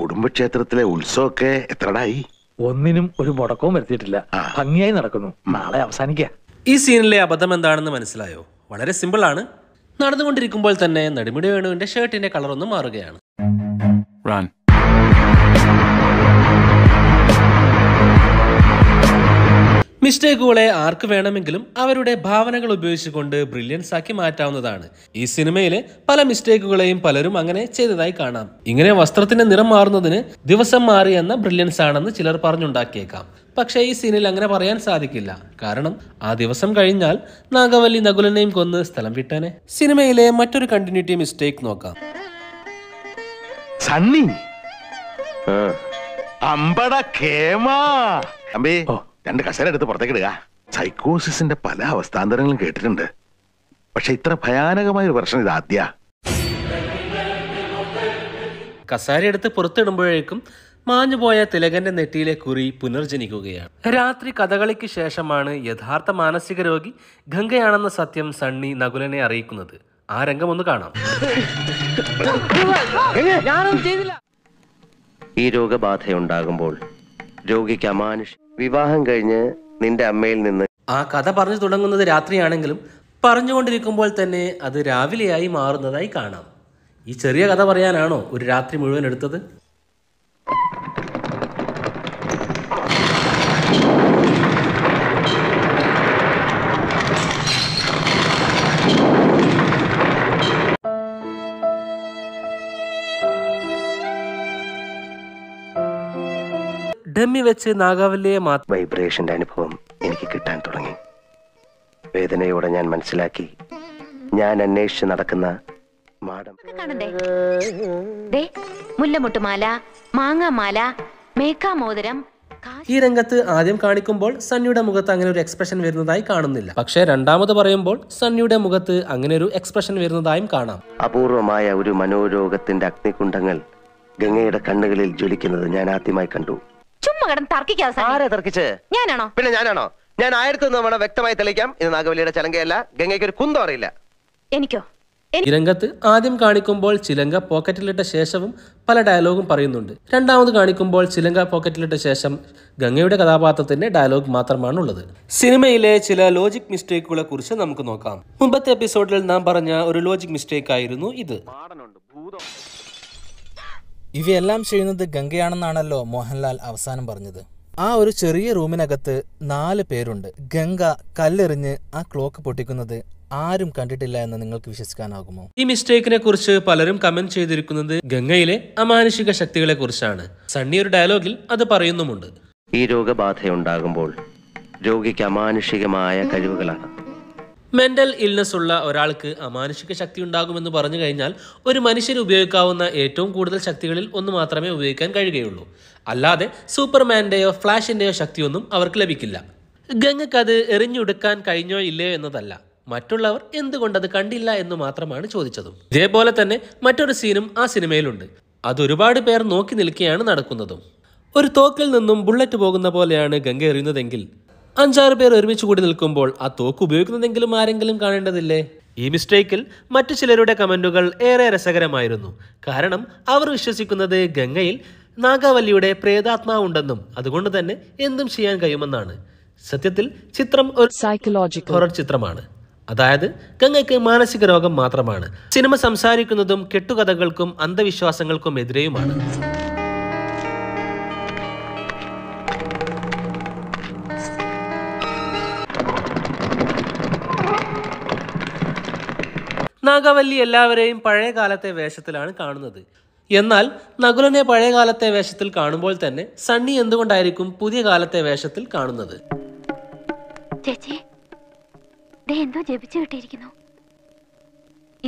Speaker 13: കുടുംബക്ഷേത്രത്തിലെ ഉത്സവമൊക്കെ എത്രടായി?
Speaker 20: ഒന്നിനും ഒരു മുടക്കവും വരുത്തിയിട്ടില്ല. ഭംഗിയായി നടക്കുന്നു. നാളെ അവസാനിക്കുക.
Speaker 3: ഈ സീനിലെ അബദ്ധം എന്താണെന്ന് മനസ്സിലായോ? വളരെ സിമ്പിൾ ആണ്. നടന്നുകൊണ്ടിരിക്കുമ്പോൾ തന്നെ നെടുമുടി വേണുവിന്റെ ഷർട്ടിന്റെ കളർ ഒന്ന് മാറുകയാണ്.
Speaker 14: Run.
Speaker 6: മിസ്റ്റേക്കുകളെ ആർക്ക് വേണമെങ്കിലും അവരുടെ ഭാവനകൾ ഉപയോഗിച്ചുകൊണ്ട് ബ്രില്യൻസ് ആക്കി മാറ്റാവുന്നതാണ്. ഈ സിനിമയിലെ പല മിസ്റ്റേക്കുകളെയും പലരും അങ്ങനെ ചെയ്തതായി കാണാം. ഇങ്ങനെ വസ്ത്രത്തിന്റെ നിറം മാറുന്നതിന് ദിവസം മാറി എന്ന ബ്രില്യൻസ് ആണെന്ന് ചിലർ പറഞ്ഞുണ്ടാക്കിയേക്കാം. പക്ഷേ ഈ സീനിൽ അങ്ങനെ പറയാൻ സാധിക്കില്ല. കാരണം ആ ദിവസം കഴിഞ്ഞാൽ നാഗവല്ലി നകുലനെയും കൊന്ന് സ്ഥലം വിട്ടാനെ. സിനിമയിലെ മറ്റൊരു കണ്ടിന്യൂറ്റി മിസ്റ്റേക്ക് നോക്കാം.
Speaker 22: സണ്ണി അമ്പട കേമാ അമ്പേ രണ്ട് കസേര എടുത്ത് പുറത്തേക്ക് ഇടുക. സൈക്കോസിന്റെ പല അവസ്ഥാന്തരങ്ങളും കേട്ടിട്ടുണ്ട്, പക്ഷെ ഇത്ര ഭയാനകമായ ഒരു പ്രശ്നം ഇത് ആദ്യ.
Speaker 6: കസാര എടുത്ത് പുറത്തിടുമ്പോഴേക്കും മാഞ്ഞുപോയ തിലകന്റെ നെറ്റിയിലെ കുറി പുനർജനിക്കുകയാണ്. രാത്രി കഥകളിക്ക് ശേഷമാണ് യഥാർത്ഥ മാനസിക രോഗി ഗംഗയാണെന്ന സത്യം സണ്ണി നകുലനെ അറിയിക്കുന്നത്. ആ രംഗം ഒന്ന് കാണാം.
Speaker 1: ഈ രോഗബാധയുണ്ടാകുമ്പോൾ രോഗിക്ക് അമാനുഷ് വിവാഹം കഴിഞ്ഞ് നിന്റെ അമ്മയിൽ നിന്ന്
Speaker 6: ആ കഥ പറഞ്ഞു തുടങ്ങുന്നത് രാത്രിയാണെങ്കിലും പറഞ്ഞുകൊണ്ടിരിക്കുമ്പോൾ തന്നെ അത് രാവിലെയായി മാറുന്നതായി കാണാം. ഈ ചെറിയ കഥ പറയാനാണോ ഒരു രാത്രി മുഴുവൻ എടുത്തത്? ഡമ്മി വെച്ച് നാഗാവല്ലിയെ
Speaker 1: വൈബ്രേഷന്റെ അനുഭവം എനിക്ക് കിട്ടാൻ തുടങ്ങി. വേദനയോടെ ഞാൻ മനസ്സിലാക്കി ഞാൻ അന്വേഷിച്ച് നടക്കുന്ന മാടം.
Speaker 10: മുല്ലമുട്ടുമാല, മാങ്ങാമാല, മേക്കാമോതിരം.
Speaker 6: ഈ രംഗത്ത് ആദ്യം കാണിക്കുമ്പോൾ സണ്ണിയുടെ മുഖത്ത് അങ്ങനെ ഒരു എക്സ്പ്രഷൻ വരുന്നതായി കാണുന്നില്ല. പക്ഷേ രണ്ടാമത് പറയുമ്പോൾ സണ്ണിയുടെ മുഖത്ത് അങ്ങനെ ഒരു എക്സ്പ്രഷൻ വരുന്നതായും കാണാം.
Speaker 1: അപൂർവമായ ഒരു മനോരോഗത്തിന്റെ അഗ്നികുണ്ഡങ്ങൾ ഗംഗയുടെ കണ്ണുകളിൽ ജ്വലിക്കുന്നത് ഞാൻ ആദ്യമായി കണ്ടു.
Speaker 10: ചുമ്മാ കിടന്ന് തർക്കിക്കാതെ.
Speaker 1: ആരാ തർക്കിച്ച്?
Speaker 10: ഞാനാണോ?
Speaker 1: പിന്നെ ഞാനാണോ? ഞാൻ 1001 തവണ വ്യക്തമായി തെളിയിക്കാം, ഇത് നാഗവല്ലിയുടെ ചലങ്കയല്ല. ഗംഗയ്ക്ക് ഒരു കുന്തം അറിയില്ല.
Speaker 10: എനിക്കോ?
Speaker 6: ഈ രംഗത്ത് ആദ്യം കാണിക്കുമ്പോൾ ചിലങ്ക പോക്കറ്റിലിട്ട ശേഷവും പല ഡയലോഗും പറയുന്നുണ്ട്. രണ്ടാമത് കാണിക്കുമ്പോൾ ചിലങ്ക പോക്കറ്റിലിട്ട ശേഷം ഗംഗയുടെ കഥാപാത്രത്തിന്റെ ഡയലോഗ് മാത്രമാണുള്ളത്. സിനിമയിലെ ചില ലോജിക് മിസ്റ്റേക്കുകളെ കുറിച്ച് നമുക്ക് നോക്കാം. മുമ്പത്തെ എപ്പിസോഡിൽ നാം പറഞ്ഞ ഒരു ലോജിക് മിസ്റ്റേക്ക് ആയിരുന്നു ഇത്.
Speaker 3: ഇവയെല്ലാം ചെയ്യുന്നത് ഗംഗയാണെന്നാണല്ലോ മോഹൻലാൽ അവസാനം പറഞ്ഞത്. ആ ഒരു ചെറിയ റൂമിനകത്ത് 4 പേരുണ്ട്. ഗംഗ കല്ലെറിഞ്ഞ് ആ ക്ലോക്ക് പൊട്ടിക്കുന്നത് ആരും കണ്ടിട്ടില്ല എന്ന് നിങ്ങൾക്ക് വിശ്വസിക്കാനാകുമോ?
Speaker 6: ഈ മിസ്റ്റേക്കിനെ കുറിച്ച് പലരും കമന്റ് ചെയ്തിരിക്കുന്നത് ഗംഗയിലെ അമാനുഷിക ശക്തികളെ കുറിച്ചാണ്. സണ്ണി ഒരു ഡയലോഗിൽ അത് പറയുന്നുമുണ്ട്.
Speaker 1: ഈ രോഗബാധയുണ്ടാകുമ്പോൾ രോഗിക്ക് അമാനുഷികമായ കഴിവുകളാണ്.
Speaker 6: മെന്റൽ ഇൽനെസ് ഉള്ള ഒരാൾക്ക് അമാനുഷിക ശക്തി ഉണ്ടാകുമെന്ന് പറഞ്ഞു കഴിഞ്ഞാൽ ഒരു മനുഷ്യന് ഉപയോഗിക്കാവുന്ന ഏറ്റവും കൂടുതൽ ശക്തികളിൽ ഒന്ന് മാത്രമേ ഉപയോഗിക്കാൻ കഴിയുകയുള്ളൂ. അല്ലാതെ സൂപ്പർമാൻ്റെയോ ഫ്ലാഷിന്റെയോ ശക്തിയൊന്നും അവർക്ക് ലഭിക്കില്ല. ഗംഗയ്ക്ക് അത് എറിഞ്ഞുടുക്കാൻ കഴിഞ്ഞോ ഇല്ലയോ എന്നതല്ല, മറ്റുള്ളവർ എന്തുകൊണ്ടത് കണ്ടില്ല എന്ന് മാത്രമാണ് ചോദിച്ചതും. ഇതേപോലെ തന്നെ മറ്റൊരു സീനും ആ സിനിമയിലുണ്ട്. അതൊരുപാട് പേർ നോക്കി നിൽക്കുകയാണ് നടക്കുന്നതും. ഒരു തോക്കിൽ നിന്നും ബുള്ളറ്റ് പോകുന്ന പോലെയാണ് ഗംഗ എറിയുന്നതെങ്കിൽ 5-6 പേർ ഒരുമിച്ച് കൂടി നിൽക്കുമ്പോൾ ആ തോക്ക് ഉപയോഗിക്കുന്നതെങ്കിലും ആരെങ്കിലും കാണേണ്ടതില്ലേ? ഈ മിസ്റ്റേക്കിൽ മറ്റു ചിലരുടെ കമന്റുകൾ ഏറെ രസകരമായിരുന്നു. കാരണം അവർ വിശ്വസിക്കുന്നത് ഗംഗയിൽ നാഗവല്ലിയുടെ പ്രേതാത്മാവുണ്ടെന്നും അതുകൊണ്ട് തന്നെ എന്തും ചെയ്യാൻ കഴിയുമെന്നാണ്. സത്യത്തിൽ ചിത്രം ഒരു സൈക്കോളജിക്കൽ ഹൊറർ ചിത്രമാണ്. അതായത് ഗംഗയ്ക്ക് മാനസിക രോഗം മാത്രമാണ്. സിനിമ സംസാരിക്കുന്നതും കെട്ടുകഥകൾക്കും അന്ധവിശ്വാസങ്ങൾക്കും എതിരെയുമാണ്. നാഗവല്ലി എല്ലാവരെയും പഴയ കാലത്തെ വേഷത്തിലാണ് കാണുന്നത്. എന്നാൽ നകുലനെ പഴയ കാലത്തെ വേഷത്തിൽ കാണുമ്പോൾ തന്നെ സണ്ണി എന്തുകൊണ്ടായിരിക്കും പുതിയ കാലത്തെ വേഷത്തിൽ കാണുന്നത്?
Speaker 10: ചേച്ചി, എന്തോ ജപിച്ചു കിട്ടിയിരിക്കുന്നു.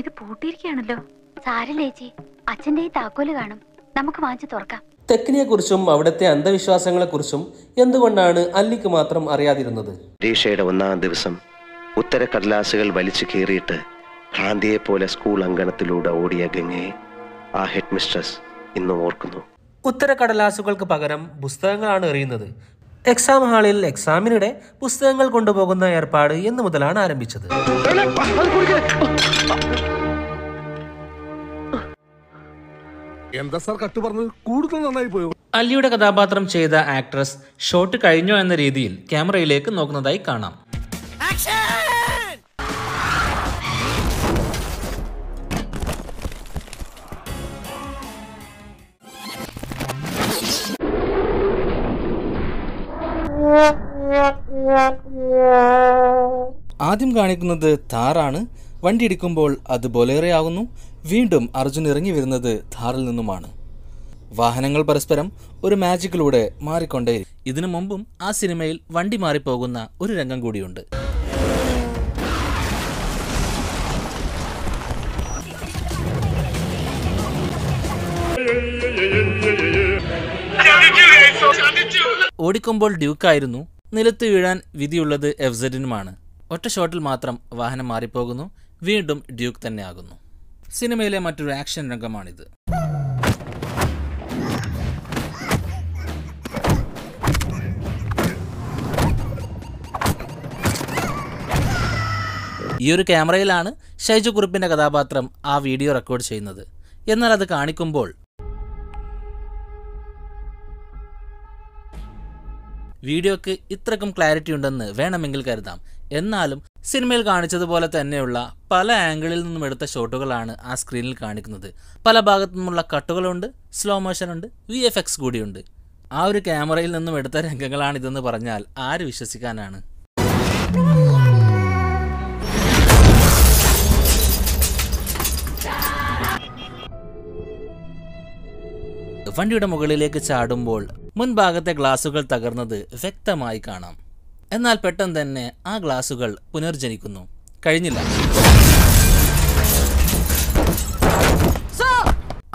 Speaker 10: ഇത് പൂട്ടിയിരിക്കുകയാണല്ലോ. സാരല്ലേ ചേച്ചി, അച്ഛൻ്റെ ഈ താക്കോല് കാണും, നമുക്ക് വാങ്ങിച്ചു തുറക്കാം.
Speaker 6: തെക്കിനെ കുറിച്ചും അവിടുത്തെ അന്ധവിശ്വാസങ്ങളെ കുറിച്ചും എന്തുകൊണ്ടാണ് അല്ലിക്ക് മാത്രം അറിയാതിരുന്നത്?
Speaker 1: പരീക്ഷയുടെ 1-ാം ദിവസം ഉത്തരക്കടലാസുകൾ വലിച്ചു കീറിയിട്ട് ഭ്രാന്തിയെ പോലെ സ്കൂൾ അങ്കണത്തിലൂടെ ഓടിയ ഗംഗയെ ആ ഹെഡ് മിസ്ട്രസ് ഇന്നും ഓർക്കുന്നു.
Speaker 6: ഉത്തരക്കടലാസുകൾക്ക് പകരം പുസ്തകങ്ങളാണ് എറിയുന്നത്. എക്സാം ഹാളിൽ എക്സാമിനിടെ പുസ്തകങ്ങൾ കൊണ്ടുപോകുന്ന ഏർപ്പാട് എന്ന് മുതലാണ് ആരംഭിച്ചത്.
Speaker 22: എന്താ സാർ കട്ട് പറഞ്ഞത്? കൂടുതൽ നന്നായി പോയോ?
Speaker 6: അല്ലിയുടെ കഥാപാത്രം ചെയ്ത ആക്ട്രസ് ഷോട്ട് കഴിഞ്ഞോ എന്ന രീതിയിൽ ക്യാമറയിലേക്ക് നോക്കുന്നതായി കാണാം.
Speaker 3: ആദ്യം കാണിക്കുന്നത് ഥാറാണ്. വണ്ടി ഇടിക്കുമ്പോൾ അത് ബൊലേറോയാകുന്നു. വീണ്ടും അർജുൻ ഇറങ്ങി വരുന്നത് ഥാറിൽ നിന്നുമാണ്. വാഹനങ്ങൾ പരസ്പരം ഒരു മാജിക്കിലൂടെ മാറിക്കൊണ്ടേ. ഇതിനു മുമ്പും ആ സിനിമയിൽ വണ്ടി മാറിപ്പോകുന്ന ഒരു രംഗം കൂടിയുണ്ട്. ഓടിക്കുമ്പോൾ ഡ്യൂക്കായിരുന്നു. നിലത്ത് വീഴാൻ വിധിയുള്ളത് FZ-നുമാണ്. ഒറ്റ ഷോട്ടിൽ മാത്രം വാഹനം മാറിപ്പോകുന്നു. വീണ്ടും ഡ്യൂക്ക് തന്നെ ആകുന്നു. സിനിമയിലെ മറ്റൊരു ആക്ഷൻ രംഗമാണിത്. ഈ ഒരു ക്യാമറയിലാണ് ഷൈജു കുറുപ്പിന്റെ കഥാപാത്രം ആ വീഡിയോ റെക്കോർഡ് ചെയ്യുന്നത്. എന്നാൽ അത് കാണിക്കുമ്പോൾ വീഡിയോക്ക് ഇത്രക്കും ക്ലാരിറ്റി ഉണ്ടെന്ന് വേണമെങ്കിൽ കരുതാം. എന്നാലും സിനിമയിൽ കാണിച്ചതുപോലെ തന്നെയുള്ള പല ആംഗിളിൽ നിന്നും എടുത്ത ഷോട്ടുകളാണ് ആ സ്ക്രീനിൽ കാണിക്കുന്നത്. പല ഭാഗത്തു നിന്നുള്ള കട്ടുകളുണ്ട്, സ്ലോ മോഷൻ ഉണ്ട്, VFX കൂടിയുണ്ട്. ആ ഒരു ക്യാമറയിൽ നിന്നും എടുത്ത രംഗങ്ങളാണിതെന്ന് പറഞ്ഞാൽ ആര് വിശ്വസിക്കാനാണ്? വണ്ടിയുടെ മുകളിലേക്ക് ചാടുമ്പോൾ മുൻഭാഗത്തെ ഗ്ലാസുകൾ തകർന്നത് വ്യക്തമായി കാണാം. എന്നാൽ പെട്ടെന്ന് തന്നെ ആ ഗ്ലാസുകൾ പുനർജനിക്കുന്നു. കഴിഞ്ഞില്ല.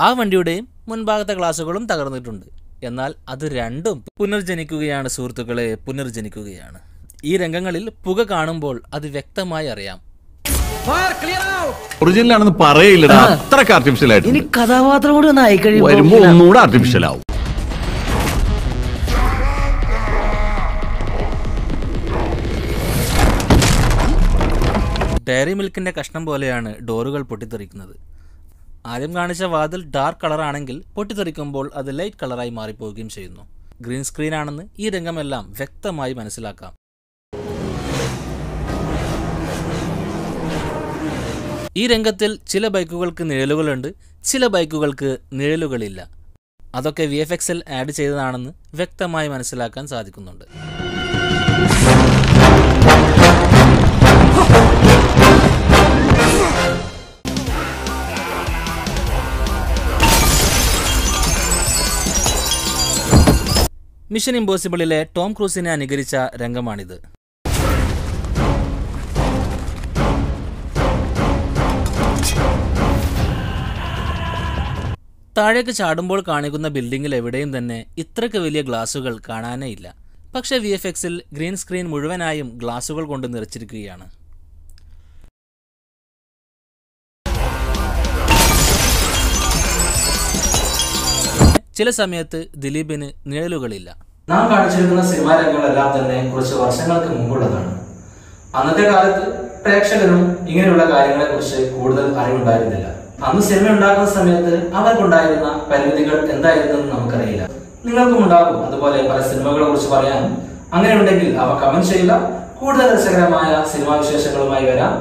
Speaker 3: ആ വണ്ടിയുടെയും മുൻഭാഗത്തെ ഗ്ലാസുകളും തകർന്നിട്ടുണ്ട്. എന്നാൽ അത് രണ്ടും പുനർജനിക്കുകയാണ് സുഹൃത്തുക്കളെ, പുനർജനിക്കുകയാണ്. ഈ രംഗങ്ങളിൽ പുക കാണുമ്പോൾ അത് വ്യക്തമായി അറിയാം.
Speaker 22: ഒറിജിനൽ ആണെന്ന് പറയില്ലടാ, അത്രക്ക് ആർട്ടിഫിഷ്യൽ ആയിട്ട്.
Speaker 9: ഇനി കഥാപാത്രം കൂടി ഒന്ന്
Speaker 22: വരുമ്പോ ഒന്നുകൂടെ ആർട്ടിഫിഷ്യൽ ആവും.
Speaker 3: ഡയറി മിൽക്കിന്റെ കഷ്ണം പോലെയാണ് ഡോറുകൾ പൊട്ടിത്തെറിക്കുന്നത്. ആദ്യം കാണിച്ച വാതിൽ ഡാർക്ക് കളറാണെങ്കിൽ പൊട്ടിത്തെറിക്കുമ്പോൾ അത് ലൈറ്റ് കളറായി മാറിപ്പോവുകയും ചെയ്യുന്നു. ഗ്രീൻ സ്ക്രീൻ ആണെന്ന് ഈ രംഗമെല്ലാം വ്യക്തമായി മനസ്സിലാക്കാം. ഈ രംഗത്തിൽ ചില ബൈക്കുകൾക്ക് നിഴലുകളുണ്ട്, ചില ബൈക്കുകൾക്ക് നിഴലുകളില്ല. അതൊക്കെ VFX-ൽ ആഡ് ചെയ്തതാണെന്ന് വ്യക്തമായി മനസ്സിലാക്കാൻ സാധിക്കുന്നുണ്ട്. മിഷൻ ഇമ്പോസിബിളിലെ ടോം ക്രൂസിനെ അനുകരിച്ച രംഗമാണിത്. താഴേക്ക് ചാടുമ്പോൾ കാണിക്കുന്ന ബിൽഡിങ്ങിൽ എവിടെയും തന്നെ ഇത്രയ്ക്ക് വലിയ ഗ്ലാസുകൾ കാണാനേ ഇല്ല. പക്ഷേ VFX-ൽ ഗ്രീൻ സ്ക്രീൻ മുഴുവനായും ഗ്ലാസുകൾ കൊണ്ട് നിറച്ചിരിക്കുകയാണ്. ചില സമയത്ത് ദിലീപിന് നിഴലുകളില്ല. നാം കാണിച്ചിരിക്കുന്ന സിനിമാ രംഗങ്ങളെല്ലാം തന്നെ കുറച്ച് വർഷങ്ങൾക്ക് മുമ്പുള്ളതാണ്. അന്നത്തെ കാലത്ത് പ്രേക്ഷകരും ഇങ്ങനെയുള്ള കാര്യങ്ങളെക്കുറിച്ച് കൂടുതൽ അറിവുണ്ടായിരുന്നില്ല. അന്ന് സിനിമ ഉണ്ടാക്കുന്ന സമയത്ത് അവർക്കുണ്ടായിരുന്ന പരിമിതികൾ എന്തായിരുന്നെന്ന് നമുക്കറിയില്ല. നിങ്ങൾക്കും ഉണ്ടാകും അതുപോലെ പല സിനിമകളെ കുറിച്ച് പറയാനും. അങ്ങനെ ഉണ്ടെങ്കിൽ അവ കമന്റ് ചെയ്യുക. കൂടുതൽ രസകരമായ സിനിമാ വിശേഷങ്ങളുമായി വരാം.